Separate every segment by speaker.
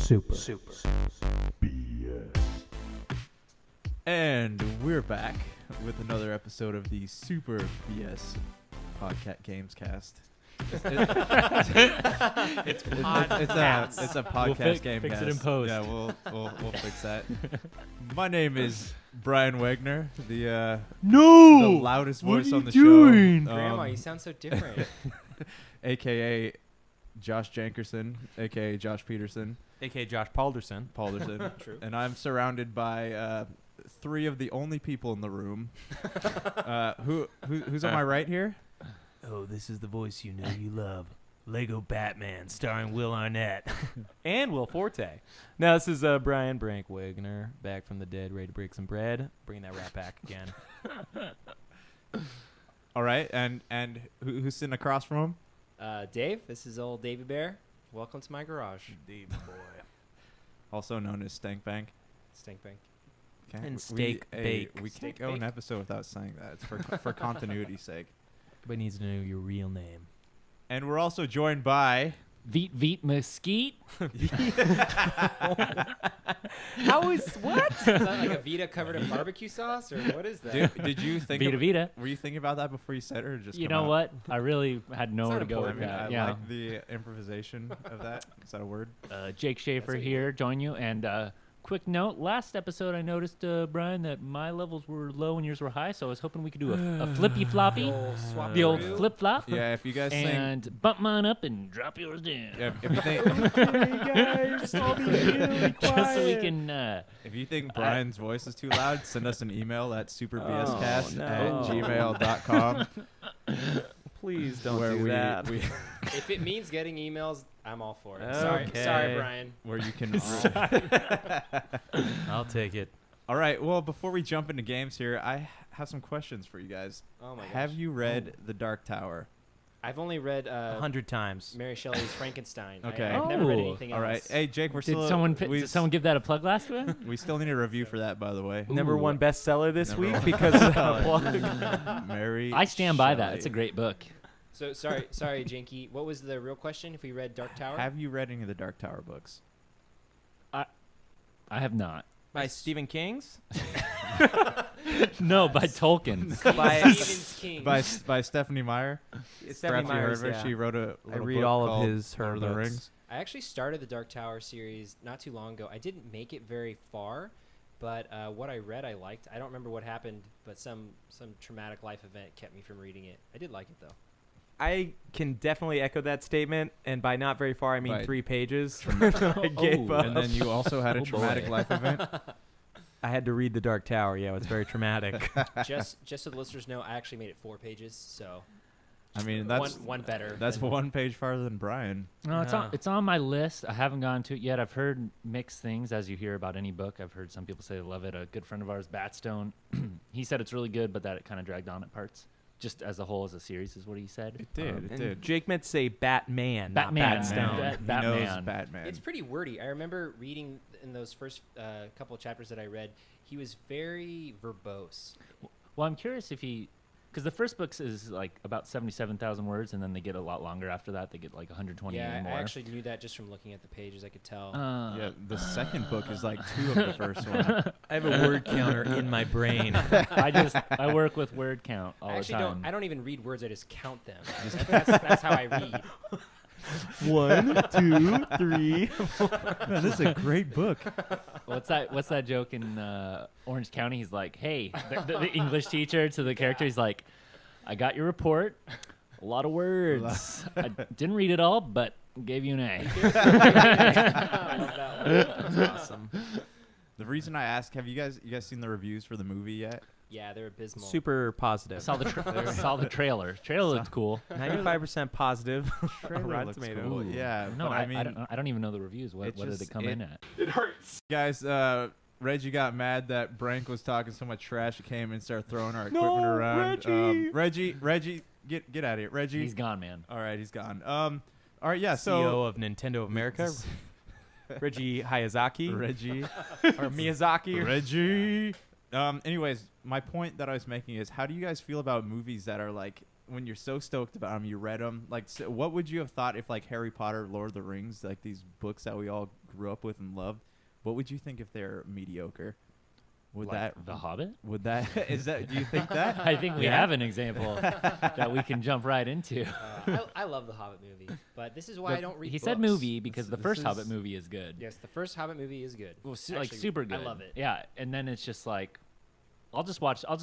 Speaker 1: Super.
Speaker 2: BS.
Speaker 3: And we're back with another episode of the Super BS Podcast Games Cast. It's a podcast game
Speaker 1: fix
Speaker 3: cast.
Speaker 1: it in post.
Speaker 3: Yeah, we'll fix that. My name is Brian Wagner, the loudest voice on the show.
Speaker 4: Grandma, you sound so different.
Speaker 3: AKA Josh Jankerson, AKA Josh Peterson,
Speaker 5: A.K.A. Josh Palderson.
Speaker 4: True.
Speaker 3: And I'm surrounded by three of the only people in the room. Who's on my right here?
Speaker 5: Oh, this is the voice you know you love. Lego Batman, starring Will Arnett. and Will Forte. Now, this is Brian Brank Wagner, back from the dead, ready to break some bread. Bring that rap back again.
Speaker 3: All right, and who's sitting across from him?
Speaker 4: Dave, this is old Davy Bear. Welcome to my garage.
Speaker 5: Dave boy.
Speaker 3: Also known as Stank Bank.
Speaker 4: Stink bank.
Speaker 3: Okay.
Speaker 5: And Steak Bake.
Speaker 3: We can't
Speaker 4: Steak
Speaker 3: go an
Speaker 4: Bake.
Speaker 3: episode without saying that. It's for continuity's sake.
Speaker 5: Everybody needs to know your real name.
Speaker 3: And we're also joined by...
Speaker 1: Veet Mesquite.
Speaker 5: How is what?
Speaker 4: Is that like a Vita covered in barbecue sauce, or what is that?
Speaker 3: Did you think...
Speaker 1: Vita.
Speaker 3: Were you thinking about that before you said it, or just
Speaker 1: You
Speaker 3: come
Speaker 1: know
Speaker 3: out?
Speaker 1: what? I really had nowhere to
Speaker 4: not
Speaker 1: go with
Speaker 4: important.
Speaker 1: that.
Speaker 3: I
Speaker 1: Yeah.
Speaker 3: like the improvisation of that. Is that a word?
Speaker 1: Jake Schaefer
Speaker 4: That's a
Speaker 1: here, join you. And quick note, last episode I noticed, Brian, that my levels were low and yours were high, so I was hoping we could do a flippy floppy,
Speaker 4: Swap
Speaker 1: the old
Speaker 4: through.
Speaker 1: flip flop,
Speaker 3: Yeah, if you guys think...
Speaker 1: and bump mine up and drop yours down.
Speaker 3: If you think...
Speaker 5: guys, I'll be really
Speaker 1: Just so we can...
Speaker 3: If you think Brian's voice is too loud, send us an email at superbscast@gmail.com.
Speaker 5: Please don't
Speaker 3: where
Speaker 5: do that.
Speaker 3: we
Speaker 4: If it means getting emails, I'm all for it.
Speaker 5: Okay.
Speaker 4: Sorry, Brian.
Speaker 3: where you can.
Speaker 5: I'll take it.
Speaker 3: All right. Well, before we jump into games here, I have some questions for you guys.
Speaker 4: Oh my gosh.
Speaker 3: Have you read The Dark Tower?
Speaker 4: I've only read
Speaker 5: 100 times.
Speaker 4: Mary Shelley's Frankenstein.
Speaker 3: Okay.
Speaker 4: I've never read
Speaker 1: Oh.
Speaker 4: anything else.
Speaker 3: All right. Hey, Jake, we're
Speaker 1: did
Speaker 3: still.
Speaker 1: someone
Speaker 3: we,
Speaker 1: give that a plug last week?
Speaker 3: we still need a review for that, by the way.
Speaker 5: Number
Speaker 1: Ooh.
Speaker 5: one bestseller this
Speaker 3: Number
Speaker 5: week
Speaker 3: one
Speaker 5: because
Speaker 3: bestseller. Mary.
Speaker 1: I stand by that.
Speaker 3: Shelley.
Speaker 1: It's a great book.
Speaker 4: So sorry, Jinky. What was the real question? If we read Dark Tower,
Speaker 3: Have you read any of the Dark Tower books?
Speaker 1: I have not.
Speaker 5: by Stephen King's.
Speaker 1: No, by Tolkien.
Speaker 5: by
Speaker 4: Stephen King.
Speaker 3: By Stephanie Meyer.
Speaker 5: Stephanie
Speaker 3: Perhaps you heard
Speaker 5: Myers.
Speaker 3: of her.
Speaker 5: Yeah.
Speaker 3: She wrote a
Speaker 5: I
Speaker 3: little
Speaker 5: read
Speaker 3: book
Speaker 5: all of
Speaker 3: called
Speaker 5: her
Speaker 3: Lord of the
Speaker 5: books.
Speaker 3: Rings.
Speaker 4: I actually started the Dark Tower series not too long ago. I didn't make it very far, but what I read I liked. I don't remember what happened, but some traumatic life event kept me from reading it. I did like it though.
Speaker 5: I can definitely echo that statement, and by not very far, I mean
Speaker 3: By
Speaker 5: 3 pages. I gave up.
Speaker 3: And then you also had a
Speaker 1: Oh, boy.
Speaker 3: traumatic life event.
Speaker 5: I had to read The Dark Tower. Yeah, it's very traumatic.
Speaker 4: just so the listeners know, I actually made it 4 pages, so
Speaker 3: I mean, that's
Speaker 4: one better.
Speaker 3: that's
Speaker 4: than-
Speaker 3: 1 page farther than Brian.
Speaker 1: No,
Speaker 5: Yeah.
Speaker 1: it's on my list. I haven't gone to it yet. I've heard mixed things, as you hear about any book. I've heard some people say they love it. A good friend of ours, Batstone, he said it's really good, but that it kind of dragged on at parts. Just as a whole, as a series, is what he said.
Speaker 3: It did.
Speaker 5: And
Speaker 3: It did.
Speaker 5: Jake meant to say Batman,
Speaker 1: Batman.
Speaker 5: not Batstone.
Speaker 1: Bat-
Speaker 3: He
Speaker 1: Batman.
Speaker 3: knows Batman.
Speaker 4: It's pretty wordy. I remember reading in those first couple of chapters that I read, he was very verbose.
Speaker 1: Well, I'm curious if because the first book is like about 77,000 words, and then they get a lot longer after that. They get like 120
Speaker 4: Yeah,
Speaker 1: and
Speaker 4: I
Speaker 1: more.
Speaker 4: actually knew that just from looking at the pages. I could tell.
Speaker 3: Yeah, the second book is like 2 of the first one.
Speaker 5: I have a word counter in my brain.
Speaker 1: I work with word count all
Speaker 4: I
Speaker 1: the
Speaker 4: actually
Speaker 1: time.
Speaker 4: don't even read words. I just count them. That's how I read.
Speaker 5: 1, 2, 3.
Speaker 3: This is a great book.
Speaker 1: What's that joke in Orange County? He's like, hey, the English teacher to the character. He's like, I got your report. A lot of words. I didn't read it all, but gave you an A.
Speaker 4: I love that one.
Speaker 5: That's awesome.
Speaker 3: The reason I ask, have you guys seen the reviews for the movie yet?
Speaker 4: Yeah, they're abysmal.
Speaker 5: Super positive.
Speaker 1: saw the trailer. Trailer looked cool.
Speaker 5: 95% positive.
Speaker 3: Trailer
Speaker 5: Rotten
Speaker 3: looks
Speaker 5: Tomatoes.
Speaker 3: cool. Yeah,
Speaker 1: No,
Speaker 3: but I mean,
Speaker 1: I don't even know the reviews. What
Speaker 3: it's
Speaker 1: did
Speaker 3: just-
Speaker 1: it come in at?
Speaker 3: guys, Reggie got mad that Brank was talking so much trash. He came and started throwing our
Speaker 5: No,
Speaker 3: equipment around.
Speaker 5: Reggie!
Speaker 3: Reggie, get out of here, Reggie.
Speaker 1: He's gone, man.
Speaker 3: All right, he's gone. All right, yeah.
Speaker 5: CEO
Speaker 3: So
Speaker 5: of Nintendo of America, Reggie Hayazaki,
Speaker 3: Reggie,
Speaker 5: or Miyazaki.
Speaker 3: Reggie. Anyways, my point that I was making is, how do you guys feel about movies that are like when you're so stoked about them, you read them. Like, so what would you have thought if like Harry Potter, Lord of the Rings, like these books that we all grew up with and loved? What would you think if they're mediocre? Would
Speaker 1: Like
Speaker 3: that
Speaker 1: The Hobbit?
Speaker 3: Would that is that? Do you think that?
Speaker 1: I think we
Speaker 3: Yeah.
Speaker 1: have an example that we can jump right into.
Speaker 4: I love the Hobbit movie, but this is why I don't read.
Speaker 1: He said
Speaker 4: books.
Speaker 1: movie because the
Speaker 3: This
Speaker 1: first
Speaker 3: is-
Speaker 1: Hobbit movie is good.
Speaker 4: Yes, the first Hobbit movie is good.
Speaker 1: Well, like
Speaker 4: Actually,
Speaker 1: super good.
Speaker 4: I love it.
Speaker 1: Yeah, and then it's just like, I'll just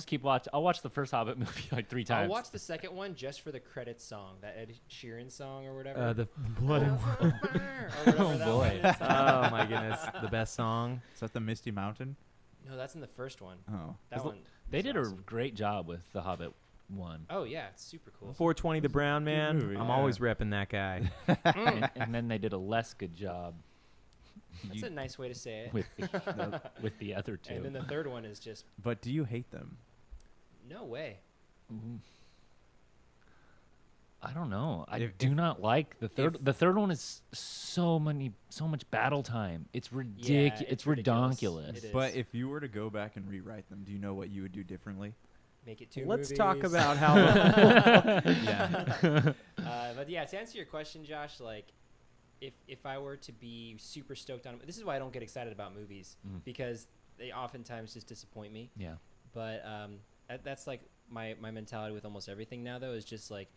Speaker 1: keep watch. I'll watch the first Hobbit movie like 3 times.
Speaker 4: I'll watch the second one just for the credits song, that Ed Sheeran song or whatever.
Speaker 5: The blood and
Speaker 1: Oh, boy.
Speaker 5: oh my goodness, the best song.
Speaker 3: Is that the Misty Mountain?
Speaker 4: No, that's in the first one.
Speaker 3: Oh,
Speaker 4: That one.
Speaker 1: They
Speaker 4: was
Speaker 1: did
Speaker 4: awesome.
Speaker 1: a great job with the Hobbit one,
Speaker 4: Oh yeah, it's super cool.
Speaker 5: 420 the Brown Man.
Speaker 3: movie,
Speaker 5: I'm
Speaker 3: yeah.
Speaker 5: always repping that guy.
Speaker 1: and then they did a less good job
Speaker 4: That's a nice way to say it.
Speaker 1: with with the other two.
Speaker 4: And then the third one is just
Speaker 3: but do you hate them?
Speaker 4: no way.
Speaker 1: I don't know. I
Speaker 3: If-
Speaker 1: do
Speaker 3: if-
Speaker 1: not like the third.
Speaker 4: if-
Speaker 1: The third one is so much battle time. It's ridiculous.
Speaker 4: it's
Speaker 1: it's
Speaker 4: ridiculous.
Speaker 1: redonkulous.
Speaker 4: It is.
Speaker 3: But if you were to go back and rewrite them, do you know what you would do differently?
Speaker 4: Make it two
Speaker 5: Let's talk
Speaker 4: movies.
Speaker 5: about how.
Speaker 3: Yeah.
Speaker 4: But yeah, to answer your question, Josh, like if I were to be super stoked on, this is why I don't get excited about movies because they oftentimes just disappoint me.
Speaker 1: Yeah.
Speaker 4: But that's like my mentality with almost everything now, though, is just like,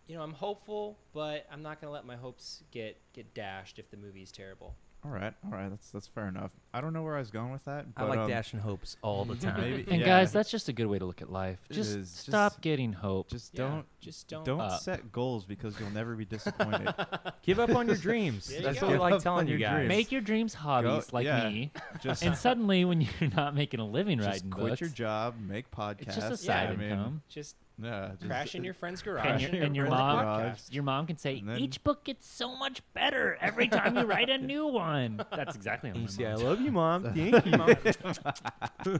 Speaker 4: I'm hopeful, but I'm not gonna let my hopes get dashed if the movie's terrible.
Speaker 3: All right. That's fair enough. I don't know where I was going with that.
Speaker 5: I
Speaker 3: But,
Speaker 5: like dashing hopes all the time.
Speaker 3: maybe-
Speaker 1: And
Speaker 3: yeah.
Speaker 1: guys, that's just a good way to look at life.
Speaker 3: It
Speaker 1: Just
Speaker 3: is.
Speaker 1: stop
Speaker 3: Just-
Speaker 1: getting hope.
Speaker 3: Just
Speaker 4: Yeah, just don't.
Speaker 3: don't
Speaker 1: up.
Speaker 3: set goals because you'll never be disappointed.
Speaker 5: Give up on your dreams.
Speaker 4: There you
Speaker 5: That's
Speaker 4: go.
Speaker 5: what we
Speaker 3: Give
Speaker 5: like
Speaker 3: up
Speaker 5: telling
Speaker 3: on
Speaker 5: you
Speaker 3: your
Speaker 5: guys.
Speaker 3: dreams.
Speaker 1: Make your dreams hobbies like
Speaker 3: yeah.
Speaker 1: me.
Speaker 3: Just
Speaker 1: And suddenly, when you're not making a living
Speaker 3: just
Speaker 1: writing
Speaker 3: quit
Speaker 1: books,
Speaker 3: your job, make podcasts.
Speaker 1: it's just a
Speaker 4: Yeah,
Speaker 1: side
Speaker 3: I mean,
Speaker 1: income.
Speaker 4: Just
Speaker 3: Yeah. Just,
Speaker 4: crash in your friend's
Speaker 1: And
Speaker 4: garage.
Speaker 1: your
Speaker 4: record a
Speaker 1: mom,
Speaker 4: podcast.
Speaker 1: your mom can say,
Speaker 3: And then-
Speaker 1: each book gets so much better every time you write a new one. That's exactly how
Speaker 5: And
Speaker 1: my
Speaker 5: you say,
Speaker 1: mom
Speaker 5: I
Speaker 1: talks.
Speaker 5: love you, Mom. Thank you.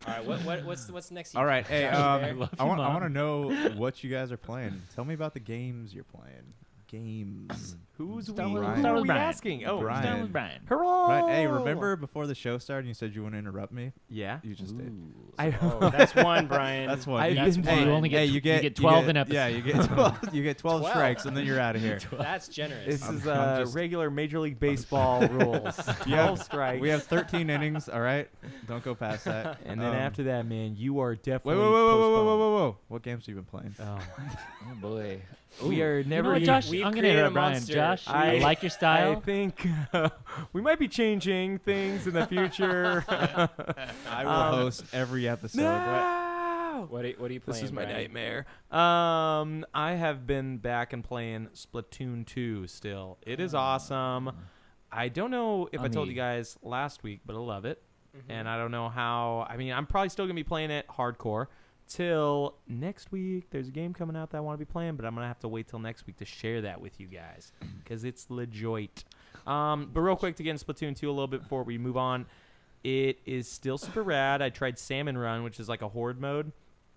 Speaker 4: All right, what's next?
Speaker 3: All right. Hey,
Speaker 4: Josh,
Speaker 1: I
Speaker 4: there?
Speaker 1: love
Speaker 3: I
Speaker 1: you,
Speaker 3: want
Speaker 1: Mom.
Speaker 3: to know what you guys are playing. Tell me about the games you're playing. Games.
Speaker 5: Who's
Speaker 1: Start
Speaker 5: we?
Speaker 1: with-
Speaker 5: Who
Speaker 1: start
Speaker 5: are
Speaker 1: with
Speaker 5: we
Speaker 1: Brian.
Speaker 5: asking? Oh,
Speaker 3: Brian.
Speaker 1: Start with Brian.
Speaker 5: hurrah!
Speaker 3: Right. Hey, remember before the show started, you said you wouldn't interrupt me.
Speaker 5: Yeah.
Speaker 3: You just did.
Speaker 5: I
Speaker 4: Oh, that's one, Brian.
Speaker 3: That's one.
Speaker 5: I've
Speaker 3: You-
Speaker 5: been-
Speaker 3: hey,
Speaker 1: you only get
Speaker 3: hey,
Speaker 1: tw-
Speaker 3: you
Speaker 1: you
Speaker 3: get
Speaker 1: get 12 an
Speaker 3: Yeah, you get 12. You get 12
Speaker 4: 12.
Speaker 3: strikes, and then you're out of here.
Speaker 4: That's generous.
Speaker 5: This
Speaker 3: I'm
Speaker 5: is
Speaker 3: just-
Speaker 5: regular Major League Baseball rules.
Speaker 3: Yeah.
Speaker 5: 12 strikes.
Speaker 3: We have 13 innings. All right, don't go past that.
Speaker 5: and then after that, man, you are
Speaker 3: wait,
Speaker 5: definitely
Speaker 3: whoa.
Speaker 5: postponed.
Speaker 3: What games have you been playing?
Speaker 5: Oh.
Speaker 1: Oh boy.
Speaker 5: We are
Speaker 1: You know
Speaker 5: never
Speaker 1: what,
Speaker 5: even-
Speaker 1: Josh?
Speaker 4: We've
Speaker 1: I'm gonna
Speaker 4: created a
Speaker 1: interrupt Brian.
Speaker 4: monster.
Speaker 1: Josh, I
Speaker 5: I-
Speaker 1: like your
Speaker 5: I
Speaker 1: style.
Speaker 5: think we might be changing things in the future.
Speaker 3: I will host every episode.
Speaker 5: no!
Speaker 4: What are you playing?
Speaker 5: This is my
Speaker 4: Brian?
Speaker 5: nightmare. I have been back and playing Splatoon 2 still. It is awesome. I don't know if I told you
Speaker 1: Neat.
Speaker 5: guys last week, but I love it.
Speaker 4: Mhm.
Speaker 5: And I don't know how. I mean, I'm probably still going to be playing it hardcore till next week. There's a game coming out that I want to be playing, but I'm going to have to wait till next week to share that with you guys because it's legit. But real quick to get in Splatoon 2 a little bit before we move on, it is still super rad. I tried Salmon Run, which is like a horde mode.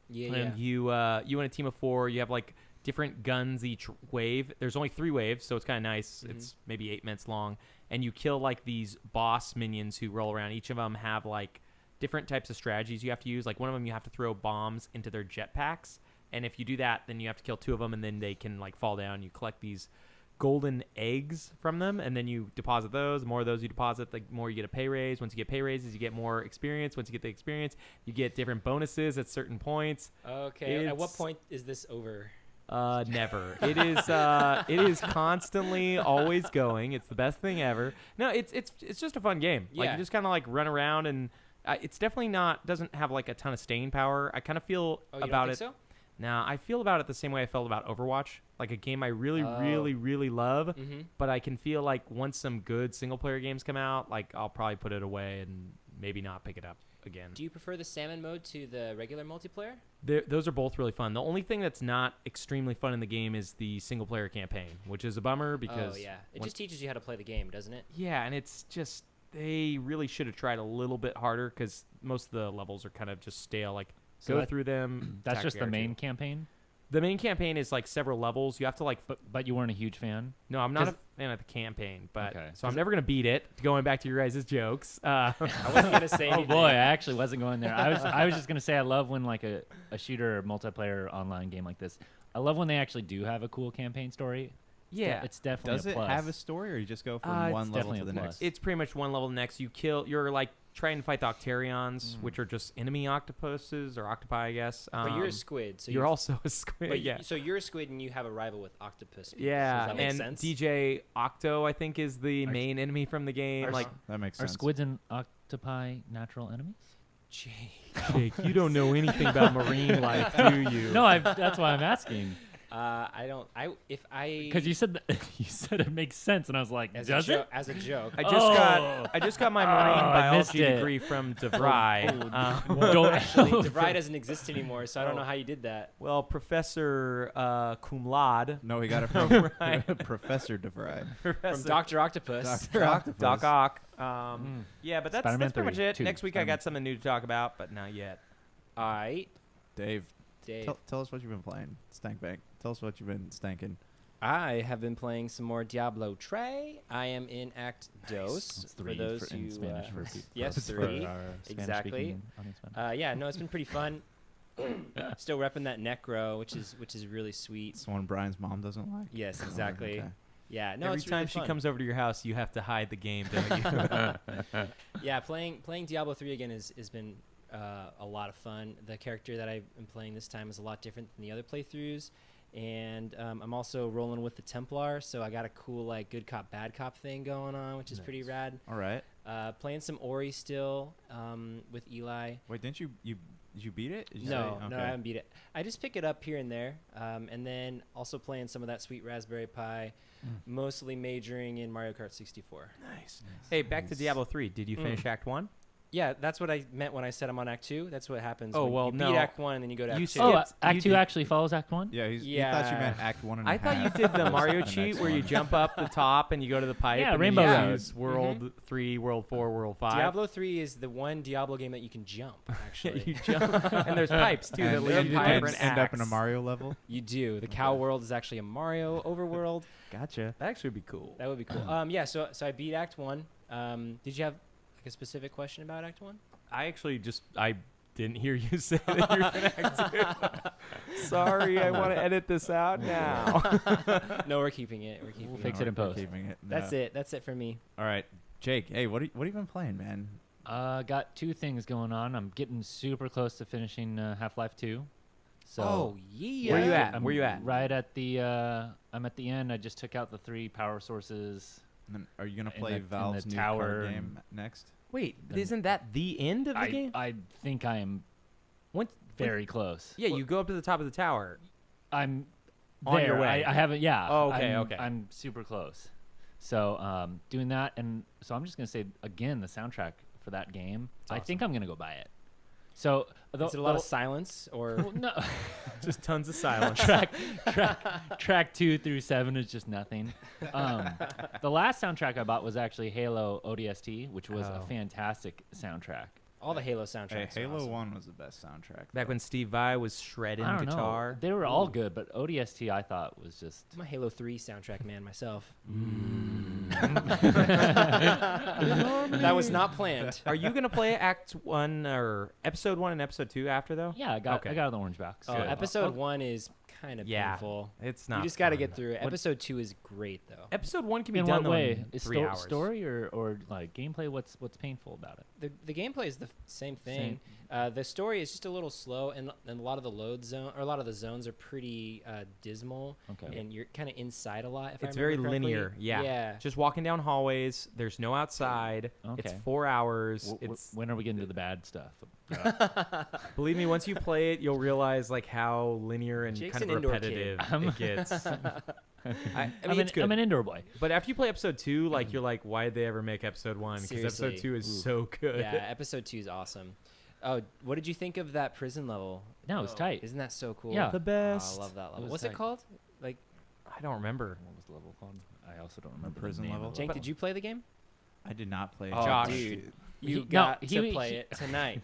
Speaker 4: Yeah,
Speaker 5: And
Speaker 4: yeah.
Speaker 5: you in a team of 4. You have like different guns each wave. There's only 3 waves, so it's kind of nice.
Speaker 4: Mhm.
Speaker 5: It's maybe 8 minutes long, and you kill like these boss minions who roll around. Each of them have like different types of strategies you have to use. Like one of them, you have to throw bombs into their jetpacks, and if you do that, then you have to kill 2 of them, and then they can like fall down. You collect these golden eggs from them, and then you deposit those. The more of those you deposit, the more you get a pay raise. Once you get pay raises, you get more experience. Once you get the experience, you get different bonuses at certain points.
Speaker 4: Okay. At what
Speaker 5: it's-
Speaker 4: point is this over?
Speaker 5: Never. It is constantly always going. It's the best thing ever. No, it's just a fun game. Like
Speaker 4: Yeah.
Speaker 5: you just kind of like run around, and it's definitely doesn't have like a ton of staying power. I kind of feel
Speaker 4: Oh, you
Speaker 5: about
Speaker 4: don't
Speaker 5: it.
Speaker 4: think
Speaker 5: Now, I feel about it the same way I felt about Overwatch, like a game I really,
Speaker 4: Oh.
Speaker 5: really, really love.
Speaker 4: so? Mm-hmm.
Speaker 5: But I can feel like once some good single player games come out, like I'll probably put it away and maybe not pick it up again.
Speaker 4: Do you prefer the salmon mode to the regular multiplayer?
Speaker 5: Those are both really fun. The only thing that's not extremely fun in the game is the single player campaign, which is a bummer because
Speaker 4: Oh yeah, it
Speaker 5: when-
Speaker 4: just teaches you how to play the game, doesn't it?
Speaker 5: yeah, and it's just they really should have tried a little bit harder because most of the levels are kind of just stale. Like
Speaker 1: So
Speaker 5: go
Speaker 1: that-
Speaker 5: through them.
Speaker 1: That's
Speaker 5: attack
Speaker 1: just the
Speaker 5: character.
Speaker 1: main campaign.
Speaker 5: The main campaign is like several levels. You have to like.
Speaker 1: But you weren't a huge fan.
Speaker 5: No, I'm not a
Speaker 1: 'Cause-
Speaker 5: fan of the campaign, but
Speaker 1: Okay.
Speaker 5: so I'm never gonna beat it. Going back to your guys' jokes.
Speaker 4: I wasn't gonna say
Speaker 1: Oh
Speaker 4: anything.
Speaker 1: boy, I actually wasn't going there. I was just gonna say I love when like a shooter or multiplayer online game like this I love when they actually do have a cool campaign story.
Speaker 5: Yeah.
Speaker 1: It's definitely
Speaker 3: Does
Speaker 1: a
Speaker 3: it
Speaker 1: plus.
Speaker 3: have a story, or you just go from
Speaker 5: It's
Speaker 3: one level
Speaker 1: definitely
Speaker 3: to
Speaker 1: a
Speaker 3: the
Speaker 1: plus.
Speaker 3: next?
Speaker 5: It's pretty much one level next. You're like trying to fight the Octarions, which are just enemy octopuses or octopi, I guess.
Speaker 4: But you're a squid, so
Speaker 5: you're
Speaker 4: you-
Speaker 5: also a squid.
Speaker 4: But
Speaker 5: yeah.
Speaker 4: so you're a squid and you have a rival with octopus. people.
Speaker 5: Yeah,
Speaker 4: Does that make
Speaker 5: and
Speaker 4: sense?
Speaker 5: DJ Octo, I think, is the
Speaker 1: Are-
Speaker 5: main enemy from the game.
Speaker 1: are-
Speaker 5: Like,
Speaker 3: That makes
Speaker 1: Are
Speaker 3: sense.
Speaker 1: squids and octopi natural enemies?
Speaker 5: Jake, you don't know anything about marine life, do you?
Speaker 1: No, that's why I'm asking.
Speaker 4: I don't. If I
Speaker 1: Because you said you said it makes sense, and I was like,
Speaker 4: as
Speaker 1: does
Speaker 4: a
Speaker 1: it?
Speaker 4: as a joke.
Speaker 5: I just got my marine
Speaker 1: I missed
Speaker 5: biology
Speaker 1: it.
Speaker 5: degree from DeVry.
Speaker 1: Don't
Speaker 4: Actually, DeVry doesn't exist anymore, so I don't know how you did that.
Speaker 5: Well, Professor cum laude,
Speaker 3: No, he got it from
Speaker 5: Right.
Speaker 3: Professor DeVry.
Speaker 4: From Dr. Octopus.
Speaker 3: Dr. Octopus.
Speaker 5: Doc Ock. Yeah, but that's
Speaker 1: Spider-Man
Speaker 5: pretty much
Speaker 1: 3,
Speaker 5: it.
Speaker 1: 2,
Speaker 5: Next week I
Speaker 3: Spider-Man
Speaker 5: got something new to talk about, but not yet.
Speaker 4: All right,
Speaker 3: Dave,
Speaker 4: Dave.
Speaker 3: tell us what you've been playing. Stank Bank. Tell us what you've been stanking.
Speaker 4: I have been playing some more Diablo Trey. I am in Act Dos.
Speaker 1: It's
Speaker 4: For
Speaker 1: 3
Speaker 4: those
Speaker 1: in
Speaker 4: who,
Speaker 1: Spanish for people.
Speaker 4: yes,
Speaker 1: for
Speaker 4: 3.
Speaker 1: our
Speaker 4: Exactly.
Speaker 1: Spanish-speaking audience members.
Speaker 4: Yeah, no, it's been pretty fun. Still repping that Necro, which is really sweet.
Speaker 3: It's one Brian's mom doesn't like.
Speaker 4: Yes,
Speaker 3: Oh,
Speaker 4: exactly.
Speaker 3: okay.
Speaker 4: Yeah, no,
Speaker 5: Every
Speaker 4: it's
Speaker 5: time
Speaker 4: really
Speaker 5: she
Speaker 4: fun.
Speaker 5: comes over to your house, you have to hide the game, don't you?
Speaker 4: Yeah, playing Diablo 3 again has been a lot of fun. The character that I am playing this time is a lot different than the other playthroughs, and I'm also rolling with the Templar, so I got a cool like good cop bad cop thing going on, which is pretty rad.
Speaker 3: All right.
Speaker 4: Playing some Ori still with Eli.
Speaker 3: Wait, didn't you did you beat it? Did you
Speaker 4: No,
Speaker 3: say?
Speaker 4: no, I haven't beat it. I just pick it up here and there, and then also playing some of that sweet Raspberry Pi, mostly majoring in Mario Kart 64.
Speaker 5: Nice. Hey, back to Diablo 3. Did you finish Act 1?
Speaker 4: Yeah, that's what I meant when I said I'm on Act 2. That's what happens.
Speaker 5: Oh,
Speaker 4: when
Speaker 5: well,
Speaker 4: you beat
Speaker 5: no.
Speaker 4: Act 1 and then you go to
Speaker 5: You
Speaker 4: Act 2.
Speaker 5: skipped-
Speaker 1: Oh, Act
Speaker 5: you
Speaker 1: 2
Speaker 5: did-
Speaker 1: actually follows Act 1?
Speaker 3: Yeah, he thought you
Speaker 4: Yeah.
Speaker 3: meant Act 1 and a
Speaker 5: I thought you
Speaker 3: half
Speaker 5: did the
Speaker 3: was
Speaker 5: Mario
Speaker 3: the
Speaker 5: cheat
Speaker 3: next
Speaker 5: where you
Speaker 3: one.
Speaker 5: jump up the top and you go to the pipe.
Speaker 1: Yeah,
Speaker 5: and
Speaker 1: Rainbow
Speaker 5: then you
Speaker 1: Road.
Speaker 5: use World 3, World 4, World 5.
Speaker 4: Diablo 3 is the one Diablo game that you can jump, actually.
Speaker 5: you jump, and there's pipes too that
Speaker 3: And
Speaker 5: lead
Speaker 3: you
Speaker 5: to
Speaker 4: pipes.
Speaker 5: different
Speaker 3: end up in a
Speaker 5: acts.
Speaker 3: Mario level.
Speaker 4: You do. The Cow World is actually a Mario overworld.
Speaker 3: Gotcha.
Speaker 5: That actually would be cool.
Speaker 4: That would be cool. Yeah, so I beat Act 1. Did you have like a specific question about Act 1?
Speaker 5: I didn't hear you say that you're going to Act 2. Sorry, I want to edit this out now.
Speaker 4: No, we're keeping it. We're keeping
Speaker 1: We'll
Speaker 4: it.
Speaker 1: fix it in
Speaker 3: We're
Speaker 1: post.
Speaker 3: keeping it.
Speaker 4: That's
Speaker 3: No.
Speaker 4: it. That's it for me.
Speaker 3: All right, Jake. Hey, what have you been playing, man?
Speaker 1: Got 2 things going on. I'm getting super close to finishing Half-Life 2. So
Speaker 4: yeah.
Speaker 5: Where you at?
Speaker 1: I'm
Speaker 5: Where you at?
Speaker 1: Right at the I'm at the end. I just took out the 3 power sources.
Speaker 3: And then are you gonna
Speaker 1: In
Speaker 3: play
Speaker 1: the
Speaker 3: Valve's new
Speaker 1: tower
Speaker 3: card game
Speaker 1: and-
Speaker 3: next?
Speaker 5: Wait,
Speaker 1: Then-
Speaker 5: isn't that the end of the game?
Speaker 1: I think I am very close.
Speaker 5: Yeah, you go up to the top of the tower.
Speaker 1: I'm
Speaker 5: On your
Speaker 1: there.
Speaker 5: way.
Speaker 1: I haven't. Yeah.
Speaker 5: Oh, okay,
Speaker 1: I'm,
Speaker 5: okay.
Speaker 1: I'm super close. So doing that, and so I'm just gonna say again, the soundtrack for that game. I think I'm gonna go buy it. So
Speaker 4: Is it a lot of silence or
Speaker 1: well, no.
Speaker 5: Just tons of silence.
Speaker 1: track 2 through 7 is just nothing. The last soundtrack I bought was actually Halo ODST, which was a
Speaker 5: Oh.
Speaker 1: fantastic soundtrack.
Speaker 4: all the Halo
Speaker 3: Hey,
Speaker 4: soundtracks? are
Speaker 3: Halo
Speaker 4: awesome.
Speaker 3: 1 was the best soundtrack.
Speaker 5: Back when Steve Vai was shredding
Speaker 1: I don't
Speaker 5: guitar.
Speaker 1: know. They were all good, but ODST I thought was just.
Speaker 4: I'm a Halo 3 soundtrack man myself. That was not planned.
Speaker 5: Are you gonna play Act 1 or Episode 1 and Episode 2 after though?
Speaker 1: Yeah, I got
Speaker 5: Okay.
Speaker 1: I got the orange box.
Speaker 4: Oh,
Speaker 5: Good.
Speaker 4: episode 1 is kind of
Speaker 5: Yeah.
Speaker 4: painful.
Speaker 5: It's not.
Speaker 4: You just got to
Speaker 5: fun.
Speaker 4: get through it. Episode 2 is great though.
Speaker 5: Episode 1 can be
Speaker 1: In
Speaker 5: done
Speaker 1: what
Speaker 5: though
Speaker 1: way?
Speaker 5: in
Speaker 1: Is
Speaker 5: 3 hours.
Speaker 1: story or like gameplay? What's painful about it?
Speaker 4: The gameplay is the same thing. The story is just a little slow, and a lot of the a lot of the zones are pretty dismal,
Speaker 1: Okay.
Speaker 4: and you're kind of inside a lot. If I
Speaker 5: It's very
Speaker 4: remember correctly.
Speaker 5: linear. Yeah.
Speaker 4: Yeah.
Speaker 5: Just walking down hallways. There's no outside. It's
Speaker 1: Okay.
Speaker 5: 4 hours.
Speaker 1: When are we getting to the bad stuff?
Speaker 5: Believe me, once you play it, you'll realize like how linear and
Speaker 4: Jake's
Speaker 5: kind of
Speaker 4: an indoor kid.
Speaker 5: repetitive it gets. I mean, it's good.
Speaker 1: I'm an indoor boy.
Speaker 5: But after you play episode 2, like you're like, why did they ever make episode 1? Because episode
Speaker 4: Seriously.
Speaker 5: 2 is so good.
Speaker 4: Yeah, episode 2 is awesome. Oh, what did you think of that prison level?
Speaker 1: No, it's tight.
Speaker 4: Isn't that so cool?
Speaker 1: Yeah.
Speaker 5: The
Speaker 4: Oh,
Speaker 5: best.
Speaker 4: I love that level.
Speaker 1: was
Speaker 4: What's it
Speaker 1: tight.
Speaker 4: called? Like,
Speaker 5: I don't remember.
Speaker 1: What was the level called? I also don't remember
Speaker 3: prison
Speaker 1: the name
Speaker 3: level?
Speaker 1: of it.
Speaker 4: Jake, did you play the game?
Speaker 3: I did not play.
Speaker 4: Oh,
Speaker 5: Josh.
Speaker 4: dude.
Speaker 1: He-
Speaker 4: You
Speaker 1: no,
Speaker 4: got
Speaker 1: he-
Speaker 4: to play
Speaker 1: he-
Speaker 4: it tonight.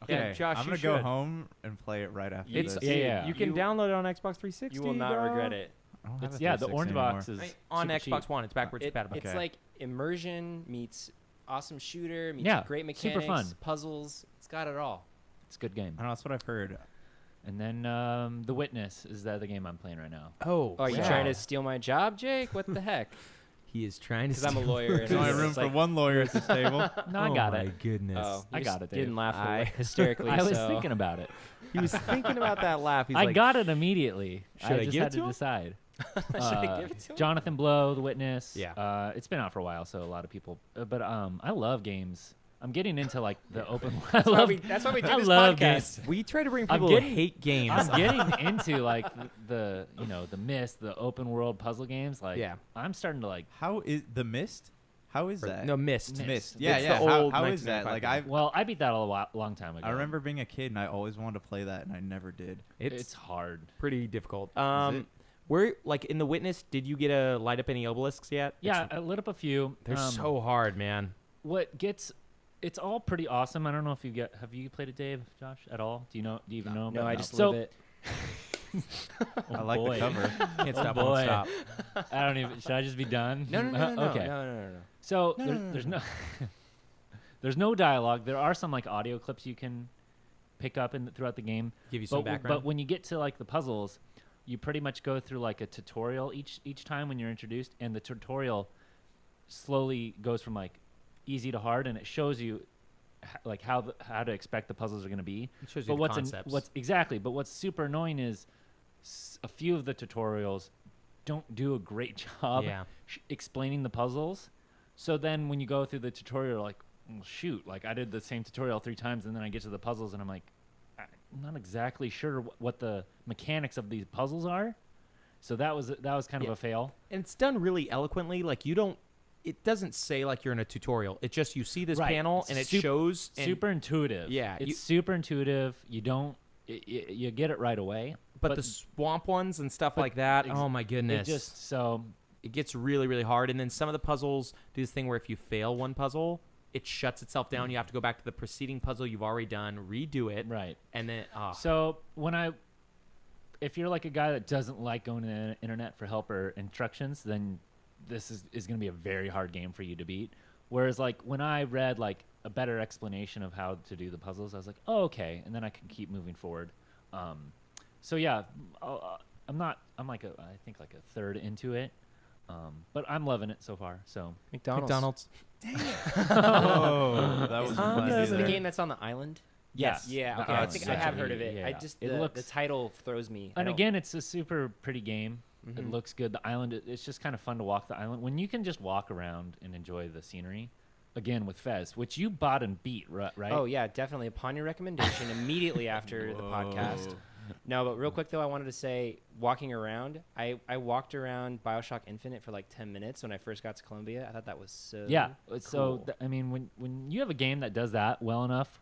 Speaker 3: Okay,
Speaker 5: Yeah, Josh,
Speaker 3: I'm
Speaker 5: you
Speaker 3: gonna go
Speaker 5: should.
Speaker 3: home and play it right after
Speaker 5: It's
Speaker 3: this.
Speaker 1: Yeah, yeah.
Speaker 5: You can
Speaker 4: You-
Speaker 5: download it on Xbox 360.
Speaker 4: You will not
Speaker 5: dog.
Speaker 4: regret it.
Speaker 3: I don't have
Speaker 1: It's,
Speaker 3: a
Speaker 1: yeah, the
Speaker 3: 360
Speaker 1: orange
Speaker 3: anymore.
Speaker 1: box is
Speaker 5: On
Speaker 1: super
Speaker 5: Xbox
Speaker 1: cheap.
Speaker 5: One, it's backwards compatible.
Speaker 4: It's
Speaker 3: Okay.
Speaker 4: like immersion meets awesome shooter meets
Speaker 1: Yeah,
Speaker 4: great
Speaker 1: super
Speaker 4: mechanics,
Speaker 1: fun.
Speaker 4: puzzles. It's got it all.
Speaker 1: It's a good game.
Speaker 3: I don't know. That's what I've heard.
Speaker 1: And then The Witness is the other game I'm playing right now.
Speaker 5: Oh,
Speaker 4: Are you
Speaker 5: wow.
Speaker 4: trying to steal my job, Jake? What the heck?
Speaker 5: He is trying to.
Speaker 4: Because I'm a lawyer. and
Speaker 3: There's only
Speaker 4: it's
Speaker 3: room for
Speaker 4: like,
Speaker 3: one lawyer at this table.
Speaker 1: No, I got
Speaker 5: Oh my
Speaker 1: it.
Speaker 5: goodness.
Speaker 4: Oh,
Speaker 1: I
Speaker 4: you
Speaker 1: got
Speaker 4: just
Speaker 1: it, Dave.
Speaker 4: Didn't laugh
Speaker 5: I-
Speaker 4: hysterically.
Speaker 1: I was
Speaker 4: so-
Speaker 1: thinking about it.
Speaker 5: He was thinking about that laugh. He's
Speaker 1: I
Speaker 5: like,
Speaker 1: got it immediately.
Speaker 5: Should I
Speaker 1: just
Speaker 5: give
Speaker 1: had
Speaker 5: it to
Speaker 1: to
Speaker 5: him?
Speaker 1: decide.
Speaker 4: Should I give it to him?
Speaker 1: Jonathan Blow, The Witness.
Speaker 5: Yeah.
Speaker 1: It's been out for a while, so a lot of people. But I love games. I'm getting into like the open. I
Speaker 4: That's why
Speaker 1: love.
Speaker 4: we do
Speaker 1: I
Speaker 4: this
Speaker 1: love
Speaker 4: podcast.
Speaker 1: games.
Speaker 5: We try to bring
Speaker 1: I'm
Speaker 5: people
Speaker 1: getting-
Speaker 5: to hate games.
Speaker 1: I'm getting into like the the Myst, the open world puzzle games. Like,
Speaker 5: Yeah.
Speaker 1: I'm starting to like.
Speaker 3: How is the Mist? How is
Speaker 5: Or-
Speaker 3: that?
Speaker 5: No, Mist.
Speaker 1: Mist.
Speaker 3: Yeah,
Speaker 5: It's
Speaker 3: yeah.
Speaker 5: the old
Speaker 3: How is that?
Speaker 5: 1995
Speaker 3: Like
Speaker 5: game.
Speaker 1: Well, I beat that long time ago.
Speaker 3: I remember being a kid and I always wanted to play that and I never did.
Speaker 1: It's hard.
Speaker 5: pretty difficult.
Speaker 3: it?
Speaker 5: Where like in The Witness, did you get to light up any obelisks yet?
Speaker 1: Yeah, I lit up a few.
Speaker 5: They're so hard, man.
Speaker 1: What gets. It's all pretty awesome. I don't know if you get. Have you played it, Dave, Josh, at all? Do you know? Do you even know?
Speaker 4: No,
Speaker 1: about
Speaker 4: I
Speaker 1: it?
Speaker 4: just
Speaker 1: So-
Speaker 4: live it.
Speaker 1: Oh,
Speaker 3: I like
Speaker 1: boy.
Speaker 3: the cover.
Speaker 5: Can't stop,
Speaker 1: boy.
Speaker 5: won't stop.
Speaker 1: I don't even. Should I just be done?
Speaker 4: No,
Speaker 1: Okay.
Speaker 4: no.
Speaker 1: So
Speaker 4: No,
Speaker 1: there,
Speaker 4: no, no,
Speaker 1: there's
Speaker 4: no.
Speaker 1: no there's no dialogue. There are some like audio clips you can pick up throughout the game.
Speaker 5: Give you some
Speaker 1: But
Speaker 5: background.
Speaker 1: when you get to like the puzzles, you pretty much go through like a tutorial each time when you're introduced, and the tutorial slowly goes from like easy to hard, and it shows you like how to expect the puzzles are going to be.
Speaker 5: It shows you
Speaker 1: But
Speaker 5: the
Speaker 1: what's
Speaker 5: concepts.
Speaker 1: what's exactly? But what's super annoying is a few of the tutorials don't do a great job
Speaker 5: Yeah.
Speaker 1: explaining the puzzles. So then when you go through the tutorial, you're like, well, shoot, like I did the same tutorial 3 times, and then I get to the puzzles, and I'm like, I'm not exactly sure what the mechanics of these puzzles are. So that was kind of
Speaker 5: Yeah.
Speaker 1: a fail.
Speaker 5: And it's done really eloquently. Like you don't. It doesn't say like you're in a tutorial. It just you see this
Speaker 1: Right.
Speaker 5: panel and it
Speaker 1: Sup-
Speaker 5: shows. And,
Speaker 1: Super intuitive.
Speaker 5: Yeah,
Speaker 1: it's
Speaker 5: you-
Speaker 1: super intuitive. You don't, you get it right away.
Speaker 5: but the swamp ones and stuff like that.
Speaker 1: ex-
Speaker 5: Oh my
Speaker 1: It
Speaker 5: goodness!
Speaker 1: just so
Speaker 5: It gets really really hard. And then some of the puzzles do this thing where if you fail one puzzle, it shuts itself down. You have to go back to the preceding puzzle you've already done, redo it,
Speaker 1: right.
Speaker 5: and then
Speaker 1: So if you're like a guy that doesn't like going to the internet for help or instructions, then this is going to be a very hard game for you to beat. Whereas like when I read like a better explanation of how to do the puzzles, I was like, oh, okay, and then I can keep moving forward. So yeah, I'm like I think like a third into it, but I'm loving it so far. So
Speaker 4: McDonald's.
Speaker 3: Oh, that was
Speaker 5: I'm
Speaker 3: funny
Speaker 4: Is this the
Speaker 3: there.
Speaker 4: game that's on the island?
Speaker 1: yes,
Speaker 4: Yeah.
Speaker 1: the
Speaker 4: Okay. I
Speaker 1: island,
Speaker 4: think I have heard of it.
Speaker 1: yeah.
Speaker 4: I just
Speaker 1: It
Speaker 4: the
Speaker 1: looks
Speaker 4: title throws me. I
Speaker 1: and
Speaker 4: don't-
Speaker 1: again, it's a super pretty game. It
Speaker 4: Mhm.
Speaker 1: looks good. The island, it's just kind of fun to walk the island when you can just walk around and enjoy the scenery. Again, with Fez, which you bought and beat, right?
Speaker 4: Oh yeah, definitely upon your recommendation immediately after the podcast.
Speaker 3: Whoa.
Speaker 4: No, but real quick though, I wanted to say, walking around, I walked around BioShock Infinite for like 10 minutes when I first got to Columbia. I thought that was so
Speaker 1: Yeah. So
Speaker 4: cool.
Speaker 1: I mean, when you have a game that does that well enough,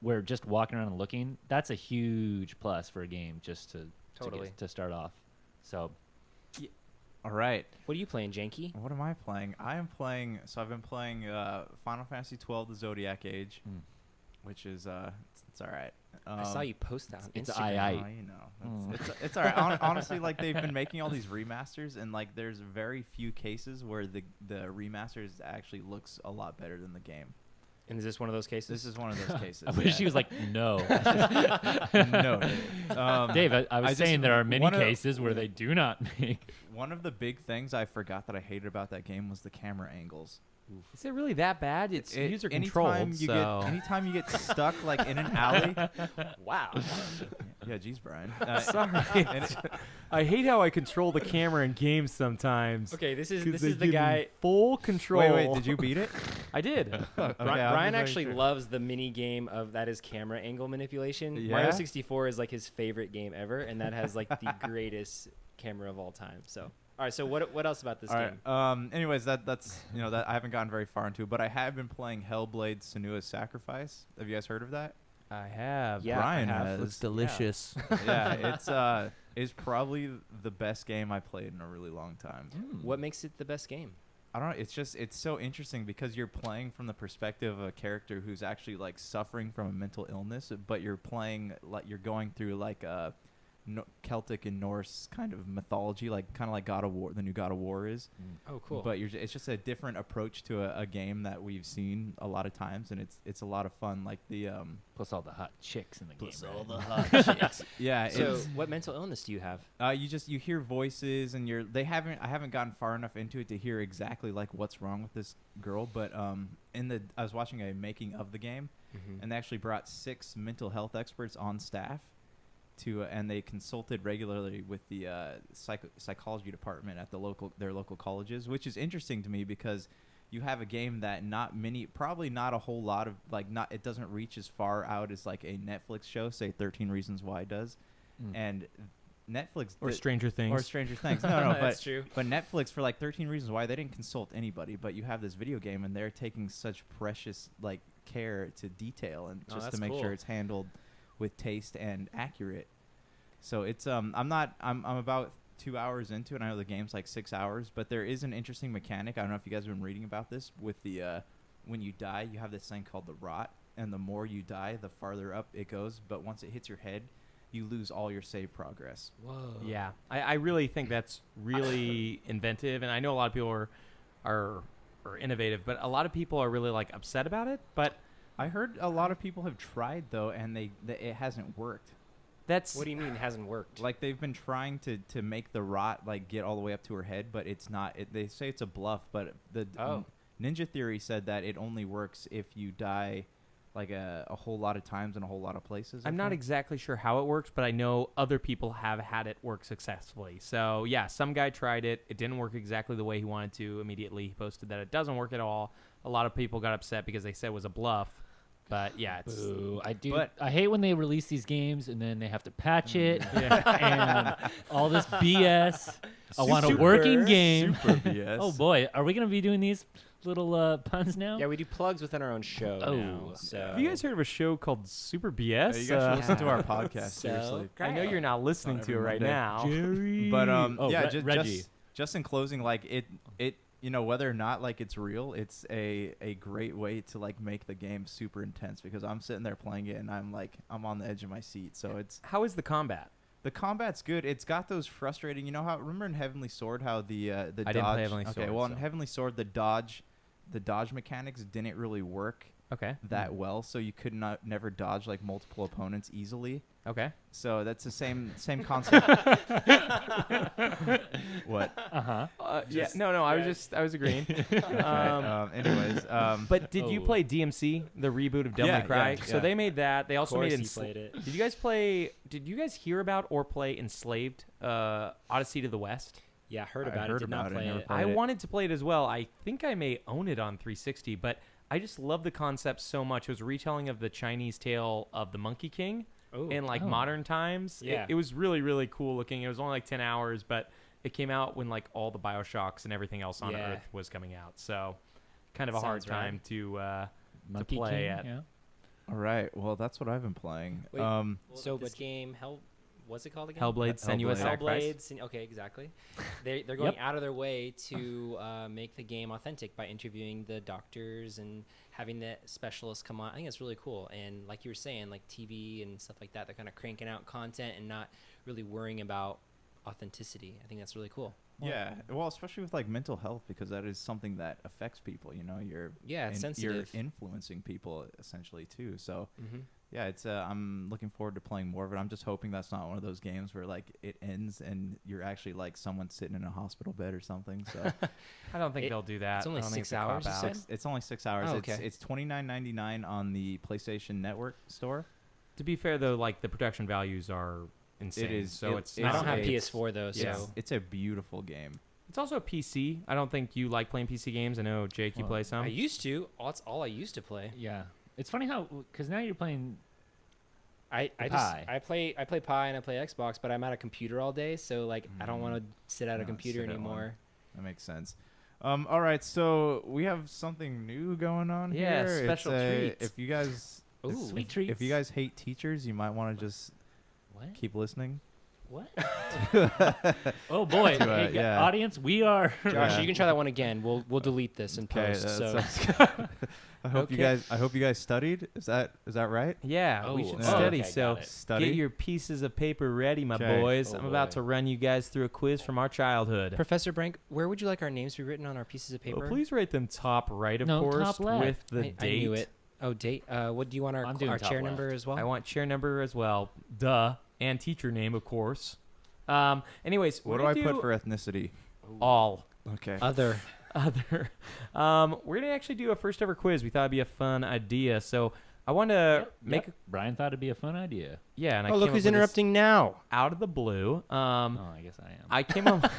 Speaker 1: where just walking around and looking, that's a huge plus for a game just to
Speaker 4: Totally.
Speaker 1: to start off. So
Speaker 3: All right.
Speaker 4: What are you playing, Janky?
Speaker 3: What am I playing? I am playing. So I've been playing Final Fantasy 12: The Zodiac Age,
Speaker 1: Mm.
Speaker 3: which is it's all right.
Speaker 4: I saw you post that on
Speaker 1: it's
Speaker 4: Instagram.
Speaker 1: aight.
Speaker 3: You know,
Speaker 1: Mm.
Speaker 3: it's all right. Honestly, like they've been making all these remasters, and like there's very few cases where the remasters actually looks a lot better than the game.
Speaker 4: And is this one of those cases?
Speaker 3: This is one of those cases.
Speaker 1: I wish
Speaker 3: yeah.
Speaker 1: he was like, no.
Speaker 3: No,
Speaker 1: Dave, I was
Speaker 3: just-
Speaker 1: saying there are many
Speaker 3: one of-
Speaker 1: cases where they do not make.
Speaker 3: One of the big things I forgot that I hated about that game was the camera angles.
Speaker 5: is it really that bad? It's
Speaker 3: It-
Speaker 5: user
Speaker 3: anytime
Speaker 5: controlled.
Speaker 3: you
Speaker 5: So
Speaker 3: anytime you get stuck like in an alley.
Speaker 4: wow.
Speaker 3: Yeah, geez, Brian.
Speaker 5: sorry. I hate how I control the camera in games sometimes.
Speaker 4: Okay, this is
Speaker 5: 'Cause
Speaker 4: this
Speaker 5: they
Speaker 4: is the
Speaker 5: give me
Speaker 4: guy.
Speaker 5: full control.
Speaker 3: Wait, did you beat it?
Speaker 5: I did.
Speaker 3: Okay,
Speaker 4: Brian actually loves the mini game of that is camera angle manipulation. Mario
Speaker 3: Yeah?
Speaker 4: 64 is like his favorite game ever, and that has like the greatest camera of all time. So, all right. So what else about this
Speaker 3: All
Speaker 4: game?
Speaker 3: right. Anyways, that's that I haven't gotten very far into, but I have been playing Hellblade: Senua's Sacrifice. Have you guys heard of that?
Speaker 5: I have.
Speaker 4: Yeah,
Speaker 3: Brian
Speaker 4: I have.
Speaker 3: has.
Speaker 5: It's delicious.
Speaker 3: Yeah, it's probably the best game I played in a really long time.
Speaker 4: What makes it the best game?
Speaker 3: I don't know. It's so interesting because you're playing from the perspective of a character who's actually like suffering from a mental illness, but you're playing like you're going through like Celtic and Norse kind of mythology, like kind of like God of War, the new God of War is.
Speaker 4: Oh, cool.
Speaker 3: But it's just a different approach to a game that we've seen a lot of times, and it's a lot of fun. Like the
Speaker 1: Plus all the hot chicks in the game.
Speaker 3: plus all
Speaker 1: right?
Speaker 3: the hot chicks. Yeah,
Speaker 4: so,
Speaker 3: it's
Speaker 4: what mental illness do you have?
Speaker 3: you hear voices, and I haven't gotten far enough into it to hear exactly like what's wrong with this girl, but I was watching a making of the game, and they actually brought 6 mental health experts on staff and they consulted regularly with the psychology department at their local colleges, which is interesting to me because you have a game that probably not a whole lot of it doesn't reach as far out as like a Netflix show, say 13 Reasons Why does, and Netflix
Speaker 5: Or Stranger Things.
Speaker 3: or Stranger Things. No,
Speaker 4: That's true.
Speaker 3: but Netflix for like 13 Reasons Why they didn't consult anybody, but you have this video game and they're taking such precious like care to detail and
Speaker 4: Oh,
Speaker 3: just to
Speaker 4: that's
Speaker 3: make
Speaker 4: cool.
Speaker 3: sure it's handled with taste and accurate. So it's I'm about 2 hours into it. I know the game's like 6 hours, but there is an interesting mechanic. I don't know if you guys have been reading about this with the when you die, you have this thing called the rot, and the more you die, the farther up it goes, but once it hits your head, you lose all your save progress.
Speaker 4: Whoa.
Speaker 5: Yeah, I really think that's really inventive, and I know a lot of people are innovative, but a lot of people are really like upset about it. But
Speaker 3: I heard a lot of people have tried though, and it hasn't worked.
Speaker 5: that's
Speaker 4: What do you mean it hasn't worked?
Speaker 3: Like they've been trying to make the rot like get all the way up to her head, but it's not. They say it's a bluff, but the Ninja Theory said that it only works if you die like a whole lot of times in a whole lot of places. I
Speaker 5: I'm not
Speaker 3: think.
Speaker 5: exactly sure how it works, but I know other people have had it work successfully. So yeah, some guy tried it. It didn't work exactly the way he wanted to. Immediately he posted that it doesn't work at all. A lot of people got upset because they said it was a bluff. But yeah, it's
Speaker 1: Boo.
Speaker 3: But-
Speaker 1: I hate when they release these games and then they have to patch it and all this BS. I want a working game.
Speaker 3: Super BS.
Speaker 1: Oh boy, are we gonna be doing these little puns now?
Speaker 4: Yeah, we do plugs within our own show
Speaker 1: Oh.
Speaker 4: now. So
Speaker 5: Have you guys heard of a show called Super BS?
Speaker 3: You guys should listen to our
Speaker 4: Yeah.
Speaker 3: podcast.
Speaker 4: So-
Speaker 3: Seriously.
Speaker 5: I know you're not listening
Speaker 3: Not
Speaker 5: to it
Speaker 3: every
Speaker 5: right
Speaker 3: Monday.
Speaker 5: now.
Speaker 1: Jerry.
Speaker 3: But
Speaker 1: Oh,
Speaker 3: yeah,
Speaker 1: Reggie.
Speaker 3: just in closing, like it whether or not like it's real, it's a great way to like make the game super intense because I'm sitting there playing it and I'm on the edge of my seat. So
Speaker 5: How is the combat?
Speaker 3: the combat's good. It's got those frustrating. You know how remember in Heavenly Sword how the dodge.
Speaker 5: I didn't play Heavenly
Speaker 3: Okay,
Speaker 5: Sword,
Speaker 3: well in
Speaker 5: so.
Speaker 3: Heavenly Sword the dodge mechanics didn't really work
Speaker 5: Okay.
Speaker 3: that well, so you could never dodge like multiple opponents easily.
Speaker 5: Okay.
Speaker 3: So that's the same concept. What?
Speaker 1: Uh-huh.
Speaker 5: Yeah. No. I was agreeing.
Speaker 3: Anyways,
Speaker 5: But did you
Speaker 1: Oh.
Speaker 5: play DMC, the reboot of Devil
Speaker 3: Yeah,
Speaker 5: May Cry?
Speaker 3: yeah,
Speaker 5: So
Speaker 3: yeah.
Speaker 5: they made that. They
Speaker 4: of
Speaker 5: also
Speaker 4: course
Speaker 5: made
Speaker 4: he played it.
Speaker 5: Did you guys play? Did you guys hear about or play Enslaved? Odyssey to the West.
Speaker 4: Yeah, heard
Speaker 3: I
Speaker 4: about
Speaker 3: heard
Speaker 4: it. Did not
Speaker 3: about it,
Speaker 4: play
Speaker 3: never
Speaker 4: it.
Speaker 3: played
Speaker 5: I
Speaker 3: it.
Speaker 5: wanted to play it as well. I think I may own it on 360, but I just love the concept so much. It was a retelling of the Chinese tale of the Monkey King
Speaker 4: Oh.
Speaker 5: in like
Speaker 1: Oh.
Speaker 5: modern times.
Speaker 4: Yeah.
Speaker 5: It was really, really cool looking. It was only like 10 hours, but it came out when like all the Bioshocks and everything else on
Speaker 4: Yeah.
Speaker 5: Earth was coming out. So kind of a hard
Speaker 4: Sounds rad.
Speaker 5: time to
Speaker 1: Monkey
Speaker 5: play
Speaker 1: King,
Speaker 5: at.
Speaker 1: yeah.
Speaker 3: all right. Well, that's what I've been playing.
Speaker 4: Wait, So,
Speaker 5: this
Speaker 4: but game what's it called again?
Speaker 5: Hellblade: Senua's
Speaker 3: Hellblade.
Speaker 5: Sacrifice.
Speaker 4: Hellblade. Okay, exactly. They're going out of their way to make the game authentic by interviewing the doctors and having the specialists come on. I think that's really cool. And like you were saying, like TV and stuff like that, they're kind of cranking out content and not really worrying about authenticity. I think that's really cool.
Speaker 3: Yeah. Well, especially with like mental health because that is something that affects people. You know,
Speaker 4: Yeah, it's
Speaker 3: you're
Speaker 4: sensitive.
Speaker 3: influencing people essentially too. So
Speaker 4: Mm-hmm.
Speaker 3: yeah, it's I'm looking forward to playing more of it. I'm just hoping that's not one of those games where like it ends and you're actually like someone sitting in a hospital bed or something. So
Speaker 5: I don't think
Speaker 4: It-
Speaker 5: they'll do that.
Speaker 4: it's only
Speaker 5: I don't think
Speaker 4: 6
Speaker 5: it's a
Speaker 4: hours, you
Speaker 5: cop-out.
Speaker 4: said?
Speaker 3: it's only 6 hours.
Speaker 4: Oh, okay.
Speaker 3: It's $29.99 on the PlayStation Network store.
Speaker 5: To be fair, though, like the production values are insane.
Speaker 3: is-
Speaker 5: So
Speaker 3: it-
Speaker 5: it's.
Speaker 4: I don't
Speaker 5: not-
Speaker 4: have
Speaker 3: it's-
Speaker 4: PS4 though, so
Speaker 3: Yeah, it's a beautiful game.
Speaker 5: It's also a PC. I don't think you like playing PC games. I know Jake, you
Speaker 1: Well,
Speaker 5: play some.
Speaker 4: I used to. That's all I used to play.
Speaker 1: Yeah. It's funny how because now you're playing.
Speaker 4: I
Speaker 1: The
Speaker 4: just
Speaker 1: Pi.
Speaker 4: I play Pi and I play Xbox, but I'm at a computer all day, so like I don't want to sit at a
Speaker 3: No,
Speaker 4: computer
Speaker 3: sit at one.
Speaker 4: anymore.
Speaker 3: That makes sense. All right, so we have something new going on
Speaker 5: Yeah,
Speaker 3: here.
Speaker 5: special treats.
Speaker 3: If you guys,
Speaker 1: Ooh, sweet treats.
Speaker 3: if you guys hate teachers, you might want to just
Speaker 1: What?
Speaker 3: keep listening.
Speaker 1: What? Oh boy!
Speaker 3: To,
Speaker 1: Hey,
Speaker 3: yeah.
Speaker 1: audience, we are.
Speaker 4: Josh,
Speaker 3: Yeah.
Speaker 4: you can try that one again. We'll delete this in
Speaker 3: Okay,
Speaker 4: post.
Speaker 3: that
Speaker 4: So
Speaker 3: sounds- I hope you
Speaker 4: Okay.
Speaker 3: guys studied. Is that right?
Speaker 5: Yeah, we
Speaker 1: Oh,
Speaker 5: should
Speaker 3: oh,
Speaker 5: study.
Speaker 1: okay,
Speaker 5: So
Speaker 1: got it.
Speaker 3: Study.
Speaker 5: get your pieces of paper ready, my
Speaker 3: Okay.
Speaker 5: boys.
Speaker 1: Oh,
Speaker 5: I'm about
Speaker 1: boy.
Speaker 5: to run you guys through a quiz from our childhood.
Speaker 4: Professor Brank, where would you like our names to be written on our pieces of paper?
Speaker 5: Well, please rate them top right, of
Speaker 1: No,
Speaker 5: course,
Speaker 1: top left.
Speaker 5: with the
Speaker 4: I
Speaker 5: date.
Speaker 4: knew it. Oh, date. What do you want
Speaker 1: I'm doing
Speaker 4: our
Speaker 1: top
Speaker 4: chair
Speaker 1: left.
Speaker 4: number as well?
Speaker 5: I want chair number as well. Duh. And teacher name, of course. Anyways,
Speaker 3: What
Speaker 5: we're
Speaker 3: do I
Speaker 5: gonna
Speaker 3: put for ethnicity?
Speaker 5: all?
Speaker 3: Okay.
Speaker 4: Other.
Speaker 5: Other. We're gonna actually do a first ever quiz. We thought it'd be a fun idea, so I want to make.
Speaker 1: Yep. Brian thought it'd be a fun idea.
Speaker 5: Yeah, and I
Speaker 4: Oh,
Speaker 5: came
Speaker 4: look
Speaker 5: up
Speaker 4: who's
Speaker 5: with this
Speaker 4: interrupting now.
Speaker 5: out of the blue.
Speaker 1: Oh, I guess I am.
Speaker 5: I came up.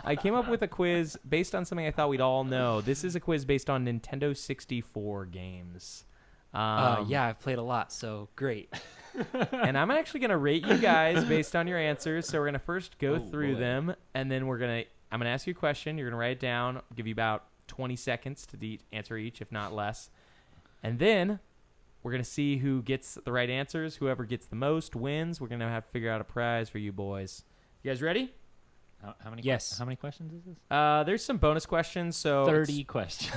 Speaker 5: I came up with a quiz based on something I thought we'd all know. This is a quiz based on Nintendo 64 games.
Speaker 4: Yeah, I've played a lot, so great.
Speaker 5: And I'm actually gonna rate you guys based on your answers. So we're gonna first go
Speaker 1: Oh,
Speaker 5: through
Speaker 1: boy.
Speaker 5: them, and then I'm gonna ask you a question. You're gonna write it down. Give you about 20 seconds to answer each, if not less. And then we're gonna see who gets the right answers. Whoever gets the most wins. We're gonna have to figure out a prize for you boys. You guys ready?
Speaker 1: How many?
Speaker 4: Yes.
Speaker 1: How many questions is this?
Speaker 5: There's some bonus questions. So
Speaker 1: 30 questions.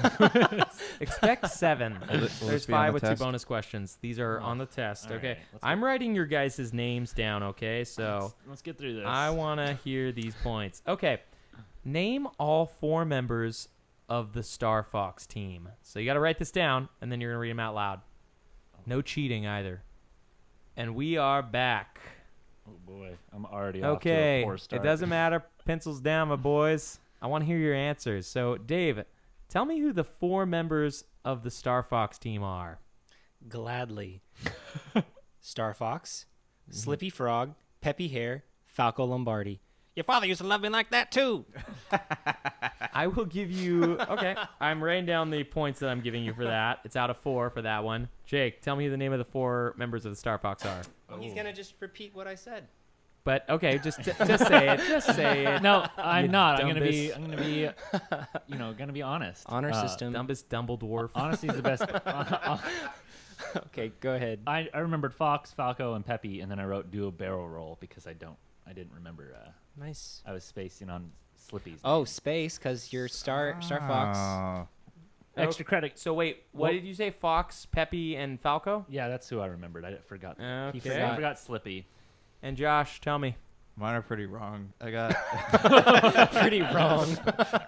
Speaker 5: expect 7.
Speaker 3: Will this
Speaker 5: There's
Speaker 3: be on
Speaker 5: 5
Speaker 3: the
Speaker 5: with
Speaker 3: test?
Speaker 5: 2 bonus questions. These are
Speaker 1: Oh,
Speaker 5: on the test.
Speaker 1: all
Speaker 5: Okay.
Speaker 1: right, let's
Speaker 5: I'm writing your guys' names down. Okay. So.
Speaker 1: Let's get through this.
Speaker 5: I want to hear these points. Okay. Name all 4 members of the Star Fox team. So you got to write this down, and then you're going to read them out loud. No cheating either. And we are back.
Speaker 1: Oh boy, I'm already off to
Speaker 5: Okay.
Speaker 1: a poor start.
Speaker 5: It doesn't matter. Pencils down, my boys. I want to hear your answers. So, Dave, tell me who the 4 members of the Star Fox team are.
Speaker 4: Gladly. Star Fox, Slippy Frog, Peppy Hare, Falco Lombardi. Your father used to love me like that too.
Speaker 5: I will give you. Okay. I'm writing down the points that I'm giving you for that. It's out of 4 for that one. Jake, tell me who the name of the 4 members of the Star Fox are.
Speaker 4: He's gonna just repeat what I said.
Speaker 5: But okay, just say it. Just say it.
Speaker 1: No, I'm
Speaker 5: You
Speaker 1: not. I'm
Speaker 5: dumbass.
Speaker 1: gonna be, gonna be honest.
Speaker 4: Honor
Speaker 1: Uh,
Speaker 4: system.
Speaker 5: Dumbest Dumbledore.
Speaker 1: Honesty's the best.
Speaker 4: Okay, go ahead.
Speaker 1: I remembered Fox, Falco, and Peppy, and then I wrote do a barrel roll because I didn't remember.
Speaker 4: Nice.
Speaker 1: I was spacing on Slippy's.
Speaker 4: Oh, space, because you're Star Fox.
Speaker 3: Oh.
Speaker 1: Extra credit.
Speaker 5: So wait, what
Speaker 1: Well-
Speaker 5: did you say? Fox, Peppy, and Falco?
Speaker 1: Yeah, that's who I remembered. I forgot.
Speaker 5: Okay.
Speaker 1: I forgot Slippy.
Speaker 5: And Josh, tell me.
Speaker 3: Mine are pretty wrong. I got
Speaker 4: Pretty wrong.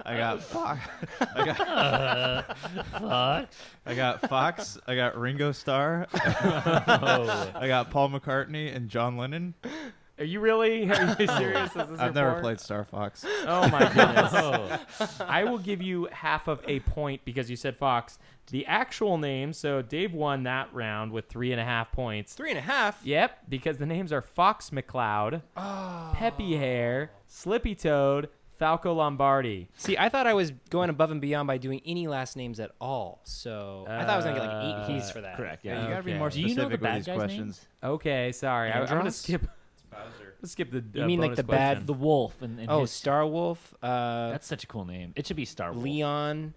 Speaker 3: I got Fox.
Speaker 1: Fuck.
Speaker 3: I got Fox. I got Ringo Starr.
Speaker 1: Oh.
Speaker 3: I got Paul McCartney and John Lennon.
Speaker 5: Are you really? Are you serious? Is this
Speaker 3: I've
Speaker 5: your
Speaker 3: never
Speaker 5: four?
Speaker 3: played Star Fox.
Speaker 5: Oh my goodness.
Speaker 1: Oh.
Speaker 5: I will give you half of a point because you said Fox. The actual name, so Dave won that round with 3.5 points.
Speaker 4: 3.5.
Speaker 5: Yep, because the names are Fox McCloud, Peppy Hare, Slippy Toad, Falco Lombardi.
Speaker 4: See, I thought I was going above and beyond by doing any last names at all. So I thought I was gonna get like 8 keys for that.
Speaker 1: Correct.
Speaker 3: Yeah,
Speaker 1: Yeah.
Speaker 3: you gotta be
Speaker 5: Okay.
Speaker 3: more
Speaker 1: Do you
Speaker 3: specific
Speaker 1: know the
Speaker 3: with
Speaker 1: bad
Speaker 3: these
Speaker 1: guys'
Speaker 3: questions.
Speaker 1: names?
Speaker 5: Okay, sorry. I'm gonna
Speaker 4: Andros?
Speaker 5: skip. Let's skip the.
Speaker 4: You mean like
Speaker 5: bonus
Speaker 4: the
Speaker 5: question.
Speaker 4: bad-
Speaker 1: The wolf and
Speaker 4: Oh,
Speaker 1: his,
Speaker 4: Star Wolf,
Speaker 1: that's such a cool name. It should be Star Wolf.
Speaker 4: Leon,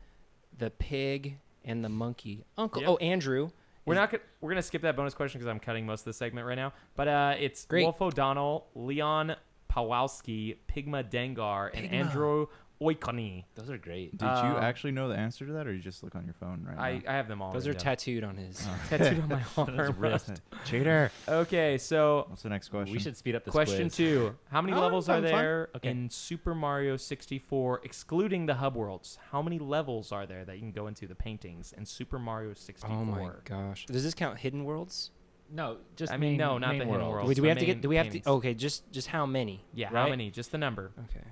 Speaker 4: the pig, and the monkey. Uncle.
Speaker 5: Yep.
Speaker 4: Oh, Andrew.
Speaker 5: We're gonna skip that bonus question because I'm cutting most of the segment right now. But it's
Speaker 4: Great.
Speaker 5: Wolf O'Donnell, Leon Pawlowski, Pigma Dengar, and
Speaker 4: Pigma.
Speaker 5: Andrew Oikoni.
Speaker 1: Those are great.
Speaker 3: Did you actually know the answer to that, or you just look on your phone right
Speaker 5: I
Speaker 3: now?
Speaker 5: have them all.
Speaker 4: Those are
Speaker 5: written down.
Speaker 4: tattooed on his.
Speaker 5: tattooed on my arm.
Speaker 1: wrist.
Speaker 3: Cheater.
Speaker 5: Okay, so
Speaker 3: What's the next question?
Speaker 1: We should speed up this
Speaker 5: question
Speaker 1: quiz.
Speaker 5: 2. How many
Speaker 4: Oh,
Speaker 5: levels are
Speaker 4: having fun.
Speaker 5: there
Speaker 1: Okay.
Speaker 5: in Super Mario 64, excluding the hub worlds? How many levels are there that you can go into the paintings in Super Mario 64?
Speaker 4: Oh my gosh. Does this count hidden worlds?
Speaker 1: No, just
Speaker 5: I mean, no, not
Speaker 1: main
Speaker 5: the hidden
Speaker 1: world.
Speaker 5: worlds.
Speaker 4: Wait, do
Speaker 5: the
Speaker 4: we have to
Speaker 5: main
Speaker 4: get? Do we have
Speaker 5: paintings.
Speaker 4: to? Okay, just how many?
Speaker 5: Yeah,
Speaker 4: right?
Speaker 5: how many? Just the number.
Speaker 4: Okay.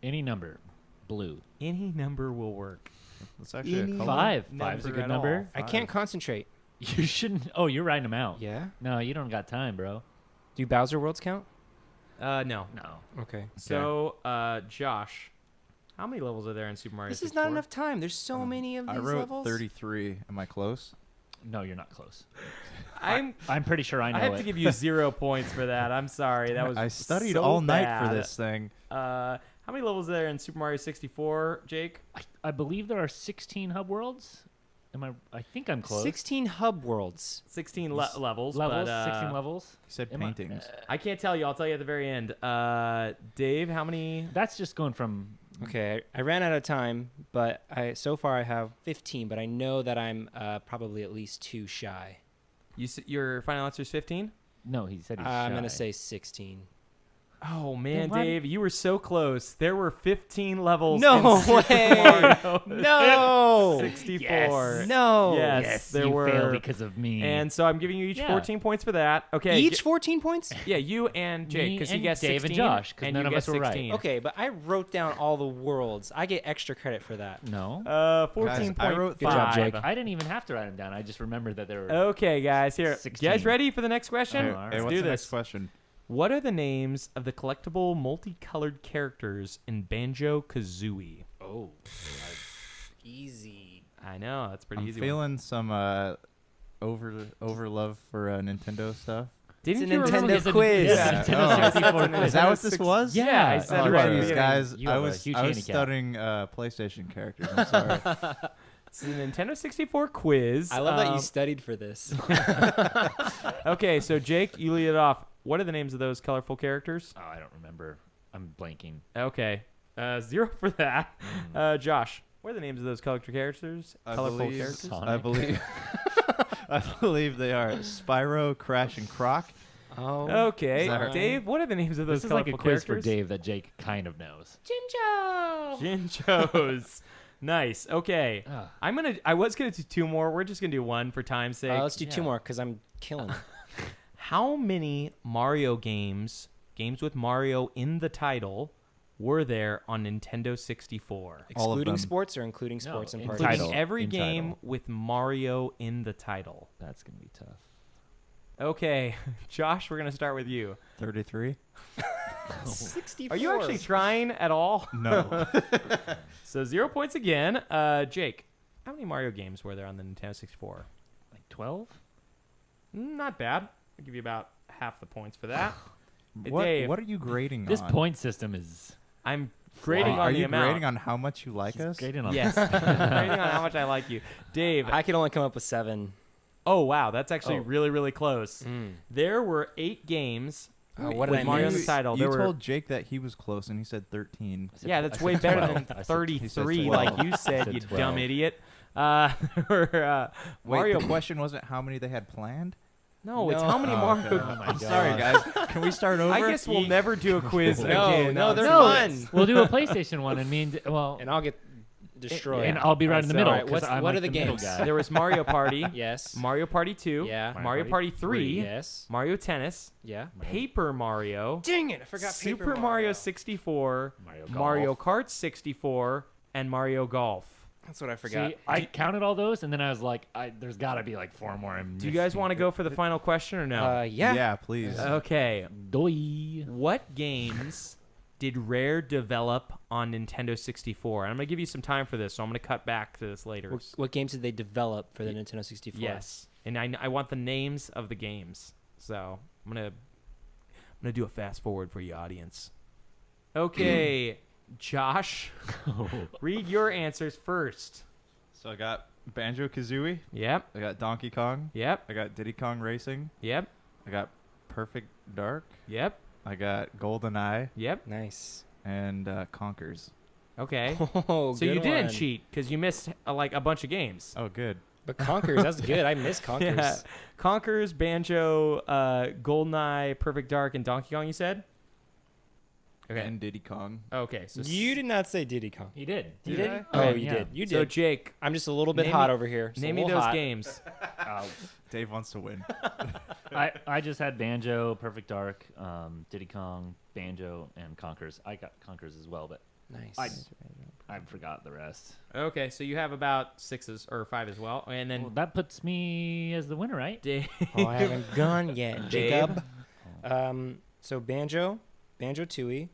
Speaker 1: Any number. Blue.
Speaker 5: Any number will work.
Speaker 3: That's actually a
Speaker 5: Any
Speaker 3: color.
Speaker 1: Five.
Speaker 5: number
Speaker 1: Five's a good
Speaker 5: at
Speaker 1: number.
Speaker 5: all.
Speaker 4: I can't concentrate.
Speaker 1: You shouldn't. Oh, you're writing them out.
Speaker 4: Yeah.
Speaker 1: No, you don't got time, bro.
Speaker 4: Do Bowser worlds count?
Speaker 5: No.
Speaker 1: No.
Speaker 4: Okay.
Speaker 5: So, Josh, how many levels are there in Super Mario
Speaker 4: This is
Speaker 5: 64?
Speaker 4: not enough time. There's so many of these
Speaker 3: I wrote
Speaker 4: levels.
Speaker 3: 33. Am I close?
Speaker 1: No, you're not close.
Speaker 5: I'm.
Speaker 1: I'm pretty sure I know
Speaker 5: I have
Speaker 1: it.
Speaker 5: to give you 0 points for that. I'm sorry. That was.
Speaker 3: I studied
Speaker 5: so
Speaker 3: all night
Speaker 5: bad.
Speaker 3: for this thing.
Speaker 5: How many levels are there in Super Mario 64, Jake?
Speaker 1: I believe there are 16 hub worlds. I think I'm close.
Speaker 4: 16 hub worlds.
Speaker 5: 16 levels.
Speaker 1: levels,
Speaker 5: but,
Speaker 1: 16 levels.
Speaker 3: He said
Speaker 1: Am I-
Speaker 3: paintings.
Speaker 5: I can't tell you. I'll tell you at the very end. Dave, how many?
Speaker 1: That's just going from.
Speaker 4: Okay, I ran out of time, but so far I have 15, but I know that I'm probably at least 2 shy.
Speaker 5: Your final answer is 15?
Speaker 1: No, he said he's
Speaker 4: I'm
Speaker 1: shy.
Speaker 4: going to say 16.
Speaker 5: Oh, man,
Speaker 1: why-
Speaker 5: Dave, you were so close. There were 15 levels.
Speaker 4: No
Speaker 5: in Super
Speaker 4: way!
Speaker 5: Mario
Speaker 4: No!
Speaker 5: 64.
Speaker 1: Yes.
Speaker 4: No!
Speaker 5: Yes,
Speaker 1: Yes,
Speaker 5: there
Speaker 1: you
Speaker 5: were.
Speaker 1: failed because of me.
Speaker 5: And so I'm giving you each
Speaker 1: Yeah.
Speaker 5: 14 points for that. Okay.
Speaker 4: Each 14 points?
Speaker 5: Yeah, you and Jake,
Speaker 1: Me
Speaker 5: because he
Speaker 1: and
Speaker 5: guessed
Speaker 1: Dave
Speaker 5: 16.
Speaker 1: and Josh, 'cause
Speaker 5: and
Speaker 1: none
Speaker 5: you
Speaker 1: of us
Speaker 5: guessed
Speaker 1: were right.
Speaker 5: 16.
Speaker 4: Okay, but I wrote down all the worlds. I get extra credit for that.
Speaker 1: no,
Speaker 5: 14
Speaker 3: Guys, I wrote
Speaker 4: Good job, Jake.
Speaker 1: I didn't even have to write them down. I just remembered that there were.
Speaker 5: Okay, guys, here.
Speaker 1: 16.
Speaker 5: You guys ready for the next question?
Speaker 1: All right.
Speaker 3: Hey,
Speaker 5: Let's
Speaker 3: what's
Speaker 5: do
Speaker 3: the
Speaker 5: this.
Speaker 3: next question?
Speaker 5: What are the names of the collectible multicolored characters in Banjo-Kazooie?
Speaker 1: Oh,
Speaker 4: Easy.
Speaker 5: I know, that's pretty
Speaker 3: I'm
Speaker 5: easy.
Speaker 3: feeling some over love for Nintendo stuff.
Speaker 5: Didn't
Speaker 4: It's a
Speaker 5: you remember?
Speaker 4: Nintendo quiz.
Speaker 1: Yeah, Nintendo 64 quiz.
Speaker 3: Is that what this was?
Speaker 5: Yeah, I said
Speaker 3: Oh,
Speaker 5: it right
Speaker 3: geez,
Speaker 5: at the beginning.
Speaker 3: guys.
Speaker 1: You
Speaker 3: I
Speaker 1: have a
Speaker 3: was
Speaker 1: huge
Speaker 3: I was
Speaker 1: handicap.
Speaker 3: studying PlayStation characters. I'm sorry.
Speaker 5: It's a Nintendo 64 quiz.
Speaker 4: I love that you studied for this.
Speaker 5: Okay, so Jake, you lead it off. What are the names of those colorful characters?
Speaker 1: Oh, I don't remember. I'm blanking.
Speaker 5: Okay, 0 for that. Josh, what are the names of those colorful characters?
Speaker 3: I
Speaker 5: Colorful
Speaker 3: believe-
Speaker 5: characters.
Speaker 3: I believe. I believe they are Spyro, Crash, and Croc.
Speaker 4: Oh.
Speaker 5: Okay,
Speaker 3: Is that right?
Speaker 5: Dave, what are the names of those
Speaker 1: This is like
Speaker 5: colorful
Speaker 1: a quiz
Speaker 5: characters?
Speaker 1: for Dave that Jake kind of knows.
Speaker 5: Jinjos. Nice. Okay.
Speaker 1: Ugh.
Speaker 5: I was gonna do 2 more. We're just gonna do 1 for time's sake.
Speaker 4: Let's do 2
Speaker 1: Yeah.
Speaker 4: more because I'm killing it.
Speaker 5: How many Mario games with Mario in the title, were there on Nintendo 64?
Speaker 3: All of
Speaker 4: Excluding
Speaker 3: them.
Speaker 4: sports or including sports and parties?
Speaker 5: Including
Speaker 1: Title.
Speaker 5: every
Speaker 1: In
Speaker 5: game
Speaker 1: title.
Speaker 5: with Mario in the title.
Speaker 1: That's gonna be tough.
Speaker 5: Okay, Josh, we're gonna start with you.
Speaker 3: 33.
Speaker 4: 64.
Speaker 5: Are you actually trying at all?
Speaker 3: No.
Speaker 5: So 0 points again. Jake, how many Mario games were there on the Nintendo 64?
Speaker 1: Like 12?
Speaker 5: Not bad. I'll give you about half the points for that.
Speaker 3: what
Speaker 5: Dave,
Speaker 3: What are you grading
Speaker 1: This
Speaker 3: on?
Speaker 1: point system is
Speaker 5: I'm grading
Speaker 3: Are
Speaker 5: on the
Speaker 3: you
Speaker 5: amount.
Speaker 3: grading on how much you like us?
Speaker 1: grading on.
Speaker 5: Yes, grading on how much I like you, Dave.
Speaker 4: I could only come up with 7.
Speaker 5: Oh wow, that's actually
Speaker 1: Oh.
Speaker 5: really really close. There were 8 games
Speaker 4: what did
Speaker 5: with
Speaker 4: I
Speaker 5: Mario in
Speaker 4: miss?
Speaker 5: the title.
Speaker 3: You
Speaker 5: There were
Speaker 3: told Jake that he was close, and he said 13.
Speaker 5: yeah, that's
Speaker 1: I
Speaker 5: way
Speaker 1: said
Speaker 5: better
Speaker 1: 12.
Speaker 5: than
Speaker 1: I said-
Speaker 5: 33,
Speaker 3: 12.
Speaker 5: like you said,
Speaker 1: said
Speaker 5: you
Speaker 1: 12.
Speaker 5: dumb idiot. There were,
Speaker 3: Wait,
Speaker 5: Mario.
Speaker 3: the question wasn't how many they had planned.
Speaker 5: No, it's
Speaker 4: No.
Speaker 5: how many
Speaker 3: Oh,
Speaker 5: Mario.
Speaker 3: okay.
Speaker 1: Oh my
Speaker 3: I'm
Speaker 1: God.
Speaker 3: sorry, guys. Can we start over?
Speaker 5: I guess we'll never do a quiz
Speaker 4: No,
Speaker 5: again.
Speaker 4: no, they're
Speaker 1: No,
Speaker 4: fun.
Speaker 1: we'll do a PlayStation one and well,
Speaker 4: And I'll get destroyed.
Speaker 1: and I'll be right in the
Speaker 5: So-
Speaker 1: middle.
Speaker 5: Alright,
Speaker 1: 'cause
Speaker 4: what's-
Speaker 1: I'm
Speaker 4: what
Speaker 1: like
Speaker 4: are the
Speaker 1: middle
Speaker 4: games?
Speaker 1: guy.
Speaker 5: There was Mario Party,
Speaker 4: Yes.
Speaker 5: Mario Party 2,
Speaker 4: Yeah.
Speaker 5: Mario Party 3,
Speaker 4: Yes.
Speaker 5: Mario Tennis,
Speaker 4: Yeah.
Speaker 5: Paper Mario,
Speaker 4: Dang it! I forgot
Speaker 5: Super
Speaker 4: Paper
Speaker 5: Mario 64,
Speaker 1: Mario
Speaker 5: Mario
Speaker 1: Golf.
Speaker 5: Kart 64, and Mario Golf.
Speaker 4: That's what I forgot.
Speaker 1: See, I counted all those, and then I was like, there's got to be like 4 more.
Speaker 5: Do you guys want to go for the final question or no?
Speaker 4: Yeah.
Speaker 3: Yeah, please.
Speaker 5: Okay.
Speaker 1: Doi.
Speaker 5: What games did Rare develop on Nintendo 64? And I'm going to give you some time for this, so I'm going to cut back to this later.
Speaker 4: What games did they develop for the Nintendo 64?
Speaker 5: Yes. And I want the names of the games. So I'm going to do a fast forward for you audience. Okay, Josh, read your answers first.
Speaker 3: So I got Banjo-Kazooie.
Speaker 5: Yep.
Speaker 3: I got Donkey Kong.
Speaker 5: Yep.
Speaker 3: I got Diddy Kong Racing.
Speaker 5: Yep.
Speaker 3: I got Perfect Dark.
Speaker 5: Yep.
Speaker 3: I got GoldenEye
Speaker 5: Yep.
Speaker 4: Nice.
Speaker 3: and Conkers.
Speaker 5: Okay.
Speaker 4: Oh,
Speaker 5: So you
Speaker 4: good
Speaker 5: didn't
Speaker 4: one.
Speaker 5: cheat because you missed like a bunch of games.
Speaker 3: Oh, good.
Speaker 4: But Conkers, that's good. I miss Conkers.
Speaker 5: Yeah. Conkers, Banjo, GoldenEye, Perfect Dark, and Donkey Kong, you said? Okay.
Speaker 3: And Diddy Kong.
Speaker 5: Okay. So
Speaker 4: You did not say Diddy Kong.
Speaker 1: He did.
Speaker 4: You
Speaker 3: Did
Speaker 4: did?
Speaker 3: I?
Speaker 4: Oh,
Speaker 1: Okay,
Speaker 4: you
Speaker 1: yeah.
Speaker 4: did. You
Speaker 5: So
Speaker 4: did.
Speaker 5: Jake,
Speaker 4: I'm just a little bit
Speaker 5: name
Speaker 4: hot
Speaker 5: me-
Speaker 4: over here. Just a
Speaker 5: name me
Speaker 4: little
Speaker 5: those
Speaker 4: hot.
Speaker 5: games.
Speaker 3: Dave wants to win.
Speaker 1: I just had Banjo, Perfect Dark, Diddy Kong, Banjo, and Conkers. I got Conkers as well, but
Speaker 4: Nice.
Speaker 1: I forgot the rest.
Speaker 5: Okay, so you have about 6s or 5 as well, and then
Speaker 1: Well, that puts me as the winner, right?
Speaker 5: Dave.
Speaker 4: Oh, I haven't gone yet,
Speaker 5: Dave?
Speaker 4: Jacob. So Banjo Tooie,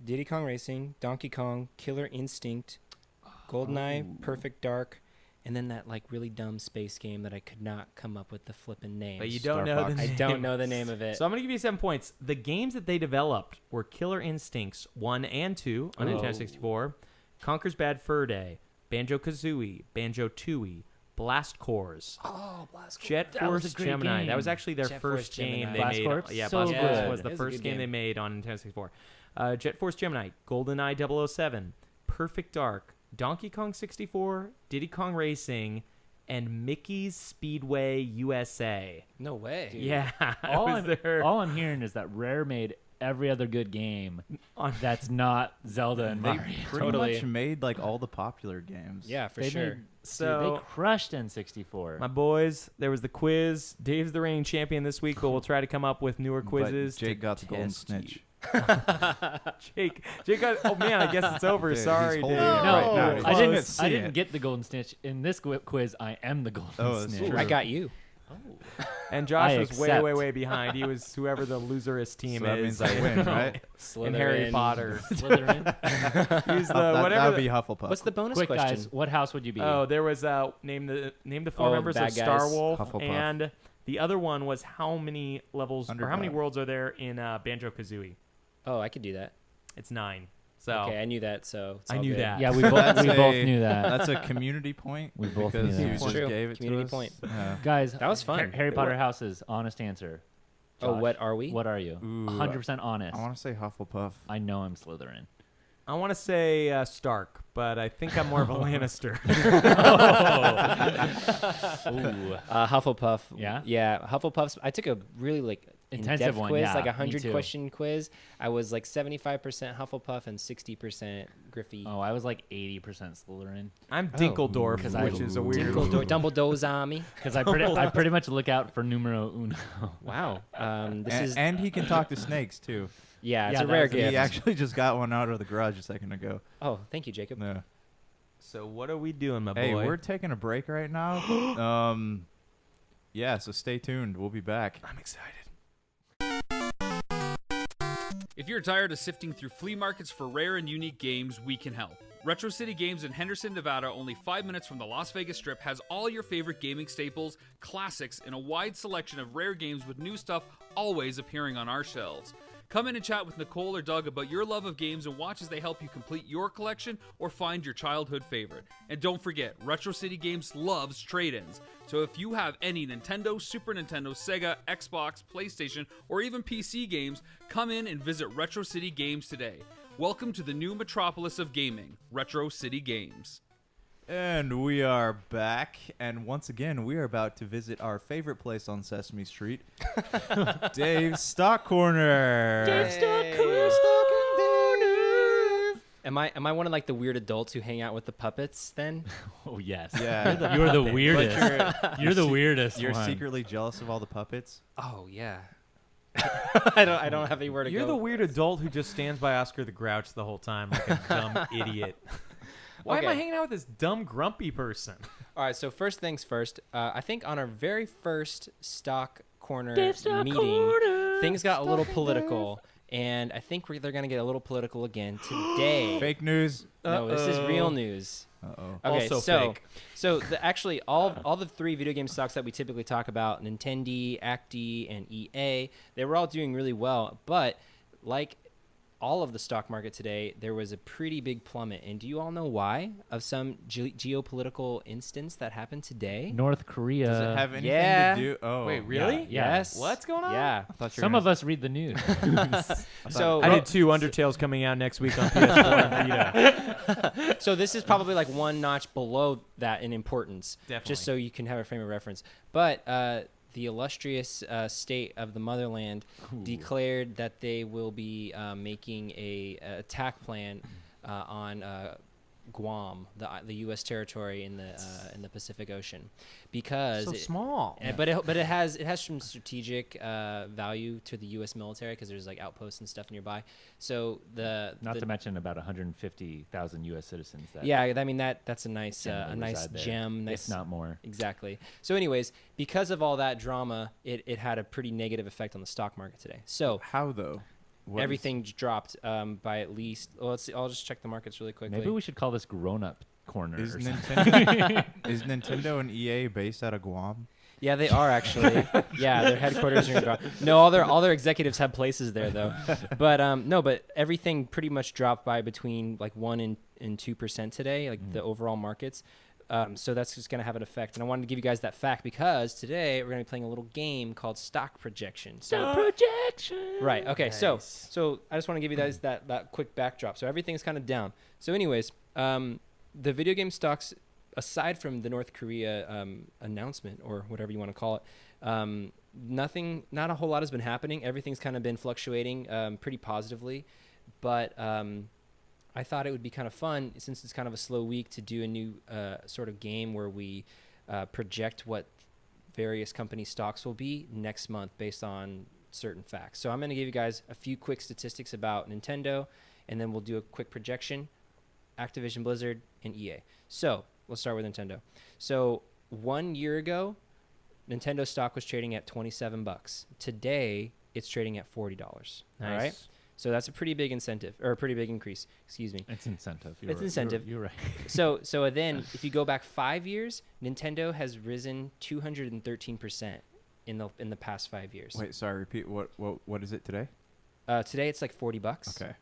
Speaker 4: Diddy Kong Racing, Donkey Kong, Killer Instinct, GoldenEye, Perfect Dark, and then that like really dumb space game that I could not come up with the flipping name.
Speaker 5: But you
Speaker 3: Star
Speaker 5: don't know
Speaker 3: Fox.
Speaker 5: the
Speaker 4: I
Speaker 5: name.
Speaker 4: don't know the name of it.
Speaker 5: So I'm going to give you 7 points. The games that they developed were Killer Instincts 1 and 2 on
Speaker 1: Oh.
Speaker 5: Nintendo 64, Conker's Bad Fur Day, Banjo-Kazooie, Banjo-Tooie, Blast Cores.
Speaker 4: Oh, Blast
Speaker 5: Jet
Speaker 1: That was
Speaker 5: Force
Speaker 1: a great
Speaker 5: Gemini. That was
Speaker 1: game.
Speaker 5: actually their
Speaker 4: Jet Force
Speaker 5: first game
Speaker 4: Gemini.
Speaker 5: they
Speaker 1: Blast
Speaker 5: made.
Speaker 1: Corps?
Speaker 5: Yeah,
Speaker 1: So
Speaker 5: Blast
Speaker 1: good.
Speaker 5: Corps was
Speaker 4: It
Speaker 5: the
Speaker 4: was a
Speaker 5: first
Speaker 4: good
Speaker 5: game they
Speaker 4: game.
Speaker 5: made on Nintendo 64. Jet Force Gemini, GoldenEye 007, Perfect Dark, Donkey Kong 64, Diddy Kong Racing, and Mickey's Speedway USA.
Speaker 4: No way.
Speaker 5: Yeah,
Speaker 1: All
Speaker 5: I was there.
Speaker 1: all I'm hearing is that Rare made every other good game that's not Zelda and
Speaker 3: They
Speaker 1: Mario.
Speaker 3: pretty
Speaker 4: Totally.
Speaker 3: much made like all the popular games.
Speaker 4: Yeah, for
Speaker 1: They
Speaker 4: sure.
Speaker 1: made-
Speaker 5: So-
Speaker 1: dude, they crushed N64.
Speaker 5: My boys, there was the quiz. Dave's the reigning champion this week, but we'll try to come up with newer
Speaker 3: But
Speaker 5: quizzes.
Speaker 3: Jake
Speaker 5: to
Speaker 3: got the golden
Speaker 5: test
Speaker 3: snitch.
Speaker 5: you. Jake got. Oh man, I guess it's over.
Speaker 3: Dude, he's
Speaker 5: Sorry,
Speaker 3: holding
Speaker 5: Dave.
Speaker 3: it
Speaker 1: no,
Speaker 3: right now. He's
Speaker 1: I
Speaker 3: letting
Speaker 1: didn't.
Speaker 3: it see
Speaker 1: I didn't
Speaker 3: it.
Speaker 1: get the golden snitch in this quiz. I am the golden
Speaker 3: Oh, that's
Speaker 1: snitch.
Speaker 3: true.
Speaker 4: I got you.
Speaker 5: And Josh
Speaker 1: I
Speaker 5: was way,
Speaker 1: accept.
Speaker 5: way, way behind. He was whoever the loserist team
Speaker 3: So that
Speaker 5: is.
Speaker 3: means I win, right?
Speaker 5: in Harry
Speaker 4: Slytherin.
Speaker 5: Potter.
Speaker 1: Slytherin.
Speaker 5: He's the
Speaker 3: that
Speaker 5: whatever.
Speaker 3: would be Hufflepuff.
Speaker 4: What's the bonus
Speaker 1: Quick
Speaker 4: question?
Speaker 1: guys, what house would you be?
Speaker 5: Oh, there was name the four
Speaker 4: Oh,
Speaker 5: members of
Speaker 4: bad
Speaker 5: Star
Speaker 4: guys.
Speaker 5: Wolf,
Speaker 3: Hufflepuff.
Speaker 5: and the other one was how many levels or how many
Speaker 3: Underdog.
Speaker 5: worlds are there in Banjo Kazooie?
Speaker 4: Oh, I could do that.
Speaker 5: It's 9. So
Speaker 4: Okay, I knew that. So it's
Speaker 5: I
Speaker 4: all
Speaker 5: knew
Speaker 4: good.
Speaker 5: that.
Speaker 1: yeah, we both
Speaker 3: That's
Speaker 1: we knew that.
Speaker 3: That's a community point.
Speaker 1: We both
Speaker 3: because
Speaker 1: knew
Speaker 3: you
Speaker 1: that.
Speaker 3: just
Speaker 4: True.
Speaker 3: gave it
Speaker 4: Community
Speaker 3: to us.
Speaker 4: point.
Speaker 3: Yeah.
Speaker 1: Guys,
Speaker 4: That was fun.
Speaker 1: Harry Potter houses. Honest answer.
Speaker 4: Oh,
Speaker 1: Josh,
Speaker 4: what are we?
Speaker 1: What are you?
Speaker 3: Ooh,
Speaker 1: 100% honest.
Speaker 3: I want to say Hufflepuff.
Speaker 1: I know I'm Slytherin.
Speaker 5: I want to say Stark, but I think I'm more of a Lannister.
Speaker 1: Ooh.
Speaker 4: Hufflepuff.
Speaker 1: Yeah?
Speaker 4: Yeah, Hufflepuff's. I took a really
Speaker 1: Intensive
Speaker 4: in-depth
Speaker 1: one,
Speaker 4: quiz,
Speaker 1: yeah,
Speaker 4: like
Speaker 1: me
Speaker 4: a 100
Speaker 1: too.
Speaker 4: question quiz. I was like 75% Hufflepuff and 60% Griffey.
Speaker 1: Oh, I was like 80% Slytherin
Speaker 5: I'm Dinkeldorf,
Speaker 1: 'Cause I-
Speaker 5: which is a weird.
Speaker 4: Dumbledore's army.
Speaker 1: because I pretty much look out for numero uno.
Speaker 4: Wow. This
Speaker 3: And,
Speaker 4: is
Speaker 3: and he can talk to snakes too.
Speaker 4: yeah, it's
Speaker 1: Yeah,
Speaker 4: a
Speaker 1: that
Speaker 4: rare
Speaker 1: was a-
Speaker 4: gift.
Speaker 3: He actually just got one out of the garage a second ago.
Speaker 4: Oh, thank you, Jacob.
Speaker 3: No.
Speaker 5: So what are we doing, my
Speaker 3: Hey,
Speaker 5: boy?
Speaker 3: we're taking a break right now. Yeah, so stay tuned. We'll be back.
Speaker 5: I'm excited.
Speaker 6: If you're tired of sifting through flea markets for rare and unique games, we can help. Retro City Games in Henderson, Nevada, only 5 minutes from the Las Vegas Strip, has all your favorite gaming staples, classics, and a wide selection of rare games with new stuff always appearing on our shelves. Come in and chat with Nicole or Doug about your love of games and watch as they help you complete your collection or find your childhood favorite. And don't forget, Retro City Games loves trade-ins. So if you have any Nintendo, Super Nintendo, Sega, Xbox, PlayStation, or even PC games, come in and visit Retro City Games today. Welcome to the new metropolis of gaming, Retro City Games.
Speaker 3: And we are back, and once again, we are about to visit our favorite place on Sesame Street, Dave's Stock Corner.
Speaker 4: Am I one of like the weird adults who hang out with the puppets then?
Speaker 1: Oh yes.
Speaker 3: Yeah.
Speaker 1: You're the weirdest.
Speaker 3: But
Speaker 1: You're the weirdest.
Speaker 3: You're
Speaker 1: one.
Speaker 3: secretly jealous of all the puppets.
Speaker 4: Oh yeah. I don't have anywhere to
Speaker 5: You're
Speaker 4: go.
Speaker 5: the weird adult who just stands by Oscar the Grouch the whole time like a dumb idiot. Why am I
Speaker 4: Okay.
Speaker 5: hanging out with this dumb, grumpy person?
Speaker 4: All right, so first things first. I think on our very first stock corner
Speaker 1: Stock
Speaker 4: meeting,
Speaker 1: Corner,
Speaker 4: things got a little political, and I think they're going to get a little political again today.
Speaker 3: Fake news.
Speaker 4: No, this is real news.
Speaker 3: Uh-oh.
Speaker 4: Okay,
Speaker 5: Also
Speaker 4: so
Speaker 5: fake.
Speaker 4: actually all the three video game stocks that we typically talk about, Nintendo, Acti, and EA, they were all doing really well, but like all of the stock market today, there was a pretty big plummet. And do you all know why? Of some geopolitical instance that happened today?
Speaker 1: North Korea.
Speaker 3: Does it have anything
Speaker 4: yeah.
Speaker 3: to do? Oh,
Speaker 5: Wait, really?
Speaker 1: Yeah.
Speaker 4: Yes.
Speaker 5: What's going on?
Speaker 4: Yeah.
Speaker 3: I thought you were
Speaker 1: Some
Speaker 3: gonna
Speaker 1: of us read the news.
Speaker 4: So
Speaker 5: I did 2 Undertales coming out next week on PS4 and Vita.
Speaker 4: So this is probably like one notch below that in importance,
Speaker 5: Definitely.
Speaker 4: just so you can have a frame of reference. But the illustrious state of the motherland declared that they will be making a attack plan on Guam, the U.S. territory in the Pacific Ocean, because
Speaker 5: So
Speaker 4: it-
Speaker 5: small.
Speaker 4: but it has some strategic value to the U.S. military because there's like outposts and stuff nearby. So
Speaker 1: Not
Speaker 4: the
Speaker 1: to mention about 150,000 U.S. citizens. That
Speaker 4: yeah, I mean that's a nice
Speaker 1: generally reside there,
Speaker 4: gem. Nice,
Speaker 1: if not more.
Speaker 4: exactly. So, anyways, because of all that drama, it had a pretty negative effect on the stock market today. So
Speaker 3: How though? What is-
Speaker 4: everything dropped by at least. Well, let's see. I'll just check the markets really quickly.
Speaker 1: Maybe we should call this grown-up corner.
Speaker 3: Is
Speaker 1: or something.
Speaker 3: Nintendo, is Nintendo and EA based out of Guam?
Speaker 4: Yeah, they are actually. Yeah, their headquarters are in Guam. No, all their executives have places there though. But no, but everything pretty much dropped by between like 1% and 2% today, like the overall markets. So that's just going to have an effect. And I wanted to give you guys that fact because today we're going to be playing a little game called Stock Projection. So,
Speaker 1: Projection.
Speaker 4: right. Okay. So
Speaker 5: Nice.
Speaker 4: so I just want to give you guys that quick backdrop. So everything's kind of down. So anyways, the video game stocks, aside from the North Korea announcement or whatever you want to call it, not a whole lot has been happening. Everything's kind of been fluctuating pretty positively. But I thought it would be kind of fun, since it's kind of a slow week, to do a new sort of game where we project what various company stocks will be next month based on certain facts. So I'm going to give you guys a few quick statistics about Nintendo, and then we'll do a quick projection, Activision Blizzard, and EA. So we'll start with Nintendo. So 1 year ago, Nintendo stock was trading at $27. Today, it's trading at $40.
Speaker 5: Nice.
Speaker 4: All right. So that's a pretty big incentive, or a pretty big increase. Excuse me.
Speaker 1: It's incentive.
Speaker 4: It's incentive.
Speaker 1: You're right.
Speaker 4: So then, if you go back 5 years, Nintendo has risen 213% in the past 5 years.
Speaker 3: Wait, sorry. Repeat. What is it today?
Speaker 4: Today it's like $40.
Speaker 3: Okay.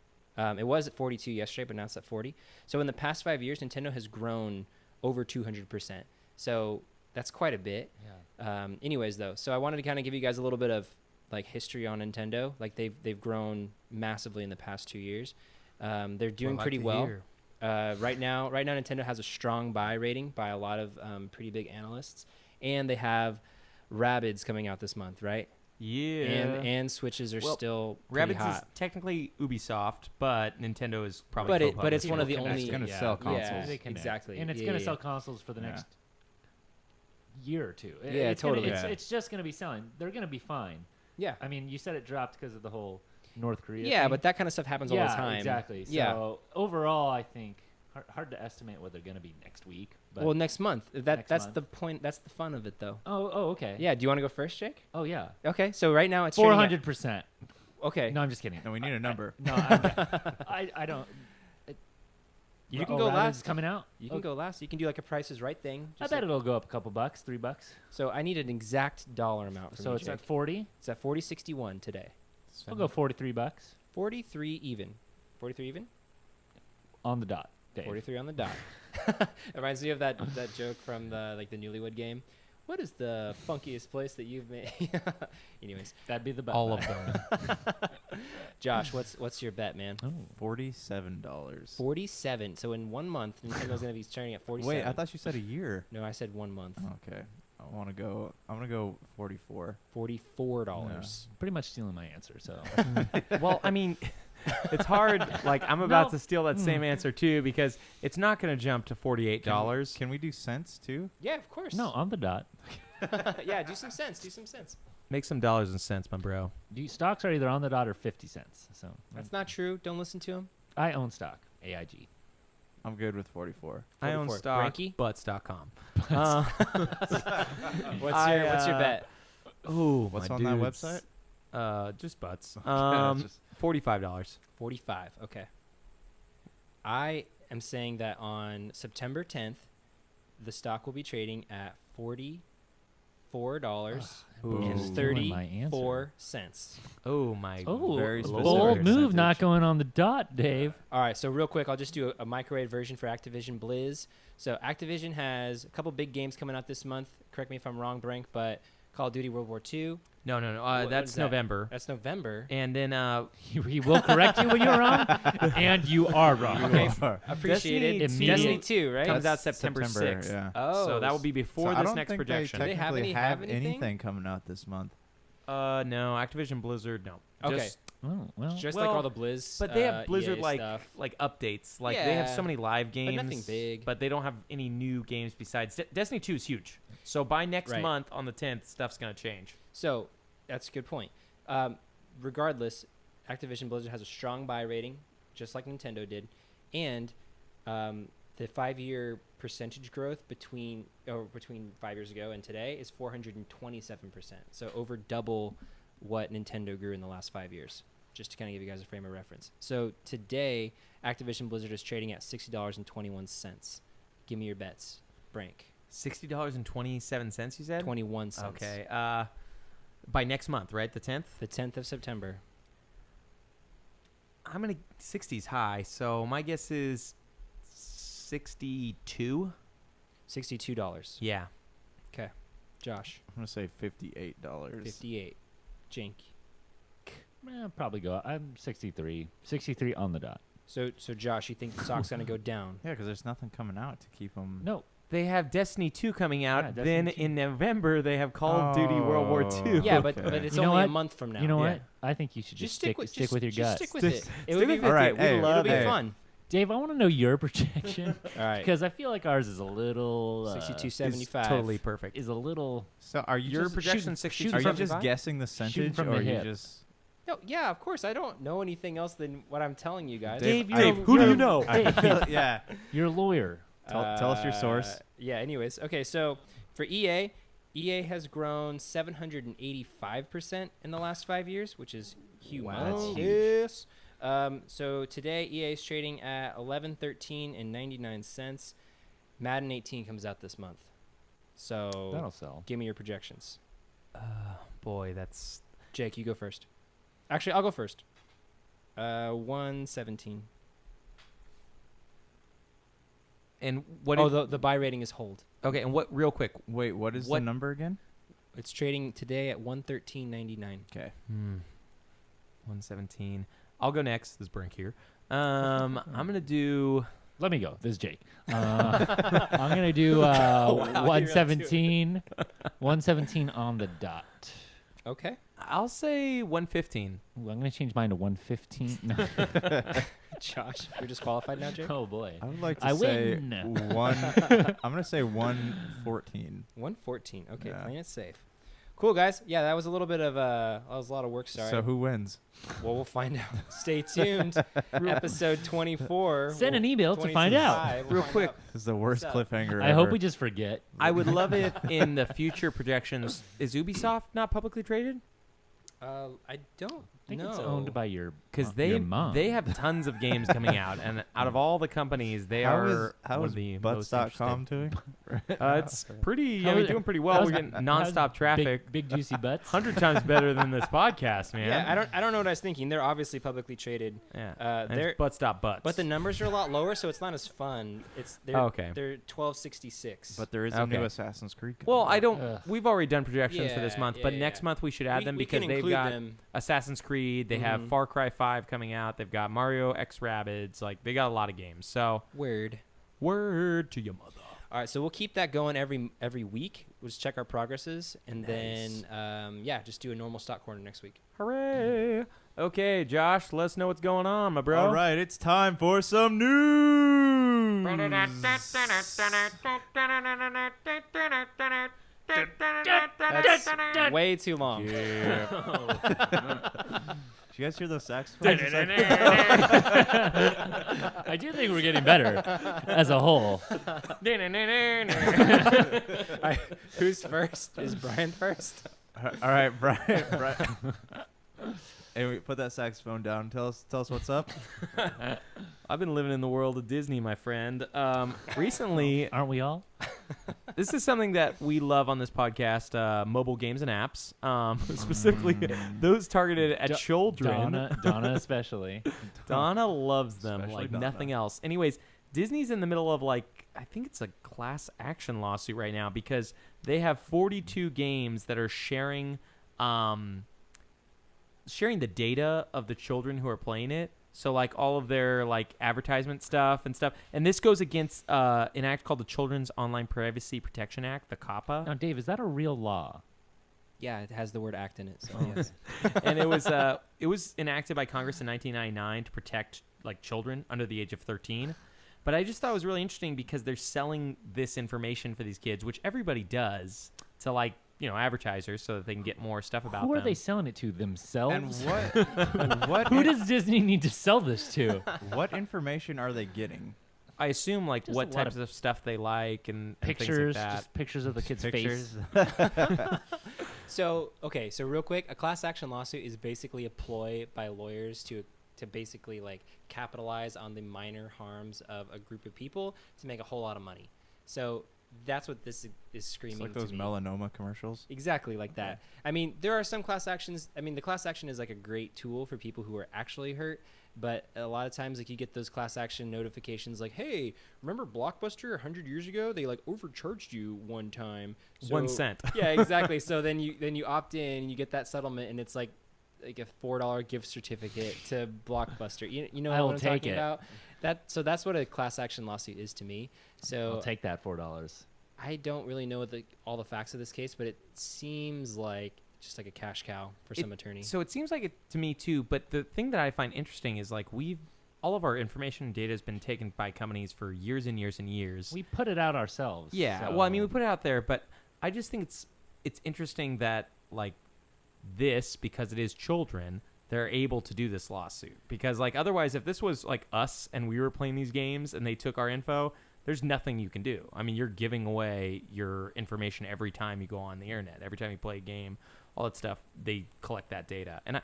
Speaker 4: It was at 42 yesterday, but now it's at 40. So in the past 5 years, Nintendo has grown over 200%. So that's quite a bit.
Speaker 1: Yeah.
Speaker 4: Anyways, though, so I wanted to kind of give you guys a little bit of like history on Nintendo. Like they've grown massively in the past 2 years. They're doing pretty well. Right now Nintendo has a strong buy rating by a lot of pretty big analysts, and they have Rabbids coming out this month, right?
Speaker 5: Yeah.
Speaker 4: And Switches are
Speaker 5: Well,
Speaker 4: still pretty
Speaker 5: Rabbids is
Speaker 4: hot.
Speaker 5: technically Ubisoft, but Nintendo is probably
Speaker 4: But it's
Speaker 5: co-publishing.
Speaker 4: one of the
Speaker 1: Connect.
Speaker 4: only.
Speaker 3: It's gonna
Speaker 1: Yeah.
Speaker 3: sell
Speaker 1: Yeah,
Speaker 3: consoles.
Speaker 1: they connect.
Speaker 4: Exactly.
Speaker 1: And it's
Speaker 4: Yeah,
Speaker 1: going to
Speaker 4: yeah,
Speaker 1: sell
Speaker 4: yeah.
Speaker 1: consoles for the
Speaker 3: Yeah.
Speaker 1: next year or two.
Speaker 4: Yeah,
Speaker 1: It's gonna-
Speaker 4: totally.
Speaker 3: Yeah.
Speaker 1: it's just going to be selling. They're going to be fine.
Speaker 4: Yeah.
Speaker 1: I mean, you said it dropped because of the whole North Korea
Speaker 4: Yeah,
Speaker 1: thing.
Speaker 4: but that kind of stuff happens all the time.
Speaker 1: Exactly.
Speaker 4: Yeah.
Speaker 1: So overall, I think hard to estimate what they're going to be next week. But
Speaker 4: Well, next month.
Speaker 1: Next
Speaker 4: That's
Speaker 1: month.
Speaker 4: the point. That's the fun of it, though.
Speaker 1: oh, okay.
Speaker 4: Yeah. Do you want to go first, Jake?
Speaker 1: Oh, yeah.
Speaker 4: Okay. So right now it's trading at-
Speaker 1: 400%.
Speaker 4: Okay.
Speaker 1: No, I'm just kidding.
Speaker 3: No, we need a number.
Speaker 1: No, I don't.
Speaker 4: You can
Speaker 1: Oh,
Speaker 4: go
Speaker 1: Rabbids
Speaker 4: last.
Speaker 1: is coming out.
Speaker 4: You can go last. You can do like a Price is Right thing.
Speaker 1: I
Speaker 4: Just
Speaker 1: bet
Speaker 4: like-
Speaker 1: it'll go up a couple bucks, $3.
Speaker 4: So I need an exact dollar amount from
Speaker 1: So
Speaker 4: you,
Speaker 1: it's at
Speaker 4: Jake.
Speaker 1: 40.
Speaker 4: It's at 40.61 today.
Speaker 1: I'll go $43
Speaker 4: 43 even. 43 even.
Speaker 1: on the dot. Dave.
Speaker 4: 43 on the dot. It reminds me of that joke from the Newlywed Game. What is the funkiest place that you've made? Anyways,
Speaker 1: That'd be the bet.
Speaker 5: all of them.
Speaker 4: Josh, what's your bet, man?
Speaker 1: Oh.
Speaker 3: $47.
Speaker 4: 47. So in 1 month, Nintendo's gonna be starting at 47.
Speaker 3: Wait, I thought you said a year.
Speaker 4: No, I said 1 month.
Speaker 3: Okay. I'm gonna go 44.
Speaker 4: $44.
Speaker 1: Pretty much stealing my answer. So
Speaker 5: Well, I mean, it's hard. Like, I'm about to steal that same answer, too, because it's not going to jump to $48.
Speaker 3: Can we do cents too?
Speaker 4: Yeah, of course.
Speaker 1: no, on the dot.
Speaker 4: Yeah, do some sense. Do some sense.
Speaker 5: Make some dollars and cents, my bro.
Speaker 1: Stocks are either on the dot or 50 cents. So
Speaker 4: That's not true. Don't listen to him.
Speaker 1: I own stock. AIG.
Speaker 3: I'm good with 44.
Speaker 5: I own
Speaker 4: 44.
Speaker 5: stock,
Speaker 4: Branky?
Speaker 5: butts.com.
Speaker 4: What's your bet?
Speaker 5: Oh,
Speaker 3: What's
Speaker 5: my
Speaker 3: on that
Speaker 5: dudes.
Speaker 3: website?
Speaker 5: Just butts.
Speaker 3: Just-
Speaker 5: $45.
Speaker 4: 45. Okay. I am saying that on September 10th, the stock will be trading at $44
Speaker 5: Ooh.
Speaker 4: and
Speaker 1: Stealing my answer.
Speaker 4: 34 cents.
Speaker 5: Oh, my
Speaker 1: Oh,
Speaker 3: Very
Speaker 5: Lord.
Speaker 1: bold
Speaker 3: specific
Speaker 1: move, not
Speaker 3: percentage.
Speaker 1: going on the dot, Dave.
Speaker 4: All right, so real quick, I'll just do a microwave version for Activision Blizz. So Activision has a couple big games coming out this month. Correct me if I'm wrong, Brank, but Call of Duty World War II.
Speaker 5: No.
Speaker 4: What is
Speaker 5: That's
Speaker 4: that?
Speaker 5: November.
Speaker 4: That's November.
Speaker 5: And then
Speaker 1: He will correct you when you're wrong, and you are wrong.
Speaker 4: Okay, appreciated.
Speaker 5: Destiny
Speaker 4: Destiny
Speaker 1: 2
Speaker 4: 2, right?
Speaker 5: comes out
Speaker 3: That's
Speaker 5: September 6th.
Speaker 3: Yeah.
Speaker 4: Oh,
Speaker 5: So that will be before
Speaker 3: So I
Speaker 5: this
Speaker 3: don't
Speaker 5: next
Speaker 3: think
Speaker 5: projection.
Speaker 3: They
Speaker 4: Do they have
Speaker 3: technically
Speaker 4: have anything?
Speaker 3: anything coming out this month.
Speaker 5: No, Activision Blizzard, no.
Speaker 4: Okay.
Speaker 5: Just,
Speaker 1: Oh, well.
Speaker 4: just
Speaker 5: Well,
Speaker 4: like all the Blizz.
Speaker 5: but they have Blizzard
Speaker 4: EA stuff.
Speaker 5: like updates. Like they have so
Speaker 4: Yeah,
Speaker 5: many live games,
Speaker 4: nothing big.
Speaker 5: But they don't have any new games besides Destiny 2 is huge. So by next
Speaker 4: Right.
Speaker 5: month on the 10th, stuff's gonna change.
Speaker 4: So that's a good point. Regardless, Activision Blizzard has a strong buy rating, just like Nintendo did, and the 5-year percentage growth between 5 years ago and today is 427%. So over double what Nintendo grew in the last 5 years. Just to kind of give you guys a frame of reference. So today, Activision Blizzard is trading at $60.21. Give me your bets, Brank.
Speaker 5: $60.27, you said?
Speaker 4: 21 cents.
Speaker 5: Okay. By next month, right? The 10th?
Speaker 4: The 10th of September.
Speaker 5: I'm gonna 60's high, so my guess is 62.
Speaker 4: $62.
Speaker 5: Yeah.
Speaker 4: Okay. Josh,
Speaker 3: I'm gonna say $58.
Speaker 4: 58. Jink.
Speaker 1: Probably go. I'm 63. 63 on the dot.
Speaker 4: So Josh, you think the stock's gonna go down?
Speaker 3: Yeah, because there's nothing coming out to keep them.
Speaker 1: No.
Speaker 5: They have Destiny 2 coming out.
Speaker 1: Yeah,
Speaker 5: then
Speaker 1: Destiny 2.
Speaker 5: in November, they have Call of Duty World War II.
Speaker 4: Yeah,
Speaker 3: Okay.
Speaker 4: but it's
Speaker 1: You know
Speaker 4: only a
Speaker 1: what?
Speaker 4: month from now.
Speaker 1: You know
Speaker 5: Yeah.
Speaker 1: what? I think you should just stick with your
Speaker 4: just
Speaker 1: gut.
Speaker 4: Stick with it. It
Speaker 5: Stick
Speaker 4: would be
Speaker 5: with
Speaker 3: it. All right, hey,
Speaker 4: it'll be
Speaker 3: hey.
Speaker 4: fun.
Speaker 1: Dave, I want to know your projection
Speaker 4: All right.
Speaker 1: because I feel like ours is a little
Speaker 4: 62.75.
Speaker 5: It's totally perfect.
Speaker 1: is a little.
Speaker 3: So are you
Speaker 5: Your
Speaker 3: just
Speaker 5: projection
Speaker 1: shooting-
Speaker 5: 62.
Speaker 3: are you
Speaker 1: from-
Speaker 3: just guessing the
Speaker 1: shooting
Speaker 3: percentage,
Speaker 1: from
Speaker 3: or
Speaker 1: the
Speaker 3: are you
Speaker 1: hip.
Speaker 3: just?
Speaker 4: No, yeah, of course. I don't know anything else than what I'm telling you guys.
Speaker 3: Dave,
Speaker 1: Dave,
Speaker 5: Dave, who do you know?
Speaker 3: yeah.
Speaker 1: You're a lawyer.
Speaker 3: Tell us your source.
Speaker 4: Yeah. Anyways, okay. So for EA has grown 785% in the last 5 years, which is humongous.
Speaker 3: Wow.
Speaker 1: That's
Speaker 4: So today EA is trading at 11.13 cents. Madden 18 comes out this month. So
Speaker 1: That'll sell.
Speaker 4: give me your projections.
Speaker 5: Boy, that's
Speaker 4: Jake, you go first. Actually, I'll go first. 117.
Speaker 5: and what?
Speaker 4: Oh,
Speaker 5: did-
Speaker 4: the buy rating is hold.
Speaker 5: okay, and what? Real quick.
Speaker 3: Wait, what is
Speaker 5: What-
Speaker 3: the number again?
Speaker 4: It's trading today at 113.99.
Speaker 3: Okay.
Speaker 5: 117. I'll go next. This is Brink here. I'm gonna do.
Speaker 1: Let me go. This is Jake. I'm gonna do
Speaker 4: you're up to it.
Speaker 1: 117. 117 on the dot.
Speaker 4: Okay.
Speaker 5: I'll say 115.
Speaker 1: Ooh, I'm gonna change mine to 115. No.
Speaker 4: Josh, you're disqualified now, Jake.
Speaker 1: Oh boy.
Speaker 3: I would like to
Speaker 1: I
Speaker 3: say
Speaker 1: win.
Speaker 3: one. I'm gonna say 114.
Speaker 4: 114. Okay,
Speaker 3: Yeah.
Speaker 4: playing it safe. Cool, guys. Yeah, that was a little bit of that was a lot of work. Sorry.
Speaker 3: So who wins?
Speaker 4: Well, we'll find out. Stay tuned. Episode 24.
Speaker 1: Send an email to find out.
Speaker 4: 25, we'll
Speaker 5: Real
Speaker 4: find
Speaker 5: quick.
Speaker 4: out.
Speaker 3: This is the worst
Speaker 4: up?
Speaker 3: cliffhanger.
Speaker 1: I hope
Speaker 3: ever.
Speaker 1: we just forget.
Speaker 5: I would love it in the future projections. Is Ubisoft not publicly traded?
Speaker 4: I don't
Speaker 1: I think
Speaker 4: know.
Speaker 1: it's owned by your
Speaker 5: Because
Speaker 1: your mom.
Speaker 5: they have tons of games coming out, and out of all the companies, they
Speaker 3: How
Speaker 5: are
Speaker 3: is
Speaker 5: one of the most
Speaker 3: butts.com
Speaker 5: interesting.
Speaker 3: doing?
Speaker 5: It's pretty.
Speaker 1: How
Speaker 5: We're
Speaker 1: is-
Speaker 5: doing pretty well. We're getting nonstop traffic.
Speaker 1: Big juicy butts.
Speaker 5: 100 times better than this podcast, man.
Speaker 4: Yeah, I don't know what I was thinking. They're obviously publicly traded.
Speaker 5: Yeah.
Speaker 4: And
Speaker 5: And
Speaker 4: they're
Speaker 5: it's butts.
Speaker 4: but the numbers are a lot lower, so it's not as fun. They're
Speaker 5: Oh, okay.
Speaker 4: They're 1266.
Speaker 3: But there is a
Speaker 5: Okay.
Speaker 3: new Assassin's Creed.
Speaker 5: Well,
Speaker 3: coming
Speaker 5: I
Speaker 3: out.
Speaker 5: don't.
Speaker 1: Ugh.
Speaker 5: We've already done projections for this
Speaker 4: Yeah,
Speaker 5: month,
Speaker 4: yeah,
Speaker 5: but
Speaker 4: yeah.
Speaker 5: next month we should add them
Speaker 4: we
Speaker 5: because
Speaker 4: can
Speaker 5: they've
Speaker 4: include
Speaker 5: got
Speaker 4: them.
Speaker 5: Assassin's Creed. They have
Speaker 4: Mhm.
Speaker 5: Far Cry 5 coming out. They've got Mario X Rabbids. Like they got a lot of games. So
Speaker 4: Word.
Speaker 5: word to your mother.
Speaker 4: All right, so we'll keep that going every week. We'll just check our progresses, and
Speaker 5: Nice.
Speaker 4: then just do a normal stock corner next week.
Speaker 5: Hooray! Okay, Josh, let us know what's going on, my bro.
Speaker 3: All right, it's time for some news.
Speaker 4: That's way too long.
Speaker 3: Did you guys hear those saxophones?
Speaker 1: I do think we're getting better as a whole.
Speaker 4: Who's first? Is Brian first?
Speaker 3: All right, Brian. Hey, we put that saxophone down. Tell us what's up.
Speaker 5: I've been living in the world of Disney, my friend. Recently,
Speaker 1: Aren't we all?
Speaker 5: this is something that we love on this podcast: mobile games and apps, specifically those targeted at children.
Speaker 1: Donna especially.
Speaker 5: Donna loves them
Speaker 3: Especially
Speaker 5: like
Speaker 3: Donna.
Speaker 5: nothing else. Anyways, Disney's in the middle of I think it's a class action lawsuit right now because they have 42 games that are sharing the data of the children who are playing it. So all of their advertisement stuff. And this goes against an act called the Children's Online Privacy Protection Act, the COPPA.
Speaker 1: Now, Dave, is that a real law?
Speaker 4: Yeah, it has the word "act" in it. So
Speaker 1: Oh.
Speaker 4: yes.
Speaker 5: And it was enacted by Congress in 1999 to protect children under the age of 13. But I just thought it was really interesting because they're selling this information for these kids, which everybody does, to advertisers so that they can get more stuff about
Speaker 1: Who
Speaker 5: them.
Speaker 1: are they selling it to? Themselves?
Speaker 3: And what
Speaker 1: Who does Disney need to sell this to?
Speaker 3: what information are they getting?
Speaker 5: I assume
Speaker 1: Just a
Speaker 5: what
Speaker 1: lot
Speaker 5: types of stuff they like and
Speaker 1: Pictures,
Speaker 5: things like that.
Speaker 1: just pictures of the kid's
Speaker 3: Pictures.
Speaker 1: face.
Speaker 4: So real quick, a class action lawsuit is basically a ploy by lawyers to basically capitalize on the minor harms of a group of people to make a whole lot of money. So that's what this is
Speaker 3: It's
Speaker 4: screaming
Speaker 3: like
Speaker 4: to
Speaker 3: those
Speaker 4: me.
Speaker 3: melanoma commercials.
Speaker 4: Exactly like that. I mean, there are some class actions. I mean, the class action is a great tool for people who are actually hurt, But a lot of times, like, you get those class action notifications like, hey, remember Blockbuster 100 years ago? They like overcharged you one time.
Speaker 5: 1 cent.
Speaker 4: Yeah, exactly. So then you opt in and you get that settlement, and it's like a $4 gift certificate to Blockbuster. You know
Speaker 1: I will
Speaker 4: what I'm
Speaker 1: take
Speaker 4: talking
Speaker 1: it.
Speaker 4: about? So that's what a class action lawsuit is to me. So
Speaker 1: I'll take that $4.
Speaker 4: I don't really know all the facts of this case, but it seems like just like a cash cow for some attorney.
Speaker 5: So it seems like it to me too. But the thing that I find interesting is like all of our information and data has been taken by companies for years and years and years.
Speaker 1: We put it out ourselves.
Speaker 5: Yeah.
Speaker 1: so-
Speaker 5: Well, I mean, we put it out there, but I just think it's interesting that like this, because it is children, they're able to do this lawsuit. Because like otherwise, if this was like us and we were playing these games and they took our info, there's nothing you can do. I mean, you're giving away your information every time you go on the internet. Every time you play a game, all that stuff, they collect that data. And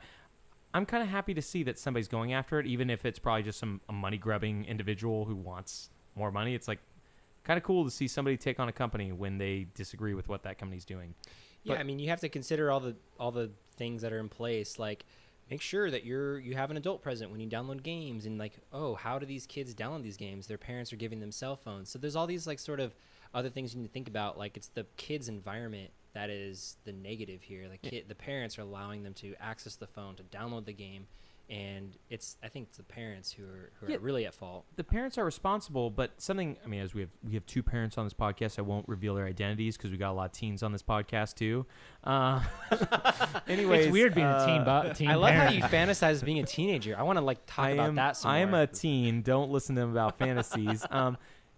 Speaker 5: I'm kind of happy to see that somebody's going after it, even if it's probably just a money-grubbing individual who wants more money. It's like kind of cool to see somebody take on a company when they disagree with what that company's doing.
Speaker 4: Yeah,
Speaker 5: But-
Speaker 4: I mean, you have to consider all the things that are in place. Like, make sure that you have an adult present when you download games, and like, oh, how do these kids download these games? Their parents are giving them cell phones. So there's all these like sort of other things you need to think about. Like, it's the kid's environment that is the negative here. The parents are allowing them to access the phone to download the game, and I think it's the parents who are really at fault.
Speaker 5: The parents are responsible, but something, I mean, as we have two parents on this podcast, I won't reveal their identities because we got a lot of teens on this podcast too. Anyways,
Speaker 1: It's weird being a teen
Speaker 4: I love how
Speaker 1: parent.
Speaker 4: you fantasize being a teenager. I want to like talk about that some
Speaker 5: I am
Speaker 4: more.
Speaker 5: a teen. Don't listen to them about fantasies.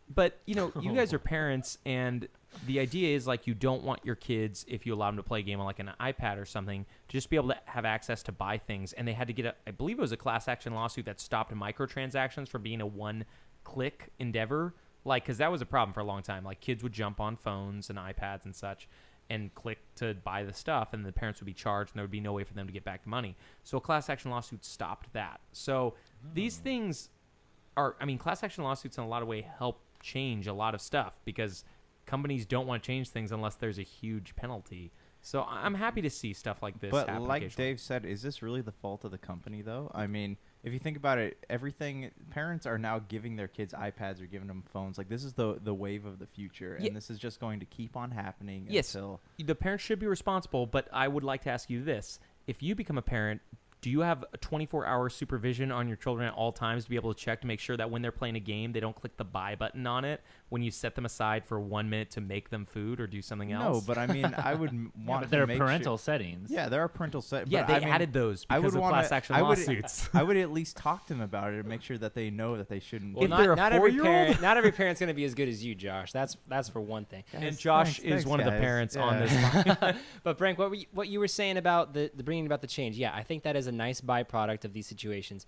Speaker 5: But you know, you guys are parents, and the idea is like you don't want your kids, if you allow them to play a game on like an iPad or something, to just be able to have access to buy things. And they had to get I believe it was a class action lawsuit that stopped microtransactions from being a one-click endeavor. Like, because that was a problem for a long time. Like, kids would jump on phones and iPads and such and click to buy the stuff, and the parents would be charged, and there would be no way for them to get back the money. So a class action lawsuit stopped that. So these things are, I mean, class action lawsuits in a lot of ways help change a lot of stuff because companies don't want to change things unless there's a huge penalty. So I'm happy to see stuff like this
Speaker 3: But
Speaker 5: happen
Speaker 3: like
Speaker 5: occasionally.
Speaker 3: Dave said, is this really the fault of the company, though? I mean, if you think about it, parents are now giving their kids iPads or giving them phones. Like, this is the wave of the future, and
Speaker 5: Yeah.
Speaker 3: this is just going to keep on happening
Speaker 5: Yes.
Speaker 3: until...
Speaker 5: The parents should be responsible, but I would like to ask you this. If you become a parent, do you have a 24-hour supervision on your children at all times to be able to check to make sure that when they're playing a game, they don't click the buy button on it when you set them aside for 1 minute to make them food or do something
Speaker 3: No,
Speaker 5: else?
Speaker 3: but I mean, I would want
Speaker 1: But there
Speaker 3: to
Speaker 1: are
Speaker 3: make
Speaker 1: parental
Speaker 3: sure...
Speaker 1: settings.
Speaker 3: Yeah, there are parental settings.
Speaker 5: Yeah, they added those
Speaker 3: I
Speaker 5: because
Speaker 3: would
Speaker 5: of
Speaker 3: wanna-
Speaker 5: class action
Speaker 3: I would-
Speaker 5: lawsuits.
Speaker 3: I would at least talk to them about it and make sure that they know that they shouldn't...
Speaker 4: Well,
Speaker 5: If they're a
Speaker 4: not every
Speaker 5: 4-year-old?
Speaker 4: parent, not every parent's going to be as good as you, Josh. That's for one thing.
Speaker 5: And Josh is one of the
Speaker 3: guys.
Speaker 5: parents on
Speaker 3: Yeah.
Speaker 5: this podcast.
Speaker 4: But Frank, what you were saying about the bringing about the change? Yeah, I think that is a nice byproduct of these situations.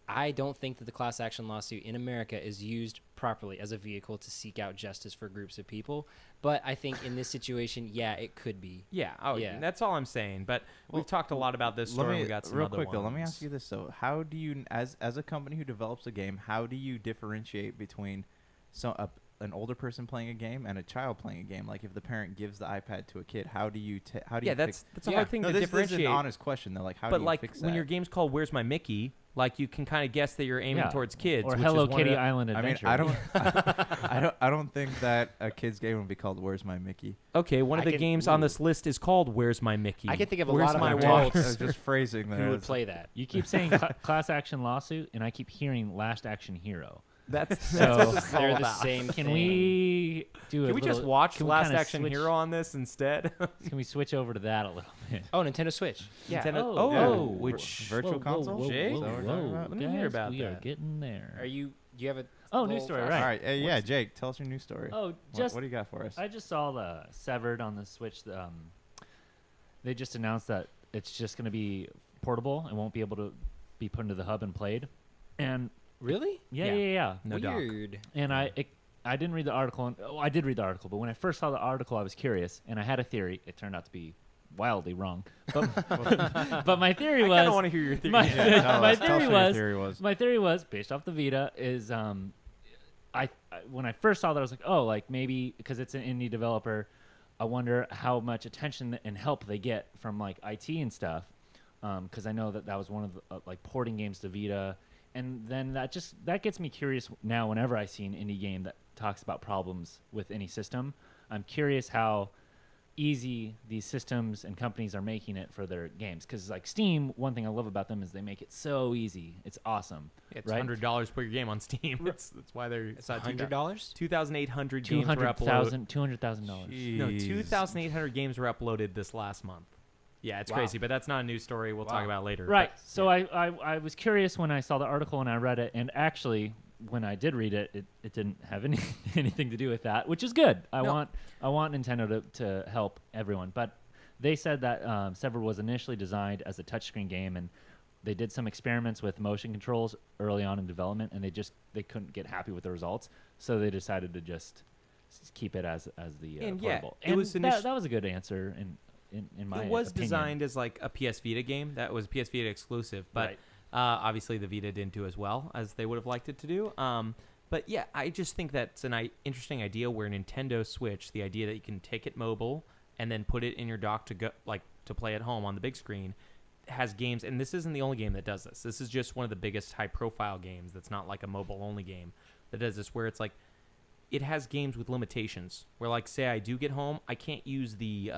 Speaker 4: I don't think that the class action lawsuit in America is used properly as a vehicle to seek out justice for groups of people. But I think in this situation, yeah, it could be.
Speaker 5: Yeah,
Speaker 4: Yeah.
Speaker 5: that's all I'm saying. But we've talked a lot about this
Speaker 3: Let
Speaker 5: story.
Speaker 3: me,
Speaker 5: We got some
Speaker 3: real
Speaker 5: other
Speaker 3: quick though. Let me
Speaker 5: ones.
Speaker 3: ask you this though: how do you, as a company who develops a game, how do you differentiate between an older person playing a game and a child playing a game? Like, if the parent gives the iPad to a kid, how do you
Speaker 5: Yeah,
Speaker 3: fix?
Speaker 5: that's a
Speaker 4: Yeah.
Speaker 5: hard thing
Speaker 3: No,
Speaker 5: to
Speaker 3: this is
Speaker 5: differentiate.
Speaker 3: an honest question though. Like, how
Speaker 5: But
Speaker 3: do you
Speaker 5: like
Speaker 3: fix
Speaker 5: when
Speaker 3: that?
Speaker 5: your game's called "Where's My Mickey," like you can kind of guess that you're aiming
Speaker 1: Yeah.
Speaker 5: towards kids.
Speaker 1: Or
Speaker 5: which
Speaker 1: Hello
Speaker 5: is one of
Speaker 1: Kitty
Speaker 5: the-
Speaker 1: Island
Speaker 3: I mean,
Speaker 1: Adventure.
Speaker 3: I don't think that a kid's game would be called "Where's My Mickey."
Speaker 5: Okay, one of
Speaker 4: I
Speaker 5: the
Speaker 4: can-
Speaker 5: games on
Speaker 4: ooh.
Speaker 5: this list is called "Where's My Mickey."
Speaker 4: I can think of a
Speaker 5: Where's
Speaker 4: lot of
Speaker 5: my
Speaker 4: adults
Speaker 3: I
Speaker 5: watch?
Speaker 3: was just phrasing
Speaker 4: who
Speaker 3: there.
Speaker 4: would play that.
Speaker 1: You keep saying class action lawsuit, and I keep hearing last action hero.
Speaker 5: That's
Speaker 1: So
Speaker 5: what it's all
Speaker 4: They're the
Speaker 5: about.
Speaker 4: same
Speaker 1: Can
Speaker 4: thing.
Speaker 1: we do?
Speaker 5: Can we just watch
Speaker 1: can we
Speaker 5: Last
Speaker 1: kinda
Speaker 5: Action
Speaker 1: switch-
Speaker 5: Hero on this instead?
Speaker 1: Can we switch over to that a little bit?
Speaker 4: Oh, Nintendo Switch. Yeah.
Speaker 5: Nintendo-
Speaker 1: Oh,
Speaker 3: Yeah.
Speaker 5: oh,
Speaker 1: Vir-
Speaker 5: which
Speaker 3: virtual console?
Speaker 5: Jake?
Speaker 3: Is that what we're talking about?
Speaker 5: Let me hear
Speaker 1: guys,
Speaker 5: about
Speaker 1: we are
Speaker 5: that.
Speaker 1: getting there.
Speaker 4: Do you have a
Speaker 1: Oh, news
Speaker 4: little
Speaker 1: story,
Speaker 4: flash?
Speaker 1: right.
Speaker 3: All right, yeah, Jake, tell us your news story.
Speaker 1: Oh,
Speaker 3: What-
Speaker 1: just
Speaker 3: what do you got for us?
Speaker 1: I just saw the Severed on the Switch. They just announced that it's just going to be portable and won't be able to be put into the hub and played. And
Speaker 4: Really?
Speaker 1: yeah.
Speaker 5: No doc.
Speaker 4: Weird.
Speaker 1: And I didn't read the article. I did read the article, but when I first saw the article, I was curious, and I had a theory. It turned out to be wildly wrong. But, but my theory
Speaker 5: I
Speaker 1: was
Speaker 5: kind of want to hear your theory.
Speaker 1: my,
Speaker 3: Tell
Speaker 1: my
Speaker 3: us what
Speaker 1: theory
Speaker 3: your
Speaker 1: was
Speaker 3: theory was.
Speaker 1: my theory was based off the Vita is I when I first saw that I was like, oh, like maybe because it's an indie developer, I wonder how much attention and help they get from like IT and stuff, because I know that was one of the like porting games to Vita and then that gets me curious now. Whenever I see an indie game that talks about problems with any system, I'm curious how easy these systems and companies are making it for their games. Because like Steam, one thing I love about them is they make it so easy. It's awesome.
Speaker 5: It's
Speaker 1: right?
Speaker 5: $100 per game on Steam. That's why they're
Speaker 4: It's $100.
Speaker 5: 2,800 games were uploaded.
Speaker 1: $200,000.
Speaker 5: No, 2,800 games were uploaded this last month. Yeah, it's crazy, but that's not a news story. We'll talk about it later.
Speaker 1: Right.
Speaker 5: But,
Speaker 1: So I was curious when I saw the article and I read it, and actually when I did read it, it didn't have anything to do with that, which is good. I want Nintendo to help everyone. But they said that Severed was initially designed as a touchscreen game, and they did some experiments with motion controls early on in development, and they couldn't get happy with the results, so they decided to just keep it as the
Speaker 5: And
Speaker 1: portable.
Speaker 5: it was
Speaker 1: that was a good answer in my
Speaker 5: it was
Speaker 1: opinion.
Speaker 5: designed as like a PS Vita game. That was PS Vita exclusive, but
Speaker 1: Right.
Speaker 5: obviously the Vita didn't do as well as they would have liked it to do. But yeah, I just think that's an interesting idea where Nintendo Switch, the idea that you can take it mobile and then put it in your dock to go to play at home on the big screen, has games, and this isn't the only game that does this. This is just one of the biggest high-profile games that's not like a mobile-only game that does this, where it's like it has games with limitations. Where like say I do get home, I can't use the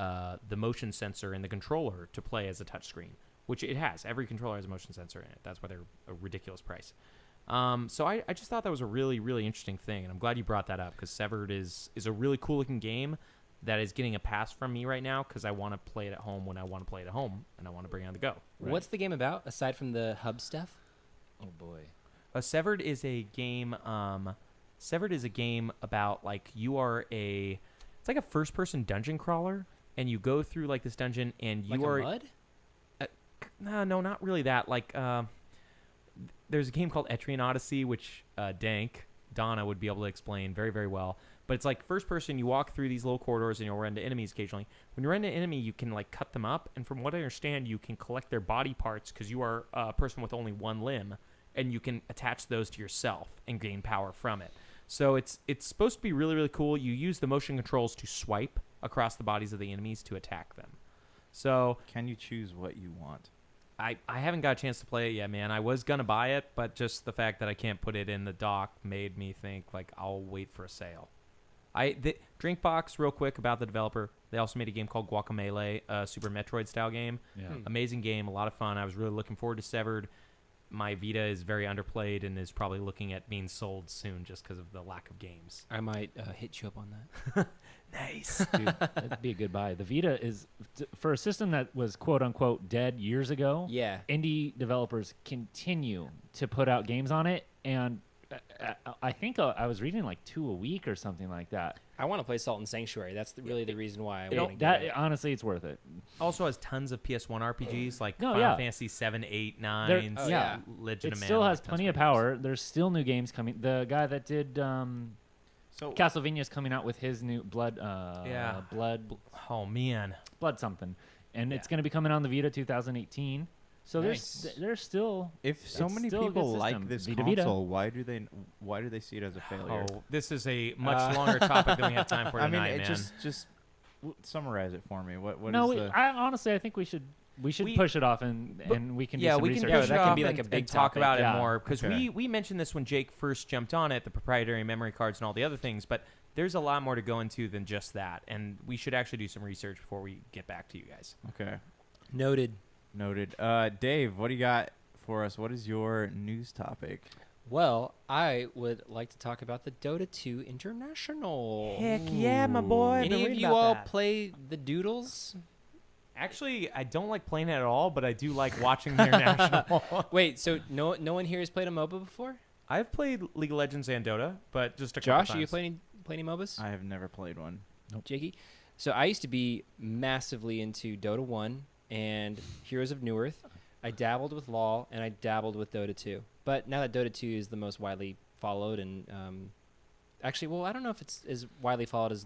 Speaker 5: motion sensor in the controller to play as a touchscreen, which it has. Every controller has a motion sensor in it. That's why they're a ridiculous price. So I just thought that was a really, really interesting thing, and I'm glad you brought that up because Severed is a really cool-looking game that is getting a pass from me right now because I want to play it at home when I want to play it at home, and I want to bring it on the go.
Speaker 4: What's the game about aside from the hub stuff?
Speaker 1: Oh boy.
Speaker 5: Severed is a game. Severed is a game about like you are it's like a first-person dungeon crawler, and you go through like this dungeon, and you
Speaker 4: Like
Speaker 5: are
Speaker 4: a mud?
Speaker 5: no, not really that. Like there's a game called Etrian Odyssey, which Donna would be able to explain very, very well. But it's like first person, you walk through these little corridors and you'll run into enemies occasionally. When you run into an enemy, you can like cut them up. And from what I understand, you can collect their body parts because you are a person with only one limb. And you can attach those to yourself and gain power from it. So it's supposed to be really, really cool. You use the motion controls to swipe across the bodies of the enemies to attack them. So
Speaker 3: Can you choose what you want?
Speaker 5: I haven't got a chance to play it yet, man. I was going to buy it, but just the fact that I can't put it in the dock made me think, like, I'll wait for a sale. Drinkbox, real quick about the developer, they also made a game called Guacamelee, a Super Metroid-style game.
Speaker 1: Yeah.
Speaker 5: Amazing game, a lot of fun. I was really looking forward to Severed. My Vita is very underplayed and is probably looking at being sold soon just because of the lack of games.
Speaker 4: I might hit you up on that.
Speaker 5: Nice.
Speaker 1: Dude, that'd be a good buy. The Vita is for a system that was quote unquote dead years ago.
Speaker 4: Yeah.
Speaker 1: Indie developers continue to put out games on it, and I think I was reading like 2 a week or something like that.
Speaker 4: I want to play Salt and Sanctuary. That's really the reason why I
Speaker 1: You know,
Speaker 4: want to
Speaker 1: that
Speaker 4: get it.
Speaker 1: honestly, it's worth it.
Speaker 5: Also has tons of PS1 RPGs like
Speaker 1: No,
Speaker 5: Final
Speaker 1: yeah.
Speaker 5: Fantasy 7, 8, 9,
Speaker 1: There-
Speaker 4: Oh, yeah.
Speaker 5: Legend
Speaker 1: It
Speaker 5: of Mana.
Speaker 1: still has
Speaker 5: like, tons
Speaker 1: plenty of
Speaker 5: games.
Speaker 1: power. There's still new games coming. The guy that did
Speaker 3: So
Speaker 1: Castlevania's coming out with his new Blood
Speaker 5: Oh, man.
Speaker 1: something, and it's
Speaker 5: Yeah.
Speaker 1: going to be coming on the Vita 2018. So
Speaker 4: Nice.
Speaker 1: there's still
Speaker 3: if so
Speaker 1: It's
Speaker 3: many
Speaker 1: still a good
Speaker 3: people like
Speaker 1: system.
Speaker 3: this
Speaker 1: Vita Vita.
Speaker 3: console, why do they see it as a failure?
Speaker 5: Oh, this is a much longer topic than we have time for
Speaker 3: I mean,
Speaker 5: tonight, man.
Speaker 3: just summarize it for me. What
Speaker 1: no.
Speaker 3: is the
Speaker 1: I honestly, I think we should push it off and we can do some
Speaker 5: we can
Speaker 1: research.
Speaker 5: push
Speaker 4: Yeah, that
Speaker 5: it
Speaker 4: can
Speaker 5: off
Speaker 4: be like
Speaker 5: and,
Speaker 4: a big
Speaker 5: and talk
Speaker 4: topic.
Speaker 5: about
Speaker 1: Yeah.
Speaker 5: it more because
Speaker 3: Okay.
Speaker 5: we mentioned this when Jake first jumped on it, the proprietary memory cards and all the other things, but there's a lot more to go into than just that, and we should actually do some research before we get back to you guys.
Speaker 3: okay?
Speaker 4: Noted.
Speaker 3: Noted. Dave, what do you got for us? What is your news topic?
Speaker 4: Well, I would like to talk about the Dota 2 International.
Speaker 5: Heck yeah, my boy. I've been
Speaker 4: Any of
Speaker 5: reading
Speaker 4: you
Speaker 5: about
Speaker 4: all
Speaker 5: that.
Speaker 4: play the Doodles?
Speaker 5: Actually, I don't like playing it at all, but I do like watching the international.
Speaker 4: Wait, so no one here has played a MOBA before?
Speaker 5: I've played League of Legends and Dota, but just a
Speaker 4: Josh,
Speaker 5: couple
Speaker 4: you
Speaker 5: times.
Speaker 4: play any MOBAs?
Speaker 3: I have never played one.
Speaker 4: Jakey? So I used to be massively into Dota 1 and Heroes of Newerth. I dabbled with LoL and I dabbled with Dota 2. But now that Dota 2 is the most widely followed and actually, well, I don't know if it's as widely followed as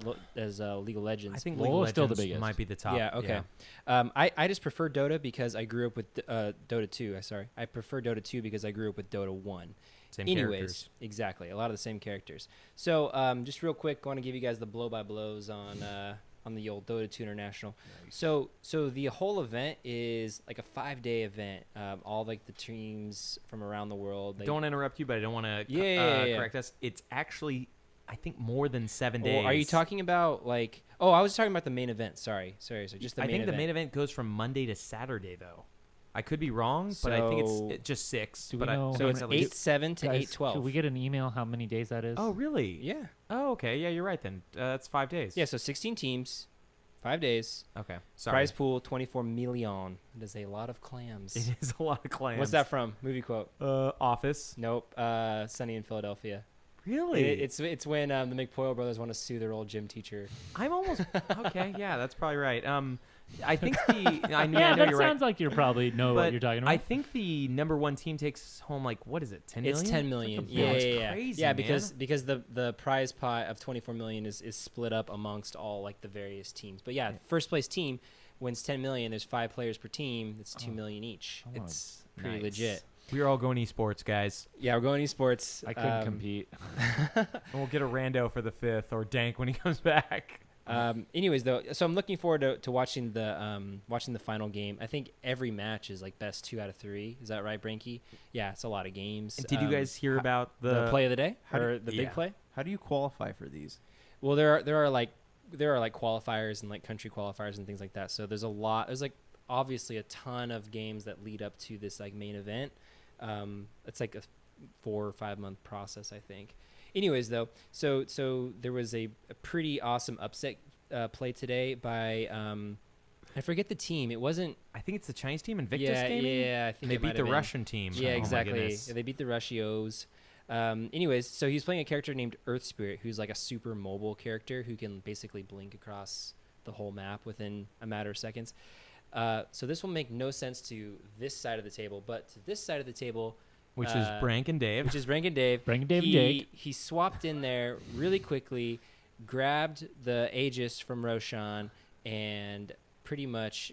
Speaker 4: League of Legends.
Speaker 5: I think
Speaker 1: LoL
Speaker 5: League of
Speaker 1: is still the
Speaker 5: Legends
Speaker 1: biggest.
Speaker 5: might be the top.
Speaker 4: Yeah, okay. I just prefer Dota because I grew up with Dota 2. Sorry. I prefer Dota 2 because I grew up with Dota 1.
Speaker 5: Same
Speaker 4: Anyways,
Speaker 5: characters.
Speaker 4: exactly. A lot of the same characters. So just real quick, I want to give you guys the blow-by-blows on on the old Dota 2 International. So the whole event is like a 5-day event. All like the teams from around the world. They,
Speaker 5: Don't interrupt you, but I don't want to
Speaker 4: Yeah.
Speaker 5: correct us. It's actually, I think, more than 7
Speaker 4: Oh,
Speaker 5: days.
Speaker 4: are you talking about like? Oh, I was talking about the main event. Sorry. Just the
Speaker 5: I
Speaker 4: main
Speaker 5: think
Speaker 4: event.
Speaker 5: the main event goes from Monday to Saturday, though. I could be wrong, but I think
Speaker 4: So-
Speaker 5: it's just 6.
Speaker 1: Do we
Speaker 5: but
Speaker 1: know
Speaker 4: So
Speaker 1: how
Speaker 4: it's
Speaker 1: many-
Speaker 4: 8/7 to
Speaker 1: Guys,
Speaker 4: 8/12.
Speaker 1: Could we get an email how many days that is?
Speaker 5: Oh, really?
Speaker 4: Yeah.
Speaker 5: Oh, okay. Yeah, you're right then. That's 5 days.
Speaker 4: Yeah. So 16 teams, 5 days.
Speaker 5: Okay. Sorry.
Speaker 4: Prize pool 24 million. That is a lot of clams.
Speaker 5: It is a lot of clams.
Speaker 4: What's that from? Movie quote.
Speaker 5: Office.
Speaker 4: Nope. Sunny in Philadelphia.
Speaker 5: Really?
Speaker 4: It's when the McPoyle brothers want to sue their old gym teacher.
Speaker 5: I'm almost okay. Yeah, that's probably right. I think I know
Speaker 1: Yeah, that
Speaker 5: you're
Speaker 1: sounds
Speaker 5: right.
Speaker 1: like you probably know
Speaker 5: But
Speaker 1: what you're talking about.
Speaker 5: I think the number 1 team takes home like what is it? 10 million?
Speaker 4: It's 10 million.
Speaker 5: That's
Speaker 4: Yeah, yeah.
Speaker 5: crazy,
Speaker 4: Yeah,
Speaker 5: man.
Speaker 4: because the prize pot of 24 million is split up amongst all like the various teams. But yeah, first place team wins 10 million. There's 5 players per team. It's 2 million each.
Speaker 1: I wanna-
Speaker 4: It's pretty
Speaker 5: Nice.
Speaker 4: legit.
Speaker 5: We are all going esports, guys.
Speaker 4: Yeah, we're going esports.
Speaker 1: I couldn't compete.
Speaker 5: And we'll get a rando for the 5th or Dank when he comes back.
Speaker 4: Anyways, though, so I'm looking forward to watching the final game. I think every match is like best 2 out of 3. Is that right, Branky? Yeah, it's a lot of games.
Speaker 5: And did you guys hear about
Speaker 4: the play of the day
Speaker 3: how do-
Speaker 4: or the
Speaker 5: yeah.
Speaker 4: big play?
Speaker 3: How do you qualify for these?
Speaker 4: Well, there are like qualifiers and like country qualifiers and things like that. So there's a lot. There's like obviously a ton of games that lead up to this like main event. It's like a 4 or 5 month process, I think. Anyways, though, so there was a pretty awesome upset play today by I forget the team. It wasn't.
Speaker 5: I think it's the Chinese team Invictus
Speaker 4: Yeah,
Speaker 5: Gaming.
Speaker 4: yeah. I think
Speaker 5: And they
Speaker 4: it might
Speaker 5: beat
Speaker 4: have
Speaker 5: the
Speaker 4: been.
Speaker 5: Russian team.
Speaker 4: Yeah,
Speaker 5: Oh my
Speaker 4: exactly.
Speaker 5: goodness.
Speaker 4: Yeah, they beat the Rushios. Anyways, so he's playing a character named Earth Spirit, who's like a super mobile character who can basically blink across the whole map within a matter of seconds. So this will make no sense to this side of the table, but to this side of the table,
Speaker 5: Which is Brank and Dave.
Speaker 4: which is Brank and Dave.
Speaker 1: Brank and Dave and
Speaker 4: he,
Speaker 1: Jake.
Speaker 4: He swapped in there really quickly, grabbed the Aegis from Roshan, and pretty much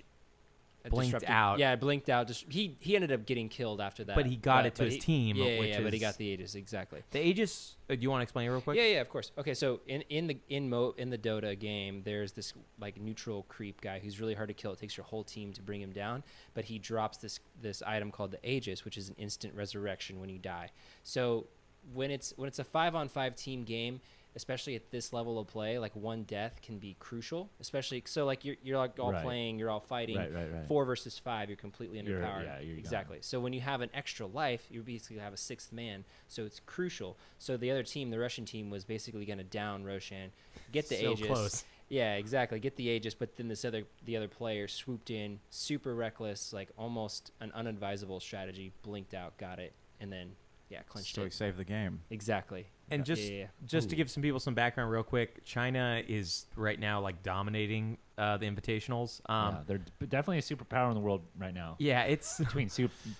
Speaker 5: Blinked
Speaker 4: disrupted-
Speaker 5: out.
Speaker 4: Yeah, blinked out. Just he ended up getting killed after that.
Speaker 5: But he got it to
Speaker 4: but
Speaker 5: his team,
Speaker 4: Yeah,
Speaker 5: which
Speaker 4: but he
Speaker 5: is-
Speaker 4: got the Aegis exactly.
Speaker 5: The Aegis. Do you want to explain it real quick?
Speaker 4: Yeah, of course. Okay, so in the Dota game, there's this like neutral creep guy who's really hard to kill. It takes your whole team to bring him down, but he drops this item called the Aegis, which is an instant resurrection when you die. So when it's a 5-on-5 team game, especially at this level of play, like one death can be crucial. Especially so like you're like all
Speaker 1: Right.
Speaker 4: playing, you're all fighting.
Speaker 1: Right.
Speaker 4: 4 versus 5, you're completely
Speaker 1: You're-
Speaker 4: underpowered.
Speaker 1: yeah, you're gone.
Speaker 4: exactly. So when you have an extra life, you basically have a 6th man. So it's crucial. So the other team, the Russian team, was basically going to down Roshan, get the
Speaker 5: So
Speaker 4: Aegis.
Speaker 5: close.
Speaker 4: Yeah, exactly. Get the Aegis, but then the other player swooped in, super reckless, like almost an unadvisable strategy, blinked out, got it, and then clinched
Speaker 3: So he
Speaker 4: it.
Speaker 3: saved the game.
Speaker 4: Exactly.
Speaker 5: And
Speaker 4: Yeah.
Speaker 5: just to give some people some background real quick, China is right now like dominating the invitationals.
Speaker 1: Yeah, they're definitely a superpower in the world right now.
Speaker 5: Yeah, it's
Speaker 1: Between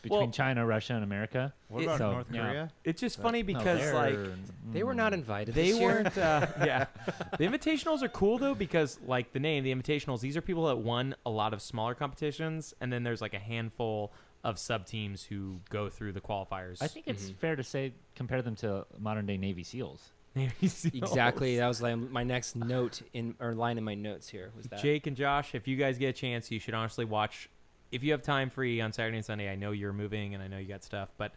Speaker 5: Well-
Speaker 1: China, Russia, and America.
Speaker 3: What
Speaker 5: It-
Speaker 3: about
Speaker 1: so,
Speaker 3: North
Speaker 1: yeah.
Speaker 3: Korea?
Speaker 5: it's just funny
Speaker 1: No,
Speaker 5: because
Speaker 1: they're-
Speaker 5: like
Speaker 4: They were not invited.
Speaker 5: they
Speaker 4: this year.
Speaker 5: weren't. Yeah, the invitationals are cool though because like the name, the invitationals. These are people that won a lot of smaller competitions, and then there's like a handful of sub teams who go through the qualifiers.
Speaker 1: I think it's
Speaker 4: Mhm.
Speaker 1: fair to say compare them to modern day Navy SEAls.
Speaker 5: Navy SEALs.
Speaker 4: Exactly. That was like my next note line in my notes here was that.
Speaker 5: Jake and Josh, if you guys get a chance, you should honestly watch. If you have time free on Saturday and Sunday, I know you're moving and I know you got stuff, but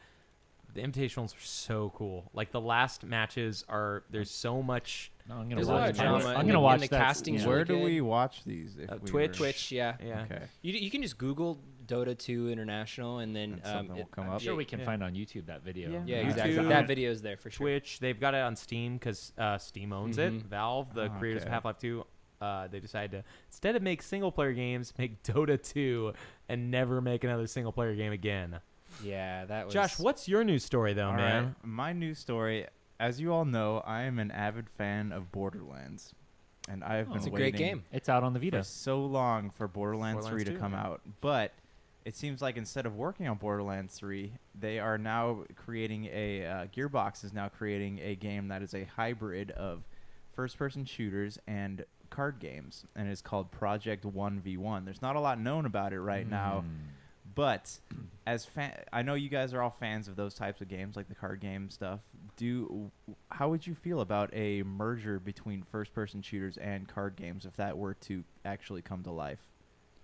Speaker 5: the invitationals are so cool. Like the last matches are, there's so much.
Speaker 1: No, I'm gonna
Speaker 4: There's a lot
Speaker 1: watch.
Speaker 4: of drama
Speaker 1: I'm
Speaker 4: in
Speaker 1: gonna
Speaker 4: the-
Speaker 1: watch
Speaker 4: in the
Speaker 1: that.
Speaker 4: casting's
Speaker 1: yeah.
Speaker 4: really
Speaker 3: Where do
Speaker 4: good.
Speaker 3: we watch these? If we
Speaker 5: Twitch.
Speaker 3: were-
Speaker 4: Twitch, yeah.
Speaker 5: Yeah.
Speaker 3: Okay.
Speaker 4: You can just Google Dota 2 International and then
Speaker 3: And something will come
Speaker 1: I'm
Speaker 3: up.
Speaker 1: sure we can
Speaker 5: Yeah.
Speaker 1: find on YouTube that video.
Speaker 5: Yeah.
Speaker 4: Yeah,
Speaker 5: YouTube,
Speaker 4: exactly. That video's there for sure.
Speaker 5: Twitch, they've got it on Steam because Steam owns it.
Speaker 4: Mhm.
Speaker 5: Valve, the
Speaker 3: Oh,
Speaker 5: creators of
Speaker 3: okay.
Speaker 5: Half-Life 2, they decided to, instead of make single-player games, make Dota 2 and never make another single-player game again.
Speaker 4: Yeah, that was.
Speaker 5: Josh, what's your news story, though,
Speaker 3: All
Speaker 5: man?
Speaker 3: right, my news story. As you all know, I am an avid fan of Borderlands, and I have
Speaker 1: Oh,
Speaker 3: been
Speaker 4: It's a
Speaker 3: waiting
Speaker 4: great game.
Speaker 1: It's out on the
Speaker 3: for
Speaker 1: Vita.
Speaker 3: so long for Borderlands 3
Speaker 5: Borderlands
Speaker 3: to
Speaker 5: 2,
Speaker 3: come
Speaker 5: yeah.
Speaker 3: out. But it seems like instead of working on Borderlands 3, they are now creating Gearbox is now creating a game that is a hybrid of first-person shooters and card games, and it's called Project 1v1. There's not a lot known about it right now. But as I know you guys are all fans of those types of games, like the card game stuff. how would you feel about a merger between first-person shooters and card games if that were to actually come to life?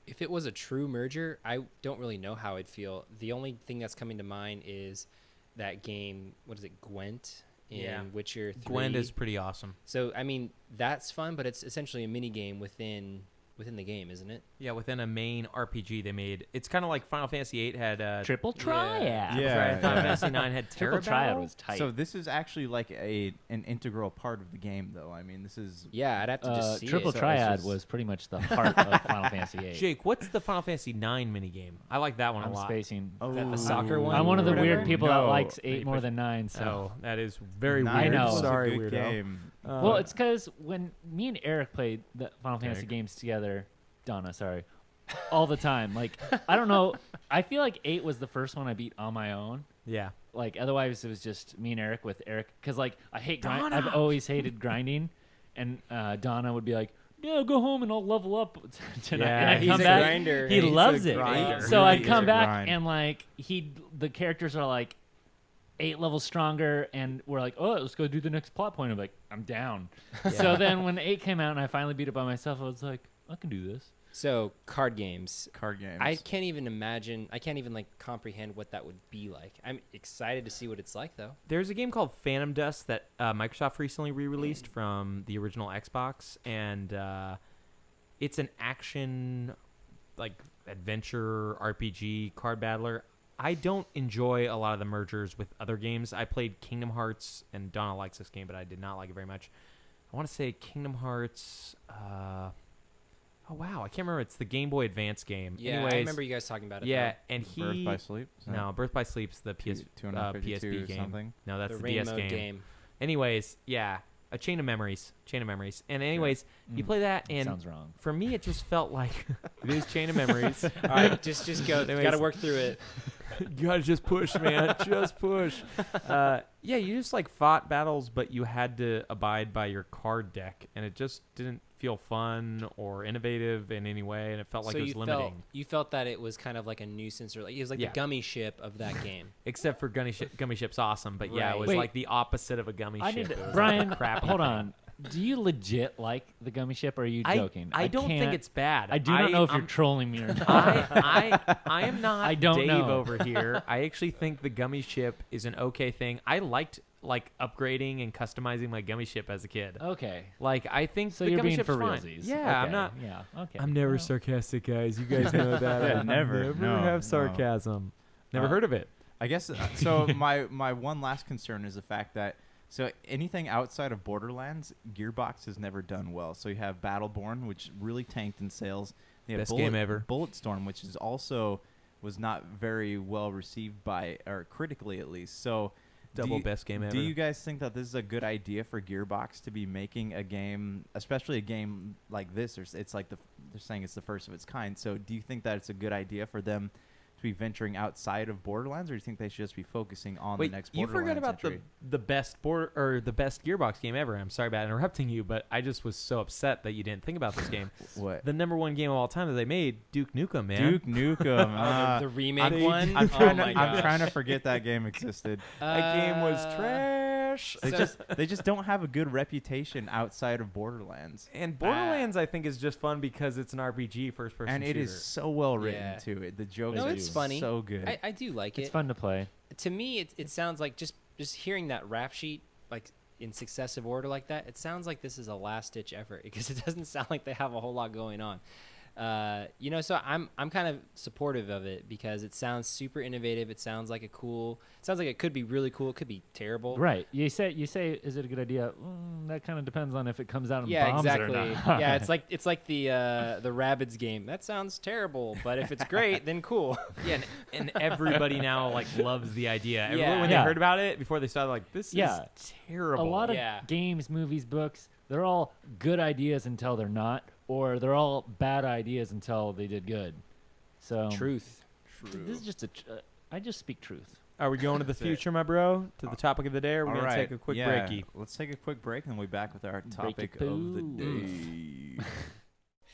Speaker 4: If it was a true merger, I don't really know how I'd feel. The only thing that's coming to mind is that game. What is it, Gwent in
Speaker 5: Yeah.
Speaker 4: Witcher 3?
Speaker 5: Gwent is pretty awesome.
Speaker 4: So I mean, that's fun, but it's essentially a mini game within the game, isn't it?
Speaker 5: Yeah, within a main RPG they made. It's kind of like Final Fantasy VIII had
Speaker 1: Triple Triad.
Speaker 3: Yeah.
Speaker 5: Final Fantasy IX had
Speaker 1: Triple
Speaker 5: Terra
Speaker 1: Triad
Speaker 5: Battle.
Speaker 1: was tight.
Speaker 3: So this is actually like an integral part of the game, though. I mean, this is
Speaker 4: Yeah, I'd have to just see
Speaker 1: Triple
Speaker 4: it.
Speaker 3: So it's
Speaker 1: Triad
Speaker 3: just-
Speaker 1: was pretty much the heart of Final Fantasy VIII.
Speaker 5: Jake, what's the Final Fantasy IX minigame? I like that one a
Speaker 1: I'm
Speaker 5: lot.
Speaker 1: spacing.
Speaker 4: that the soccer one?
Speaker 1: I'm one of the
Speaker 4: or
Speaker 1: weird
Speaker 4: whatever?
Speaker 1: people that
Speaker 3: No.
Speaker 1: likes 8 more than 9. So.
Speaker 5: So that is very
Speaker 3: Nine
Speaker 5: weird.
Speaker 1: know.
Speaker 3: was a
Speaker 5: Sorry,
Speaker 3: good
Speaker 5: weirdo.
Speaker 3: game.
Speaker 1: Well, it's because when me and Eric played the Final Fantasy
Speaker 5: Eric.
Speaker 1: games together, Donna, sorry, all the time. Like, I don't know. I feel like 8 was the first one I beat on my own.
Speaker 5: Yeah.
Speaker 1: Like, otherwise it was just me and Eric with Eric. Because, like, I hate grind.
Speaker 5: Donna!
Speaker 1: I've always hated grinding. And Donna would be like, yeah, go home and I'll level up tonight.
Speaker 5: Yeah,
Speaker 1: and I
Speaker 5: he's
Speaker 1: come
Speaker 5: a
Speaker 1: back.
Speaker 4: grinder.
Speaker 1: He
Speaker 4: He's a
Speaker 1: loves it.
Speaker 4: grinder.
Speaker 1: So
Speaker 3: Really
Speaker 1: I'd
Speaker 3: is
Speaker 1: come
Speaker 3: a
Speaker 1: back
Speaker 3: grind.
Speaker 1: and, like, the characters are like 8 levels stronger, and we're like, oh, let's go do the next plot point. I'm like, I'm down. So then when 8 came out and I finally beat it by myself, I was like, I can do this.
Speaker 4: So card games.
Speaker 3: Card games.
Speaker 4: I can't even imagine. I can't even like comprehend what that would be like. I'm excited to see what it's like, though.
Speaker 5: There's a game called Phantom Dust that Microsoft recently re-released from the original Xbox, and it's an action, like adventure RPG card battler. I don't enjoy a lot of the mergers with other games. I played Kingdom Hearts, and Donna likes this game, but I did not like it very much. I want to say Kingdom Hearts. Oh wow, I can't remember. It's the Game Boy Advance game.
Speaker 4: Yeah,
Speaker 5: Anyways,
Speaker 4: I remember you guys talking about it.
Speaker 5: Yeah,
Speaker 4: though.
Speaker 5: and
Speaker 3: Birth
Speaker 5: he
Speaker 3: by Sleep? Is that
Speaker 5: no Birth by Sleep's the PS
Speaker 3: 252
Speaker 5: PSP
Speaker 3: or
Speaker 5: game.
Speaker 3: something?
Speaker 5: No, that's
Speaker 4: the
Speaker 5: the,
Speaker 4: rain
Speaker 5: DS
Speaker 4: mode
Speaker 5: game. Anyways, yeah, a chain of memories. And anyways, you play that, and
Speaker 1: Sounds wrong.
Speaker 5: for me, it just felt like it is chain of memories.
Speaker 4: All right, just go.
Speaker 5: Anyways.
Speaker 4: Got to work through it.
Speaker 5: You gotta just push, man. Just push. Yeah, you just like fought battles, but you had to abide by your card deck, and it just didn't feel fun or innovative in any way, and it felt like
Speaker 4: So
Speaker 5: it was
Speaker 4: you
Speaker 5: limiting.
Speaker 4: you felt that it was kind of like a nuisance, or like it was like
Speaker 5: Yeah.
Speaker 4: the gummy ship of that game.
Speaker 5: Except for Gummy Ship's awesome, but yeah,
Speaker 4: Right.
Speaker 5: it was
Speaker 1: Wait.
Speaker 5: like the opposite of a gummy
Speaker 1: I
Speaker 5: ship.
Speaker 1: need
Speaker 5: It
Speaker 1: to,
Speaker 5: was
Speaker 1: Brian,
Speaker 5: like a crappy
Speaker 1: hold
Speaker 5: thing.
Speaker 1: on. Do you legit like the gummy ship, or are you joking?
Speaker 5: I don't think
Speaker 1: can't-
Speaker 5: it's bad.
Speaker 1: I do not know if you're
Speaker 5: I'm-
Speaker 1: trolling me or not.
Speaker 5: I am not
Speaker 1: I don't
Speaker 5: Dave
Speaker 1: know.
Speaker 5: over here. I actually think the gummy ship is an okay thing. I liked like upgrading and customizing my gummy ship as a kid.
Speaker 1: Okay.
Speaker 5: Like I think
Speaker 1: So
Speaker 5: the
Speaker 1: you're
Speaker 5: gummy
Speaker 1: being
Speaker 5: ship's
Speaker 1: for
Speaker 5: fine.
Speaker 1: realsies.
Speaker 5: Yeah,
Speaker 1: Okay.
Speaker 5: I'm not.
Speaker 1: Yeah. Okay.
Speaker 5: I'm never
Speaker 1: Well,
Speaker 5: sarcastic, guys. You guys know that.
Speaker 3: Yeah,
Speaker 5: I
Speaker 3: never. No,
Speaker 5: have
Speaker 3: no.
Speaker 5: sarcasm. Never
Speaker 3: Uh,
Speaker 5: heard of it.
Speaker 3: I guess so. My one last concern is the fact that anything outside of Borderlands, Gearbox has never done well. So you have Battleborn, which really tanked in sales. You have
Speaker 5: Best game ever.
Speaker 3: Bulletstorm, which is also was not very well received by or critically at least. So
Speaker 5: Double best game ever.
Speaker 3: Do you guys think that this is a good idea for Gearbox to be making a game, especially a game like this? Or it's like they're saying it's the first of its kind. So do you think that it's a good idea for them to be venturing outside of Borderlands, or do you think they should just be focusing on
Speaker 5: Wait,
Speaker 3: the next
Speaker 5: you
Speaker 3: Borderlands
Speaker 5: forgot about
Speaker 3: entry?
Speaker 5: the best the best Gearbox game ever. I'm sorry about interrupting you, but I just was so upset that you didn't think about this game.
Speaker 3: What?
Speaker 5: The number one game of all time that they made, Duke Nukem, man.
Speaker 3: Duke Nukem.
Speaker 4: Oh, the remake
Speaker 3: I'm-
Speaker 4: one.
Speaker 3: I'm trying,
Speaker 4: oh my
Speaker 3: to, I'm
Speaker 4: gosh.
Speaker 3: trying to forget that game existed.
Speaker 5: That game was trash.
Speaker 3: They just don't have a good reputation outside of Borderlands.
Speaker 5: And Borderlands, I think, is just fun because it's an RPG first-person
Speaker 3: And
Speaker 5: shooter.
Speaker 3: it is so well written
Speaker 4: Yeah.
Speaker 3: too. The jokes
Speaker 4: No,
Speaker 3: are
Speaker 4: it's funny.
Speaker 3: so good.
Speaker 4: I do like
Speaker 1: It's
Speaker 4: it.
Speaker 1: fun to play.
Speaker 4: To me, it sounds like just hearing that rap sheet like in successive order like that. It sounds like this is a last-ditch effort because it doesn't sound like they have a whole lot going on. So I'm kind of supportive of it because it sounds super innovative. It sounds like it could be really cool. It could be terrible.
Speaker 1: Right. You say, is it a good idea? That kind of depends on if it comes out and
Speaker 4: Yeah,
Speaker 1: bombs
Speaker 4: exactly.
Speaker 1: or not.
Speaker 4: Yeah, it's like the Rabbids game. That sounds terrible, but if it's great, then cool.
Speaker 5: Yeah, and everybody now like loves the idea. Everyone, when
Speaker 1: Yeah.
Speaker 5: they heard about it before they started, like, this
Speaker 1: Yeah.
Speaker 5: is terrible.
Speaker 1: A lot of
Speaker 4: Yeah.
Speaker 1: games, movies, books, they're all good ideas until they're not, or they're all bad ideas until they did good. So
Speaker 4: Truth.
Speaker 1: This is just I just speak truth.
Speaker 5: Are we going to the
Speaker 3: That's it.
Speaker 5: future, my bro? To the topic of the day, or are we
Speaker 3: All
Speaker 5: gonna
Speaker 3: right,
Speaker 5: take a quick
Speaker 3: yeah,
Speaker 5: breaky?
Speaker 3: Let's take a quick break, and we'll be back with our
Speaker 1: Breaky
Speaker 3: topic of the
Speaker 1: poo.
Speaker 3: day.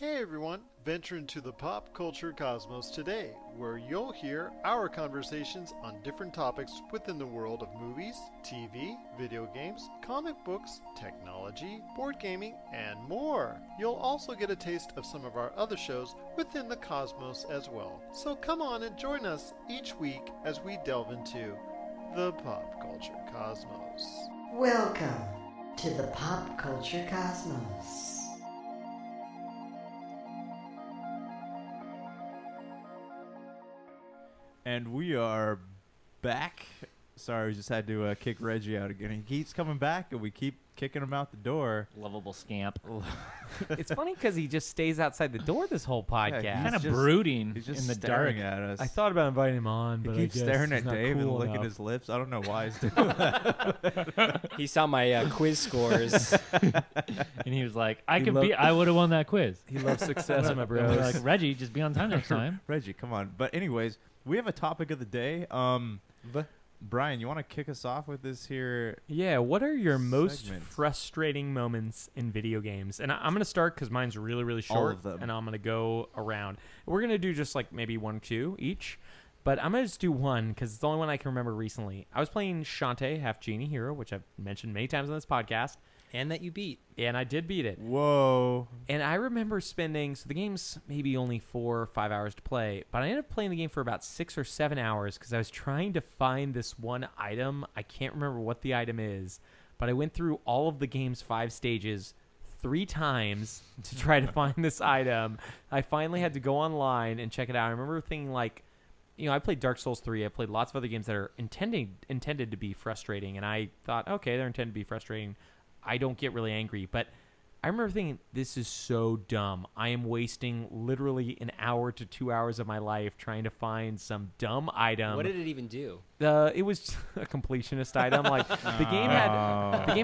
Speaker 7: Hey everyone, venture into the pop culture cosmos today, where you'll hear our conversations on different topics within the world of movies, TV, video games, comic books, technology, board gaming, and more. You'll also get a taste of some of our other shows within the cosmos as well. So come on and join us each week as we delve into the pop culture cosmos.
Speaker 8: Welcome to the Pop Culture Cosmos.
Speaker 3: And we are back. Sorry, we just had to kick Reggie out again. He keeps coming back, and we keep kicking him out the door.
Speaker 1: Lovable scamp.
Speaker 5: It's funny because he just stays outside the door this whole podcast.
Speaker 3: he's
Speaker 1: Kind of
Speaker 3: just-
Speaker 1: brooding
Speaker 3: He's just
Speaker 1: in the
Speaker 3: staring
Speaker 1: dark.
Speaker 3: at us.
Speaker 5: I thought about inviting him on,
Speaker 3: he
Speaker 5: but
Speaker 3: keeps
Speaker 5: I guess
Speaker 3: staring
Speaker 5: he's
Speaker 3: at
Speaker 5: not
Speaker 3: Dave and
Speaker 5: cool
Speaker 3: licking
Speaker 5: enough.
Speaker 3: his lips. I don't know why he's doing that.
Speaker 4: He saw my quiz scores.
Speaker 1: And he was like, I
Speaker 5: He
Speaker 1: could
Speaker 5: lo-
Speaker 1: be. I would have won that quiz.
Speaker 5: He loves success, my
Speaker 1: And we're
Speaker 5: bros.
Speaker 1: like, Reggie, just be on time next time.
Speaker 3: Reggie, come on. But anyways, we have a topic of the day. Brian, you want to kick us off with this here?
Speaker 5: Yeah, what are your most
Speaker 3: Segment.
Speaker 5: frustrating moments in video games? And I'm going to start because mine's really, really
Speaker 3: All
Speaker 5: short.
Speaker 3: of them.
Speaker 5: And I'm going to go around. We're going to do just like maybe 1 or 2 each. But I'm going to just do one because it's the only one I can remember recently. I was playing Shantae, Half Genie Hero, which I've mentioned many times on this podcast.
Speaker 4: And that you beat.
Speaker 5: And I did beat it.
Speaker 3: Whoa.
Speaker 5: And I remember spending, so the game's maybe only 4 or 5 hours to play, but I ended up playing the game for about 6 or 7 hours because I was trying to find this one item. I can't remember what the item is, but I went through all of the game's 5 stages 3 times to try to find this item. I finally had to go online and check it out. I remember thinking like, you know, I played Dark Souls 3. I played lots of other games that are intended to be frustrating, and I thought, okay, they're intended to be frustrating. I don't get really angry, but I remember thinking, this is so dumb. I am wasting literally an hour to 2 hours of my life trying to find some dumb item.
Speaker 4: What did it even do?
Speaker 5: It was a completionist item. Like the game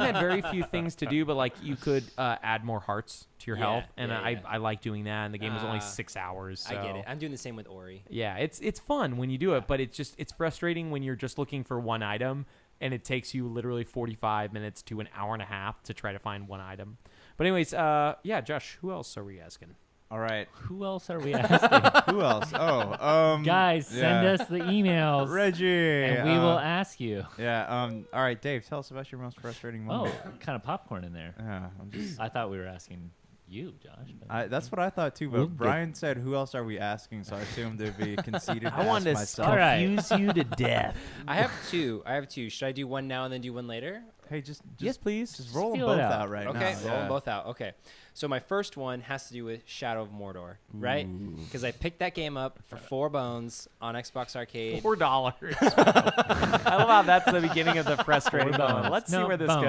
Speaker 5: had very few things to do, but like you could add more hearts to your
Speaker 4: Yeah,
Speaker 5: health, and
Speaker 4: yeah.
Speaker 5: I like doing that. And the game was only
Speaker 4: Ah,
Speaker 5: 6 hours. So.
Speaker 4: I get it. I'm doing the same with Ori.
Speaker 5: Yeah, it's fun when you do it, but it's frustrating when you're just looking for one item and it takes you literally 45 minutes to an hour and a half to try to find one item. But anyways, yeah, Josh, who else are we asking?
Speaker 3: All right.
Speaker 1: Who else are we asking?
Speaker 3: Who else? Oh,
Speaker 1: Guys, send
Speaker 3: yeah.
Speaker 1: us the emails.
Speaker 3: Reggie.
Speaker 1: And we will ask you.
Speaker 3: Yeah. All right, Dave. Tell us about your most frustrating
Speaker 1: Oh,
Speaker 3: moment.
Speaker 1: kind of popcorn in there.
Speaker 3: Yeah. I'm just.
Speaker 1: I thought we were asking you, Josh. But
Speaker 3: That's what I thought too. But
Speaker 1: We'll get-
Speaker 3: Brian said, "Who else are we asking?" So I assumed it'd be conceited.
Speaker 5: I wanted to
Speaker 3: myself.
Speaker 1: All right.
Speaker 5: confuse you to death.
Speaker 4: I have 2. Should I do one now and then do one later?
Speaker 3: Hey, just
Speaker 5: Yes, please.
Speaker 3: just roll them
Speaker 1: feel it
Speaker 3: both
Speaker 1: out.
Speaker 3: out right now.
Speaker 4: Okay, roll
Speaker 3: Yeah.
Speaker 4: them both out. Okay. So my first one has to do with Shadow of Mordor, right? Because I picked that game up for 4 bones on Xbox Arcade.
Speaker 5: $4. I love how that's the beginning of the frustrating
Speaker 1: Four
Speaker 5: moment.
Speaker 1: bones.
Speaker 5: Let's see
Speaker 1: No
Speaker 5: where this
Speaker 1: bones.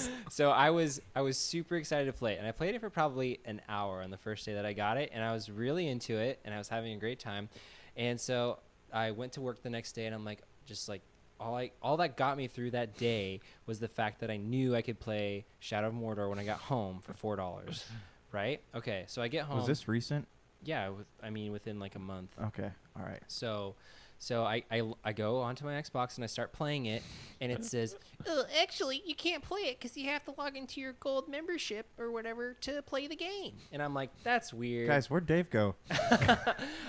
Speaker 5: goes.
Speaker 4: So I was super excited to play it, and I played it for probably an hour on the first day that I got it, and I was really into it, and I was having a great time. And so I went to work the next day, and I'm like, just like all that got me through that day was the fact that I knew I could play Shadow of Mordor when I got home for $4. Right? Okay, so I get home.
Speaker 3: Was this recent?
Speaker 4: Yeah, within like a month.
Speaker 3: Okay. All right.
Speaker 4: So I go onto my Xbox and I start playing it, and it says, "Oh, actually, you can't play it because you have to log into your gold membership or whatever to play the game." And I'm like, "That's weird."
Speaker 3: Guys, where'd Dave go?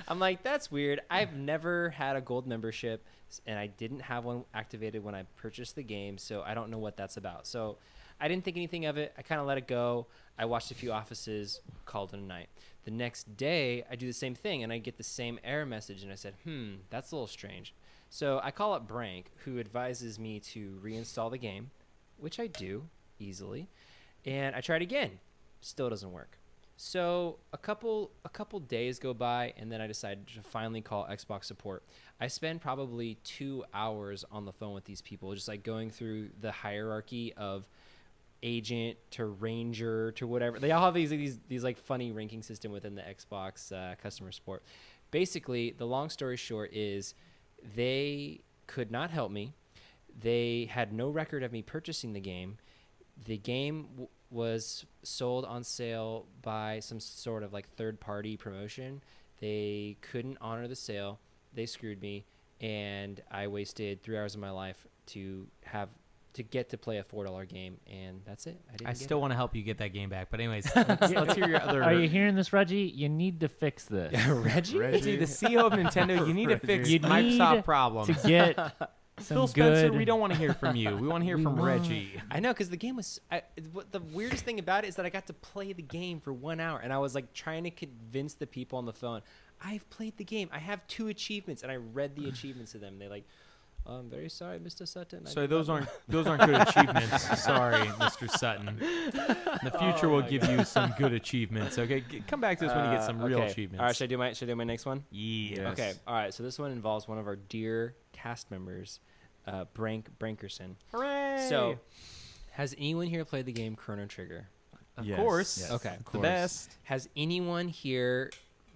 Speaker 4: I'm like, "That's weird. I've never had a gold membership, and I didn't have one activated when I purchased the game, so I don't know what that's about." So I didn't think anything of it. I kind of let it go. I watched a few offices, called it a night. The next day, I do the same thing, and I get the same error message, and I said, that's a little strange. So I call up Brank, who advises me to reinstall the game, which I do easily, and I try it again. Still doesn't work. So a couple days go by, and then I decided to finally call Xbox support. I spend probably 2 hours on the phone with these people, just like going through the hierarchy of agent to ranger to whatever. They all have these like funny ranking system within the Xbox customer support. Basically, the long story short is they could not help me. They had no record of me purchasing the game. The game was sold on sale by some sort of like third-party promotion. They couldn't honor the sale. They screwed me, and I wasted 3 hours of my life to have to get to play a $4 game, and that's it.
Speaker 5: I
Speaker 4: get
Speaker 5: still
Speaker 4: it.
Speaker 5: want to help you get that game back. But anyways, let's hear your other.
Speaker 1: Are you hearing this, Reggie? You need to fix this.
Speaker 4: Reggie?
Speaker 5: Reggie, the CEO of Nintendo, you need to fix
Speaker 1: You
Speaker 5: Microsoft
Speaker 1: need
Speaker 5: problems.
Speaker 1: to get some
Speaker 5: Phil Spencer,
Speaker 1: good.
Speaker 5: we don't want to hear from you. We want to hear
Speaker 1: We
Speaker 5: from
Speaker 1: want-
Speaker 5: Reggie.
Speaker 4: I know, because the game was. The weirdest thing about it is that I got to play the game for 1 hour, and I was like trying to convince the people on the phone, I've played the game. I have 2 achievements, and I read the achievements to them. They like, I'm very sorry, Mr. Sutton. I
Speaker 5: So
Speaker 4: did
Speaker 5: those
Speaker 4: not
Speaker 5: aren't good achievements. Sorry, Mr. Sutton. In the future, we'll give you some good achievements. Okay, come back to us when you get some real
Speaker 4: okay.
Speaker 5: achievements.
Speaker 4: All right, should I do my next one?
Speaker 5: Yeah.
Speaker 4: Okay. All right. So this one involves one of our dear cast members, Brankerson.
Speaker 5: Hooray!
Speaker 4: So, has anyone here played the game Chrono Trigger?
Speaker 5: of
Speaker 3: Yes.
Speaker 5: course,
Speaker 3: Yes.
Speaker 4: Okay.
Speaker 5: the best.
Speaker 4: Has anyone here?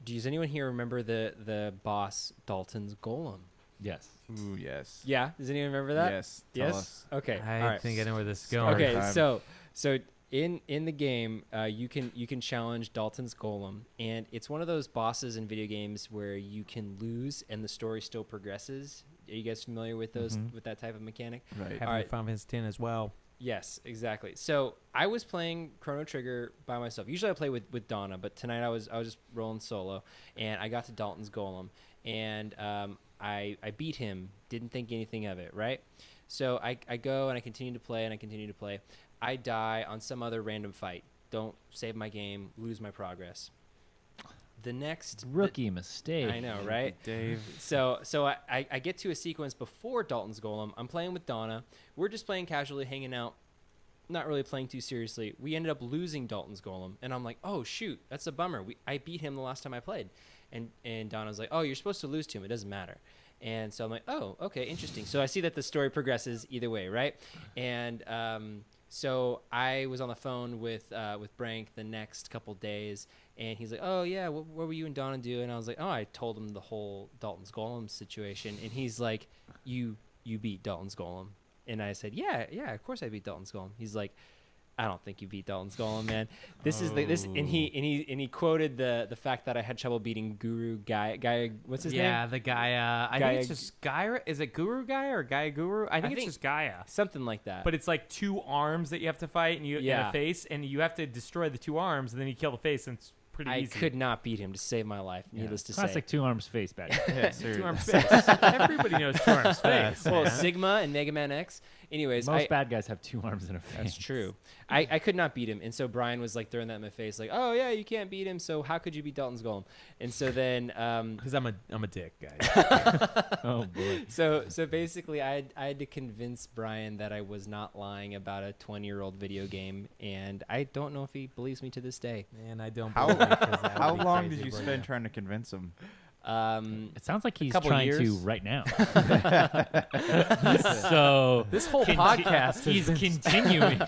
Speaker 4: Does anyone here remember the boss Dalton's Golem?
Speaker 1: Yes.
Speaker 3: Ooh, yes.
Speaker 4: Yeah. Does anyone remember that?
Speaker 3: Yes. Tell
Speaker 4: Yes.
Speaker 3: us.
Speaker 4: Okay.
Speaker 5: I
Speaker 4: all right.
Speaker 5: think I know where this is going.
Speaker 4: Okay.
Speaker 3: time.
Speaker 4: So in the game, you can challenge Dalton's Golem, and it's one of those bosses in video games where you can lose and the story still progresses. Are you guys familiar with those with that type of mechanic?
Speaker 3: Right.
Speaker 5: Having
Speaker 4: Alright.
Speaker 5: Final Fantasy X as well.
Speaker 4: Yes, exactly. So I was playing Chrono Trigger by myself. Usually I play with Donna, but tonight I was just rolling solo, and I got to Dalton's Golem, and I beat him. Didn't think anything of it, right? So I go and I continue to play and I continue to play. I die on some other random fight. Don't save my game. Lose my progress. The next
Speaker 1: Rookie mistake.
Speaker 4: I know, right?
Speaker 3: Dave.
Speaker 4: So I get to a sequence before Dalton's Golem. I'm playing with Donna. We're just playing casually, hanging out, not really playing too seriously. We ended up losing Dalton's Golem, and I'm like, oh shoot, that's a bummer. I beat him the last time I played, and Donna's like, oh, you're supposed to lose to him. It doesn't matter. And so I'm like, oh, okay, interesting. So I see that the story progresses either way, right? And so I was on the phone with Brank the next couple days, and he's like, oh yeah, what were you and Donna doing? And I was like, oh, I told him the whole Dalton's Golem situation, and he's like, you beat Dalton's Golem. And I said, yeah, of course I beat Dalton's Golem. He's like, I don't think you beat Dalton's Golem, man. This is this, and he quoted the fact that I had trouble beating Guru Gaia. What's his name?
Speaker 5: Yeah, the Gaia. I
Speaker 4: Gaia-
Speaker 5: think it's just Gaia. Is it Guru Gaia or Gaia Guru? I think it's just Gaia.
Speaker 4: Something like that.
Speaker 5: But it's like 2 arms that you have to fight, and and
Speaker 4: Yeah.
Speaker 5: a face, and you have to destroy the 2 arms, and then you kill the face, and it's pretty
Speaker 4: I
Speaker 5: easy.
Speaker 4: could not beat him to save my life. Needless to
Speaker 1: Classic
Speaker 4: say.
Speaker 1: 2 arms face back.
Speaker 3: Yeah,
Speaker 5: 2 arms face. Everybody knows 2 arms face.
Speaker 4: Well,
Speaker 5: man.
Speaker 4: Sigma and Mega Man X. Anyways,
Speaker 1: Most bad guys have 2 arms and a face.
Speaker 4: That's true. I could not beat him, and so Brian was like throwing that in my face, like, "Oh yeah, you can't beat him. So how could you beat Dalton's Golem?" And so then,
Speaker 5: Because I'm a dick, guys.
Speaker 1: Oh boy.
Speaker 4: so basically, I had to convince Brian that I was not lying about a 20-year-old video game, and I don't know if he believes me to this day.
Speaker 5: Man, I don't.
Speaker 3: How-
Speaker 5: believe it 'cause that would
Speaker 3: How
Speaker 5: be
Speaker 3: long
Speaker 5: crazy
Speaker 3: did you
Speaker 5: for
Speaker 3: spend trying to convince him?
Speaker 1: It sounds like he's
Speaker 4: couple
Speaker 1: trying to
Speaker 4: years.
Speaker 1: right now. So
Speaker 5: This whole podcast
Speaker 1: he's
Speaker 5: has been
Speaker 1: continuing.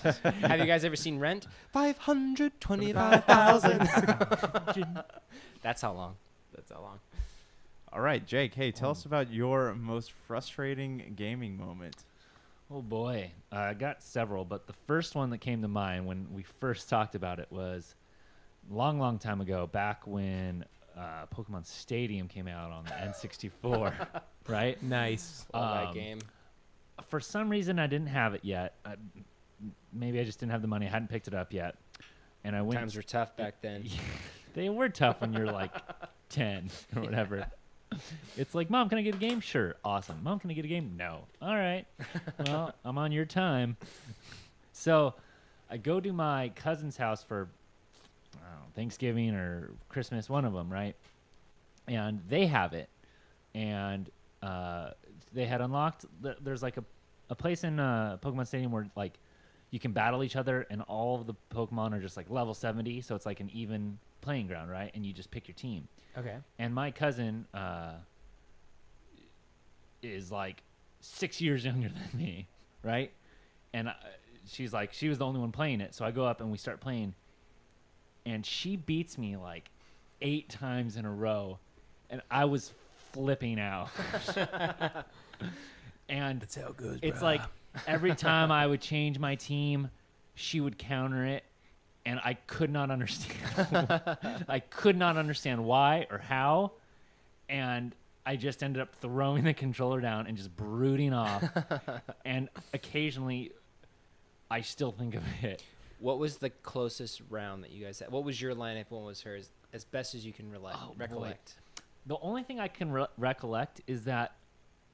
Speaker 4: Have you guys ever seen Rent? 525,000. That's how long.
Speaker 5: That's how long.
Speaker 3: All right, Jake. Hey, tell us about your most frustrating gaming moment.
Speaker 1: Oh boy, I got several, but the first one that came to mind when we first talked about it was long time ago, back when Pokemon Stadium came out on the N64, right?
Speaker 5: Nice.
Speaker 4: Love that
Speaker 1: Um,
Speaker 4: game.
Speaker 1: For some reason, I didn't have it yet. Maybe I just didn't have the money. I hadn't picked it up yet, and I went.
Speaker 4: Times were tough back then.
Speaker 1: They were tough when you're like 10 or whatever. It's like, Mom, can I get a game? Sure. Awesome. Mom, can I get a game? No. All right. Well, I'm on your time. So I go to my cousin's house for I don't know, Thanksgiving or Christmas, one of them, right? And they have it. And they had unlocked, there's like a place in Pokemon Stadium where like you can battle each other and all of the Pokemon are just like level 70. So it's like an even playing ground, right? And you just pick your team.
Speaker 4: Okay.
Speaker 1: And my cousin is like 6 years younger than me, right? And she's like, she was the only one playing it. So I go up and we start playing. And she beats me like 8 times in a row. And I was flipping out. And
Speaker 5: That's how it goes.
Speaker 1: it's like every time I would change my team, she would counter it. And I could not understand. I could not understand why or how. And I just ended up throwing the controller down and just brooding off. And occasionally, I still think of it.
Speaker 4: What was the closest round that you guys had? What was your lineup? What was hers? As best as you can
Speaker 1: Oh, boy.
Speaker 4: recollect.
Speaker 1: The only thing I can recollect is that,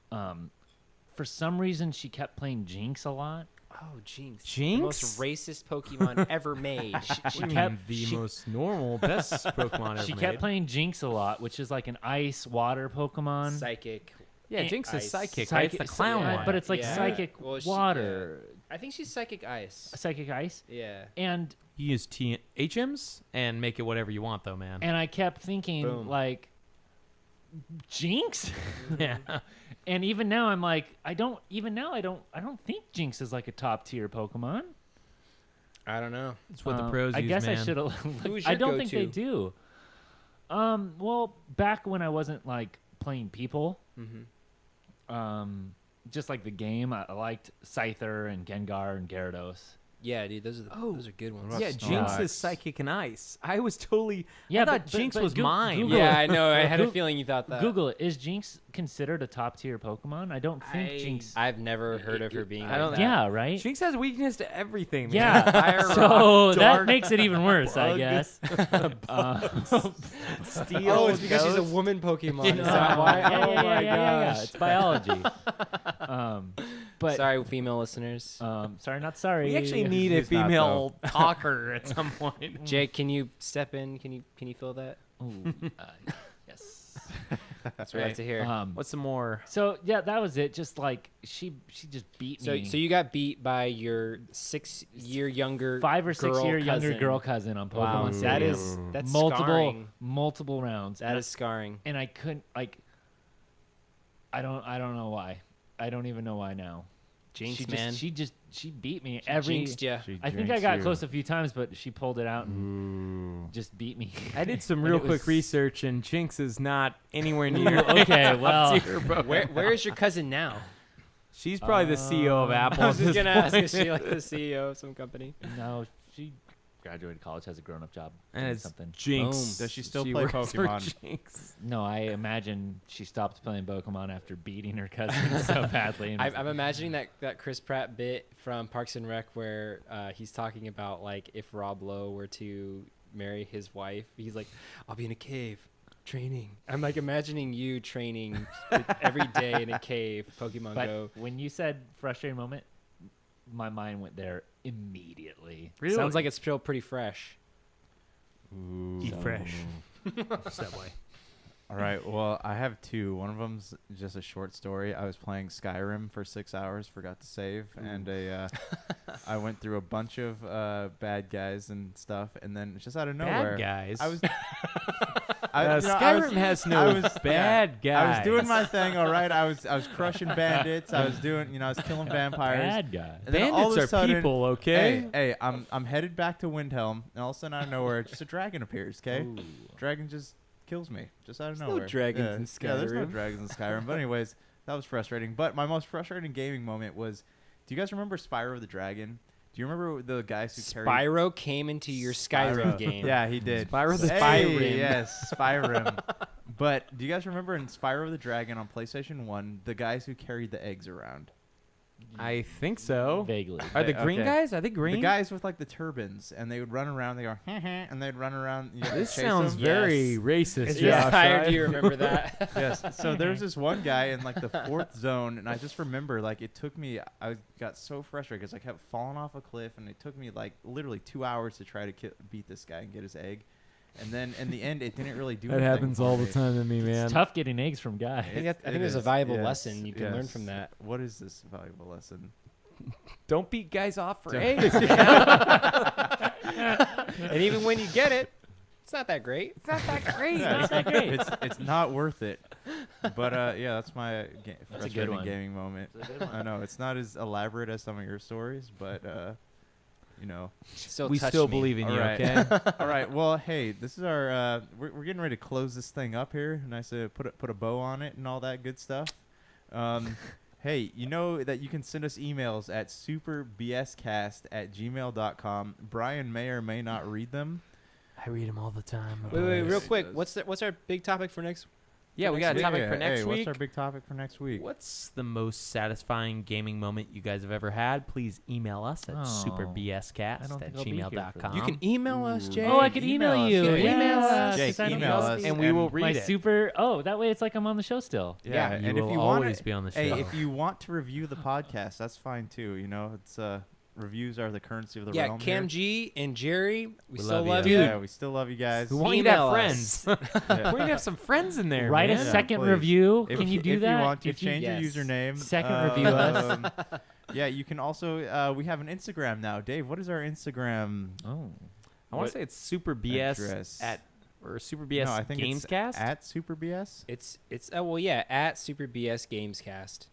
Speaker 1: for some reason, she kept playing Jinx a lot.
Speaker 4: Oh, Jinx.
Speaker 5: Jinx?
Speaker 4: The most racist Pokemon ever made.
Speaker 1: She
Speaker 5: kept
Speaker 1: kept
Speaker 5: the most normal, best Pokemon ever
Speaker 1: She
Speaker 5: made.
Speaker 1: kept playing Jinx a lot, which is like an ice water Pokemon.
Speaker 4: Psychic.
Speaker 5: Yeah, Jinx is
Speaker 4: Ice.
Speaker 5: psychic, right? It's the clown
Speaker 1: yeah,
Speaker 5: one.
Speaker 1: but it's like
Speaker 4: Yeah.
Speaker 1: psychic
Speaker 4: Well,
Speaker 1: water,
Speaker 4: I think she's Psychic Ice.
Speaker 1: psychic ice,
Speaker 4: Yeah.
Speaker 1: and
Speaker 5: You use HMs and make it whatever you want, though, man.
Speaker 1: and I kept thinking
Speaker 4: Boom.
Speaker 1: like, Jinx,
Speaker 5: yeah.
Speaker 1: and even now I'm like, I don't think Jinx is like a top tier Pokemon.
Speaker 4: I don't know.
Speaker 5: It's what the pros
Speaker 1: I
Speaker 5: use,
Speaker 1: guess
Speaker 5: man.
Speaker 1: I should have.
Speaker 4: Who's
Speaker 1: I
Speaker 4: your
Speaker 1: don't think they
Speaker 4: go-to?
Speaker 1: do. Well, back when I wasn't like playing people,
Speaker 4: Mm-hmm.
Speaker 1: just like the game, I liked Scyther and Gengar and Gyarados.
Speaker 4: Yeah, dude, those are good ones.
Speaker 5: Yeah, Jinx
Speaker 3: Snorlax?
Speaker 5: is psychic and ice. I was totally.
Speaker 1: Yeah,
Speaker 5: I thought
Speaker 1: but
Speaker 5: Jinx was
Speaker 1: Goo-
Speaker 5: mine.
Speaker 1: Google
Speaker 4: Yeah,
Speaker 1: it.
Speaker 4: I know. I had a
Speaker 1: Goog-
Speaker 4: feeling you thought that.
Speaker 1: Google it. Is Jinx considered a top tier Pokemon? I don't think Jinx.
Speaker 4: I've never heard of her being.
Speaker 5: I don't-
Speaker 4: like that.
Speaker 1: Yeah, right.
Speaker 5: Jinx has weakness to everything. Man.
Speaker 1: Yeah,
Speaker 5: Fire,
Speaker 1: so
Speaker 5: rock,
Speaker 1: that
Speaker 5: dark,
Speaker 1: makes it even worse, I
Speaker 5: bug.
Speaker 1: guess.
Speaker 5: steel.
Speaker 4: Oh, it's because she's a
Speaker 5: ghost.
Speaker 4: woman Pokemon. Is
Speaker 1: Yeah,
Speaker 4: that why?
Speaker 1: yeah,
Speaker 4: Oh
Speaker 1: yeah,
Speaker 4: my
Speaker 1: yeah.
Speaker 4: gosh.
Speaker 1: It's biology. But
Speaker 4: Sorry, female listeners.
Speaker 1: sorry, not sorry.
Speaker 5: We actually need a
Speaker 3: He's not,
Speaker 5: female talker at some point.
Speaker 4: Jake, can you step in? Can you fill that?
Speaker 1: Ooh, yes.
Speaker 4: That's what I like to hear.
Speaker 5: What's some more?
Speaker 1: So yeah, that was it. Just like she just beat
Speaker 4: So
Speaker 1: me.
Speaker 4: you got beat by your 6-year younger
Speaker 1: 5 or 6 year younger
Speaker 4: cousin.
Speaker 1: girl cousin on Pokemon.
Speaker 4: Wow, that
Speaker 1: City.
Speaker 4: is that's
Speaker 1: multiple
Speaker 4: scarring.
Speaker 1: rounds.
Speaker 4: That is scarring.
Speaker 1: and I couldn't like. I don't know why. I don't even know why now.
Speaker 4: Jinx,
Speaker 1: she
Speaker 4: man.
Speaker 1: she beat me every.
Speaker 4: Jinxed ya.
Speaker 3: She
Speaker 1: I think I
Speaker 3: drinks
Speaker 1: got
Speaker 3: you.
Speaker 1: close a few times, but she pulled it out and just beat me.
Speaker 5: I did some
Speaker 1: And
Speaker 5: real
Speaker 1: it
Speaker 5: quick
Speaker 1: was-
Speaker 5: research, and Jinx is not anywhere near.
Speaker 1: Okay, well,
Speaker 4: Where is your cousin now?
Speaker 5: She's probably the CEO of Apple.
Speaker 4: I was
Speaker 5: at
Speaker 4: just
Speaker 5: this
Speaker 4: gonna ask,
Speaker 5: point.
Speaker 4: is she like the CEO of some company?
Speaker 1: no, she graduated college, has a grown up job,
Speaker 5: And
Speaker 1: doing
Speaker 5: it's
Speaker 1: something.
Speaker 5: Jinx.
Speaker 4: Boom.
Speaker 3: Does she still play
Speaker 5: works for
Speaker 3: Pokemon?
Speaker 5: Jinx.
Speaker 1: No, I imagine she stopped playing Pokemon after beating her cousin so badly. And
Speaker 4: I'm imagining that Chris Pratt bit from Parks and Rec where he's talking about like if Rob Lowe were to marry his wife, he's like, I'll be in a cave training. I'm like imagining you training every day in a cave, Pokemon
Speaker 1: but
Speaker 4: Go.
Speaker 1: when you said frustrating moment, my mind went there immediately.
Speaker 5: Really?
Speaker 4: Sounds like it's still pretty fresh.
Speaker 5: Eat fresh. Subway.
Speaker 3: All right. Well, I have two. One of them's just a short story. I was playing Skyrim for 6 hours, forgot to save, and I went through a bunch of bad guys and stuff, and then just out of nowhere,
Speaker 5: Bad guys.
Speaker 3: I was.
Speaker 5: Skyrim has no bad guys.
Speaker 3: I was doing my thing. All right. I was crushing bandits. I was doing. I was killing vampires.
Speaker 1: Bad guy.
Speaker 3: And then all
Speaker 5: Bandits
Speaker 3: of a
Speaker 5: are
Speaker 3: sudden-
Speaker 5: people, okay?
Speaker 3: Hey, I'm headed back to Windhelm, and all of a sudden out of nowhere, just a dragon appears. Okay, dragon just kills me, just out of
Speaker 4: no
Speaker 3: nowhere.
Speaker 4: dragons in
Speaker 3: Yeah, there's no
Speaker 4: Skyrim.
Speaker 3: dragons in Skyrim. But anyways, that was frustrating. But my most frustrating gaming moment was, do you guys remember Spyro the Dragon? Do you remember the guys who carried?
Speaker 4: Spyro came into your Skyrim game.
Speaker 3: Yeah, he did.
Speaker 5: Spyro the
Speaker 3: Hey,
Speaker 4: Spyrim.
Speaker 3: Yes, Spyrim. But do you guys remember in Spyro the Dragon on PlayStation 1, the guys who carried the eggs around?
Speaker 5: I think so.
Speaker 1: Vaguely.
Speaker 5: Are the
Speaker 3: Okay.
Speaker 5: green guys? Are they green?
Speaker 3: The guys with like the turbans, and they would run around. They go, and they'd run around. You know,
Speaker 5: This
Speaker 3: chase
Speaker 5: sounds
Speaker 3: them.
Speaker 5: very
Speaker 4: Yes.
Speaker 5: racist.
Speaker 4: Yeah,
Speaker 5: Josh,
Speaker 4: I
Speaker 5: right?
Speaker 4: do remember that.
Speaker 3: Yes. So there was this one guy in like the 4th zone, and I just remember like it took me. I got so frustrated because I kept falling off a cliff, and it took me like literally 2 hours to try to beat this guy and get his egg. And then in the end, it didn't really do.
Speaker 5: That
Speaker 3: anything
Speaker 5: happens
Speaker 3: for
Speaker 5: all the
Speaker 3: me.
Speaker 5: time to me, man.
Speaker 1: It's tough getting eggs from guys.
Speaker 4: I think
Speaker 3: It
Speaker 4: there's a
Speaker 3: is,
Speaker 4: valuable
Speaker 3: yes,
Speaker 4: lesson you can learn
Speaker 3: yes.
Speaker 4: from that.
Speaker 3: What is this valuable lesson?
Speaker 5: Don't beat guys off for
Speaker 3: Don't-
Speaker 5: eggs.
Speaker 4: And even when you get it, it's not that great.
Speaker 5: It's not that great.
Speaker 3: Yeah,
Speaker 1: Not that great.
Speaker 3: it's not worth it. But yeah, that's my
Speaker 1: That's a good
Speaker 3: frustrating
Speaker 1: one.
Speaker 3: gaming moment. I know it's not as elaborate as some of your stories, but you know.
Speaker 4: Still
Speaker 5: we
Speaker 4: touched
Speaker 5: still
Speaker 4: me.
Speaker 5: believe in you,
Speaker 3: All right.
Speaker 5: okay?
Speaker 3: All right. Well, hey, this is our. We're getting ready to close this thing up here. Nice to put a bow on it and all that good stuff. Hey, you know that you can send us emails at superbscast@gmail.com. Brian may or may not read them.
Speaker 5: I read them all the time.
Speaker 4: Wait, real
Speaker 3: He
Speaker 4: quick.
Speaker 3: does.
Speaker 4: What's our big topic for next
Speaker 5: Yeah, we got a topic for next
Speaker 3: What's
Speaker 5: week.
Speaker 3: our big topic for next week?
Speaker 5: What's the most satisfying gaming moment you guys have ever had? Please email us at
Speaker 1: Oh, I
Speaker 5: superbscast
Speaker 1: don't
Speaker 5: at
Speaker 1: think I'll be here for
Speaker 5: gmail.com.
Speaker 4: You can email us, Jay.
Speaker 1: Oh, I could email you.
Speaker 3: Jake.
Speaker 1: Email
Speaker 3: us.
Speaker 1: us.
Speaker 3: Jake,
Speaker 1: 'cause I don't
Speaker 3: email
Speaker 1: know
Speaker 3: us,
Speaker 5: and we will read
Speaker 1: my
Speaker 5: it.
Speaker 1: super. Oh, that way it's like I'm on the show still.
Speaker 3: Yeah,
Speaker 5: You
Speaker 3: and
Speaker 5: will
Speaker 3: if you want
Speaker 5: always be on the show.
Speaker 3: Hey, if you want to review the podcast, that's fine too. You know, it's reviews are the currency of the
Speaker 4: Yeah,
Speaker 3: realm.
Speaker 4: Cam
Speaker 3: here.
Speaker 4: G and Jerry, we still
Speaker 5: love you.
Speaker 4: love
Speaker 5: Dude.
Speaker 4: you.
Speaker 3: Yeah, we still love you guys.
Speaker 5: we want you to have
Speaker 4: email
Speaker 5: friends.
Speaker 4: us.
Speaker 3: Yeah.
Speaker 5: we need to have some friends in there,
Speaker 1: Write
Speaker 5: man.
Speaker 1: a
Speaker 3: Yeah,
Speaker 1: second
Speaker 3: please.
Speaker 1: review.
Speaker 3: If
Speaker 1: Can you do
Speaker 3: if
Speaker 1: that?
Speaker 3: you want to
Speaker 1: If you-
Speaker 3: change
Speaker 4: Yes.
Speaker 3: your username,
Speaker 1: Second review us.
Speaker 3: Yeah, you can also. We have an Instagram now. Dave, what is our Instagram
Speaker 1: Oh.
Speaker 5: I want to say it's Super BS
Speaker 3: address?
Speaker 5: or Super BS
Speaker 3: No, I think it's
Speaker 5: Gamescast.
Speaker 3: at Super BS.
Speaker 4: It's well, yeah, at Super BS Gamescast.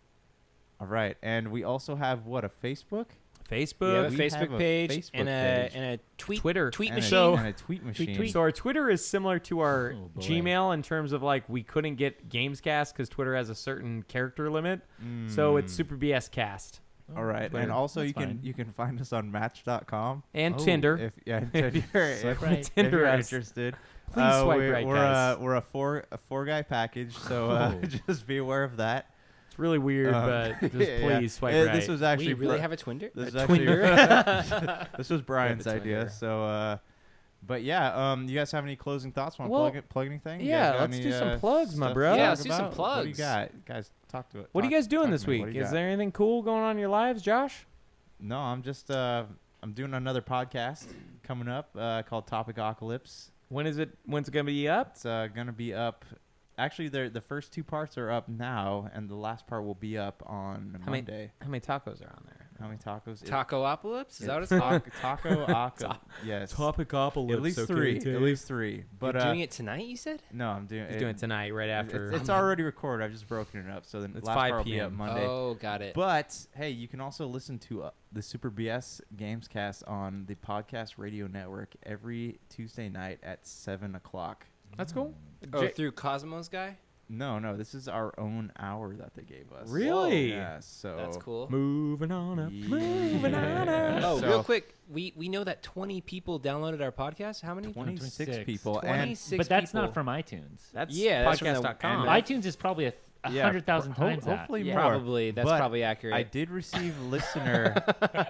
Speaker 3: All right, and we also have what, a Facebook,
Speaker 5: Facebook.
Speaker 4: We have a
Speaker 3: we
Speaker 4: Facebook
Speaker 3: have a
Speaker 4: page
Speaker 3: Facebook
Speaker 4: and
Speaker 3: page.
Speaker 4: a tweet
Speaker 5: Twitter.
Speaker 4: tweet
Speaker 3: and
Speaker 4: machine.
Speaker 3: and a tweet machine.
Speaker 5: So our Twitter is similar to our
Speaker 1: Oh, boy.
Speaker 5: Gmail in terms of like we couldn't get Gamescast because Twitter has a certain character limit. So it's Super BS Cast
Speaker 3: All right,
Speaker 1: But
Speaker 3: and also
Speaker 1: that's
Speaker 3: you can
Speaker 1: fine.
Speaker 3: you can find us on Match.com.
Speaker 5: and
Speaker 1: Oh,
Speaker 5: Tinder.
Speaker 3: If Tinder, if,
Speaker 1: right.
Speaker 3: if
Speaker 5: Tinder
Speaker 3: you're
Speaker 5: us.
Speaker 3: interested.
Speaker 5: Please swipe
Speaker 3: we're,
Speaker 5: right,
Speaker 3: we're,
Speaker 5: guys.
Speaker 3: we're a four guy package, so
Speaker 1: Oh.
Speaker 3: just be aware of that.
Speaker 5: It's really weird, but just
Speaker 3: yeah.
Speaker 5: please swipe right.
Speaker 3: This was actually
Speaker 4: we really
Speaker 3: Bri-
Speaker 4: have a Twinder?
Speaker 3: this is
Speaker 4: A
Speaker 3: actually
Speaker 4: Twinder?
Speaker 3: this was Brian's
Speaker 5: a
Speaker 3: idea.
Speaker 5: Twinder.
Speaker 3: So, but yeah, you guys have any closing thoughts? Want to
Speaker 5: Well,
Speaker 3: plug anything? You
Speaker 5: yeah,
Speaker 3: guys got
Speaker 5: let's
Speaker 3: any,
Speaker 5: do some
Speaker 3: uh,
Speaker 5: plugs, my
Speaker 3: stuff
Speaker 5: bro.
Speaker 3: to
Speaker 4: Yeah,
Speaker 3: talk
Speaker 4: let's do some
Speaker 3: about? What do you
Speaker 4: plugs.
Speaker 3: got, guys? Talk to it.
Speaker 5: What are you guys doing
Speaker 3: talk
Speaker 5: this
Speaker 3: to me.
Speaker 5: week?
Speaker 3: What do you
Speaker 5: Is
Speaker 3: got?
Speaker 5: there anything cool going on in your lives, Josh?
Speaker 3: No, I'm just I'm doing another podcast coming up called Topicocalypse.
Speaker 5: When's it gonna be up?
Speaker 3: It's gonna be up. Actually, the first two parts are up now, and the last part will be up on
Speaker 5: How many-
Speaker 3: Monday.
Speaker 5: How many tacos are on there?
Speaker 3: How many tacos?
Speaker 4: Taco-opolis? Is that what it's called?
Speaker 3: Yes.
Speaker 5: Topicopolis.
Speaker 3: At least three. At least three. But
Speaker 4: You're doing it tonight, you said?
Speaker 3: no, I'm doing.
Speaker 5: He's doing it tonight, right after.
Speaker 3: It's already recorded. I've just broken it up, so the
Speaker 5: It's
Speaker 3: last
Speaker 5: 5
Speaker 3: part will be up
Speaker 5: p.m.
Speaker 3: Monday.
Speaker 4: Oh, got it.
Speaker 3: But hey, you can also listen to the Super BS Gamescast on the Podcast Radio Network every Tuesday night at 7:00.
Speaker 5: That's cool.
Speaker 4: Oh, through Cosmos guy?
Speaker 3: No, this is our own hour that they gave us.
Speaker 5: Really?
Speaker 3: Yeah. So
Speaker 4: That's cool.
Speaker 5: Moving on up.
Speaker 3: Yeah.
Speaker 5: Moving on up.
Speaker 4: Oh,
Speaker 3: So-
Speaker 4: real quick, we know that 20 people downloaded our podcast. How many?
Speaker 3: 26
Speaker 1: 26.
Speaker 3: people, and
Speaker 4: 26
Speaker 1: But that's
Speaker 4: people.
Speaker 1: not from iTunes.
Speaker 5: That's
Speaker 4: Yeah, that's from the-
Speaker 5: podcast.com.
Speaker 3: and
Speaker 1: iTunes is probably a
Speaker 3: Yeah,
Speaker 1: 100,000 times that.
Speaker 3: hopefully
Speaker 4: Yeah,
Speaker 3: more.
Speaker 4: probably. That's
Speaker 3: But
Speaker 4: probably accurate.
Speaker 3: I did receive listener.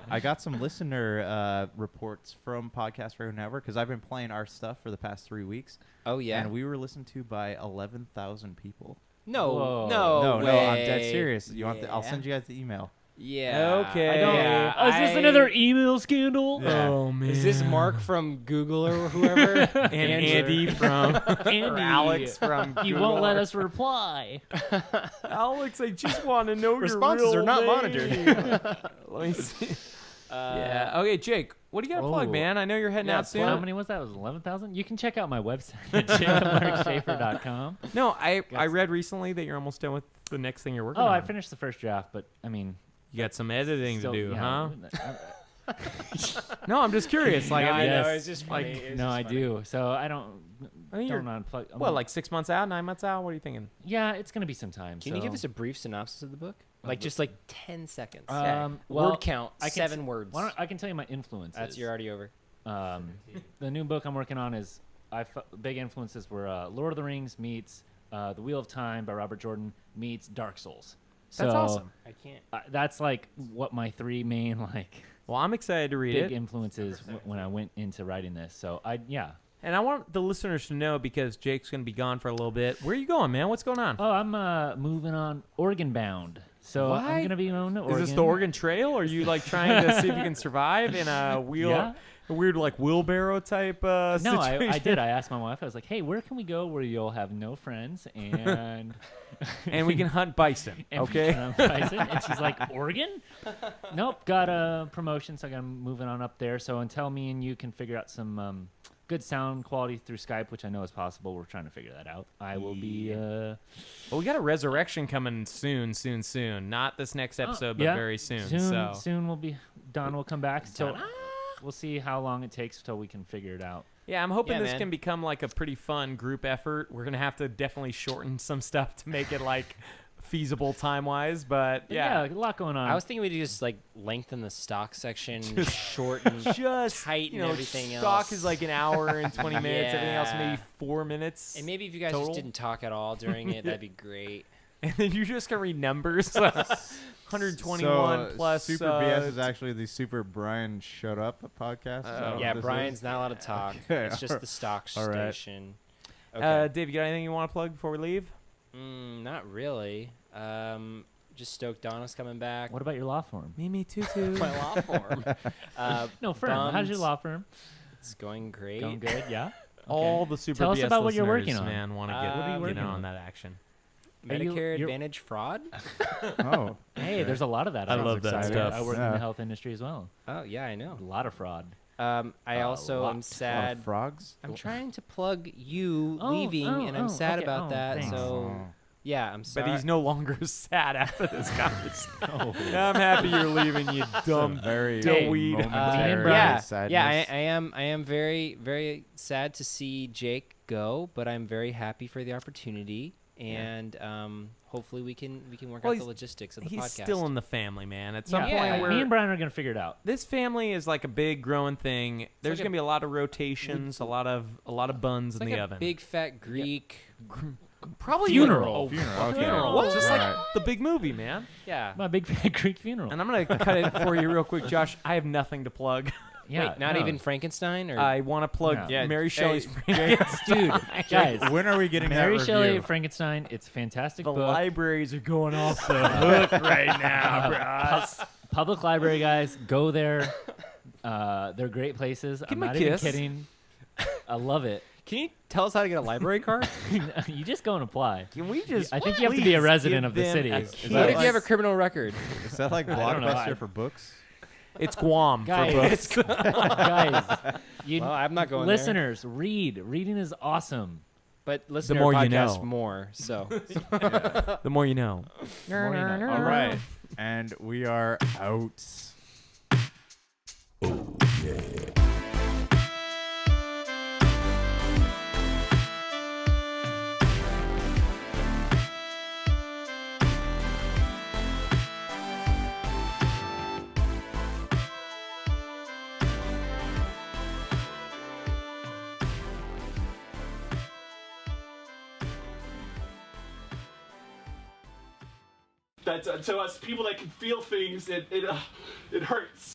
Speaker 3: I got some listener reports from Podcast Radio Network because I've been playing our stuff for the past 3 weeks.
Speaker 4: Oh, yeah.
Speaker 3: And we were listened to by 11,000 people.
Speaker 4: No,
Speaker 1: Whoa.
Speaker 4: no,
Speaker 3: No, I'm dead
Speaker 4: way.
Speaker 3: serious. You want? I'll
Speaker 4: Yeah.
Speaker 3: send you guys the email.
Speaker 4: Yeah.
Speaker 5: Okay.
Speaker 1: I don't.
Speaker 4: Yeah,
Speaker 1: is this another email scandal?
Speaker 3: Yeah.
Speaker 5: Oh man.
Speaker 4: Is this Mark from Google or whoever?
Speaker 5: and Andy from
Speaker 1: Andy,
Speaker 5: or Alex from
Speaker 1: He
Speaker 5: Google.
Speaker 1: won't let us reply.
Speaker 5: Alex, I just want to know
Speaker 4: Responses
Speaker 5: your real
Speaker 4: are not
Speaker 5: name.
Speaker 4: monitored.
Speaker 5: Let me see. Yeah. Okay, Jake, what do you got to plug,
Speaker 1: Oh.
Speaker 5: man? I know you're heading
Speaker 4: Yeah,
Speaker 5: out soon.
Speaker 1: How many was that? It was 11,000? You can check out my website at jacobmarkschaefer.com.
Speaker 5: No, I read recently that you're almost done with the next thing you're working
Speaker 1: Oh,
Speaker 5: on.
Speaker 1: I finished the first draft, but I mean,
Speaker 5: You got some editing
Speaker 1: still-
Speaker 5: to do,
Speaker 1: yeah,
Speaker 5: huh? No, I'm just curious. Like,
Speaker 4: No,
Speaker 5: I mean,
Speaker 1: yes.
Speaker 4: it's just funny. It's
Speaker 1: no,
Speaker 4: just
Speaker 1: I
Speaker 4: funny.
Speaker 1: do. So I don't.
Speaker 5: I mean, you're-
Speaker 1: don't unplug.
Speaker 5: what, like 6 months out, 9 months out? What are you thinking?
Speaker 1: Yeah, it's gonna be some time.
Speaker 4: Can you give us a brief synopsis of the book? Like just like 10 seconds.
Speaker 1: well,
Speaker 4: Word count,
Speaker 1: I can
Speaker 4: 7
Speaker 1: s-
Speaker 4: words.
Speaker 1: Why don't, I can tell you my influences.
Speaker 4: That's you're already over.
Speaker 1: The new book I'm working on is big influences were Lord of the Rings meets The Wheel of Time by Robert Jordan meets Dark Souls.
Speaker 5: That's
Speaker 1: So,
Speaker 5: awesome.
Speaker 4: I can't.
Speaker 1: That's like what my 3 main like
Speaker 5: Well, I'm excited to read
Speaker 1: big
Speaker 5: it.
Speaker 1: influences when I went into writing this. So yeah.
Speaker 5: And I want the listeners to know, because Jake's going to be gone for a little bit. Where are you going, man? What's going on?
Speaker 1: Oh, I'm moving on Oregon bound. So
Speaker 5: What?
Speaker 1: I'm gonna be on to Oregon.
Speaker 5: Is this the Oregon Trail? Or are you like trying to see if you can survive in a
Speaker 1: Yeah.
Speaker 5: a weird like wheelbarrow type
Speaker 1: No,
Speaker 5: situation?
Speaker 1: I did. I asked my wife. I was like, "Hey, where can we go where you'll have no friends and
Speaker 5: And we can hunt bison.
Speaker 1: and we
Speaker 5: Okay.
Speaker 1: can bison?" And she's like, "Oregon? Nope. Got a promotion, so I'm moving on up there. So until me and you can figure out some good sound quality through Skype, which I know is possible, we're trying to figure that out. I will be.
Speaker 5: Well, we got a resurrection coming soon. Not this next episode, but
Speaker 1: yeah,
Speaker 5: very soon.
Speaker 1: Soon,
Speaker 5: So
Speaker 1: soon we'll be. Don will come back. So we'll see how long it takes till we can figure it out.
Speaker 5: yeah, I'm hoping
Speaker 4: Yeah,
Speaker 5: this
Speaker 4: man.
Speaker 5: can become like a pretty fun group effort. We're gonna have to definitely shorten some stuff to make it like feasible time wise, but
Speaker 1: Yeah,
Speaker 5: yeah.
Speaker 1: a lot going on.
Speaker 4: I was thinking we'd just like lengthen the stock section, shorten,
Speaker 5: Just
Speaker 4: tighten everything
Speaker 5: stock
Speaker 4: else.
Speaker 5: is like an hour and 20 minutes. Everything else
Speaker 4: Yeah.
Speaker 5: maybe 4 minutes.
Speaker 4: And maybe if you guys
Speaker 5: total.
Speaker 4: just didn't talk at all during it, that'd be great.
Speaker 5: And then you just can read numbers. 121
Speaker 9: So,
Speaker 5: plus
Speaker 9: Super BS is actually the Super Brian Shut Up podcast. Is that what
Speaker 4: Yeah,
Speaker 9: this
Speaker 4: Brian's
Speaker 9: is?
Speaker 4: not allowed to talk.
Speaker 9: Okay,
Speaker 4: It's just the stock
Speaker 9: all right.
Speaker 4: station. Okay.
Speaker 5: Dave, you got anything you want to plug before we leave?
Speaker 4: Not really. Just stoked Donna's coming back.
Speaker 1: What about your law firm?
Speaker 5: Me too.
Speaker 4: My law firm.
Speaker 1: No, firm. How's your
Speaker 4: bummed.
Speaker 1: law firm?
Speaker 4: It's going great.
Speaker 1: Going good? Yeah.
Speaker 5: All the Super
Speaker 1: Tell us
Speaker 5: BS
Speaker 1: about what you're working
Speaker 5: listeners,
Speaker 1: on.
Speaker 5: man, want to get
Speaker 4: What are you
Speaker 5: get
Speaker 1: working
Speaker 5: on
Speaker 1: on?
Speaker 5: that action.
Speaker 1: Are you-
Speaker 4: Medicare
Speaker 1: you're-
Speaker 4: Advantage fraud?
Speaker 9: Oh,
Speaker 1: Hey, there's a lot of that.
Speaker 5: I
Speaker 1: around.
Speaker 5: love that
Speaker 1: Excited.
Speaker 5: stuff.
Speaker 1: I work in
Speaker 9: Yeah.
Speaker 1: the health industry as well.
Speaker 4: Oh yeah, I know.
Speaker 1: A lot of fraud.
Speaker 4: I also
Speaker 1: lot.
Speaker 4: am
Speaker 9: a lot
Speaker 4: sad.
Speaker 9: of frogs.
Speaker 4: I'm trying to plug you
Speaker 1: Oh,
Speaker 4: leaving, and I'm sad
Speaker 1: okay.
Speaker 4: about
Speaker 1: Oh,
Speaker 4: that.
Speaker 1: thanks.
Speaker 4: So yeah, I'm sorry.
Speaker 5: But he's no longer sad after this conversation.
Speaker 1: Oh.
Speaker 5: I'm happy you're leaving, you dumb.
Speaker 9: Very
Speaker 5: Dillweed.
Speaker 9: momentary
Speaker 1: Brian.
Speaker 4: yeah,
Speaker 9: sadness.
Speaker 4: yeah. I am very, very sad to see Jake go, but I'm very happy for the opportunity, and hopefully we can work
Speaker 5: Well,
Speaker 4: out the
Speaker 5: he's-
Speaker 4: logistics of the
Speaker 5: He's
Speaker 4: podcast.
Speaker 5: still in the family, man. At some
Speaker 1: Yeah,
Speaker 5: point,
Speaker 4: yeah.
Speaker 1: me and Brian are gonna figure it out.
Speaker 5: this family is like a big growing thing. There's
Speaker 4: like
Speaker 5: gonna be a lot of rotations, a lot of buns
Speaker 4: It's
Speaker 5: in
Speaker 4: like
Speaker 5: the
Speaker 4: a
Speaker 5: oven.
Speaker 4: big fat Greek.
Speaker 5: Probably
Speaker 1: funeral.
Speaker 9: Funeral. Okay.
Speaker 5: Funeral.
Speaker 4: What?
Speaker 5: Just
Speaker 9: Right.
Speaker 5: like the big movie, man.
Speaker 4: Yeah.
Speaker 1: My big fat Greek funeral.
Speaker 5: And I'm gonna cut it for you real quick, Josh. I have nothing to plug.
Speaker 1: Yeah,
Speaker 4: Wait, not
Speaker 1: no.
Speaker 4: even Frankenstein, or
Speaker 5: I want to plug
Speaker 1: Yeah.
Speaker 5: Mary Shelley's
Speaker 1: Dude, guys.
Speaker 9: When are we getting
Speaker 1: Mary
Speaker 9: that
Speaker 1: Shelley,
Speaker 9: review?
Speaker 1: Frankenstein. It's a fantastic
Speaker 5: The
Speaker 1: book.
Speaker 5: libraries are going off the hook right now, bros.
Speaker 1: Public library, guys. Go there. They're great places. I'm
Speaker 5: him a
Speaker 1: not even
Speaker 5: kiss.
Speaker 1: kidding. I love it.
Speaker 4: can you tell us how to get a library card?
Speaker 1: You just go and apply.
Speaker 5: Can we just?
Speaker 1: I think you have to be a
Speaker 5: please
Speaker 1: resident
Speaker 5: give
Speaker 1: of the
Speaker 5: them
Speaker 1: city.
Speaker 5: a
Speaker 1: Is
Speaker 5: kiss?
Speaker 9: that
Speaker 4: What if
Speaker 9: like-
Speaker 4: you have a criminal record?
Speaker 9: Is that like
Speaker 1: I don't know.
Speaker 9: Blockbuster for books?
Speaker 5: It's Guam
Speaker 1: Guys.
Speaker 5: for books.
Speaker 1: Guys, you,
Speaker 4: Well, I'm not going there.
Speaker 1: listeners, read. Reading is awesome.
Speaker 4: But listen
Speaker 5: The
Speaker 4: to
Speaker 5: more
Speaker 4: our
Speaker 5: you
Speaker 4: podcast
Speaker 5: know.
Speaker 4: more. So
Speaker 5: The more you know.
Speaker 1: More you know.
Speaker 9: All right. And we are out.
Speaker 10: That's to us people that can feel things. It hurts.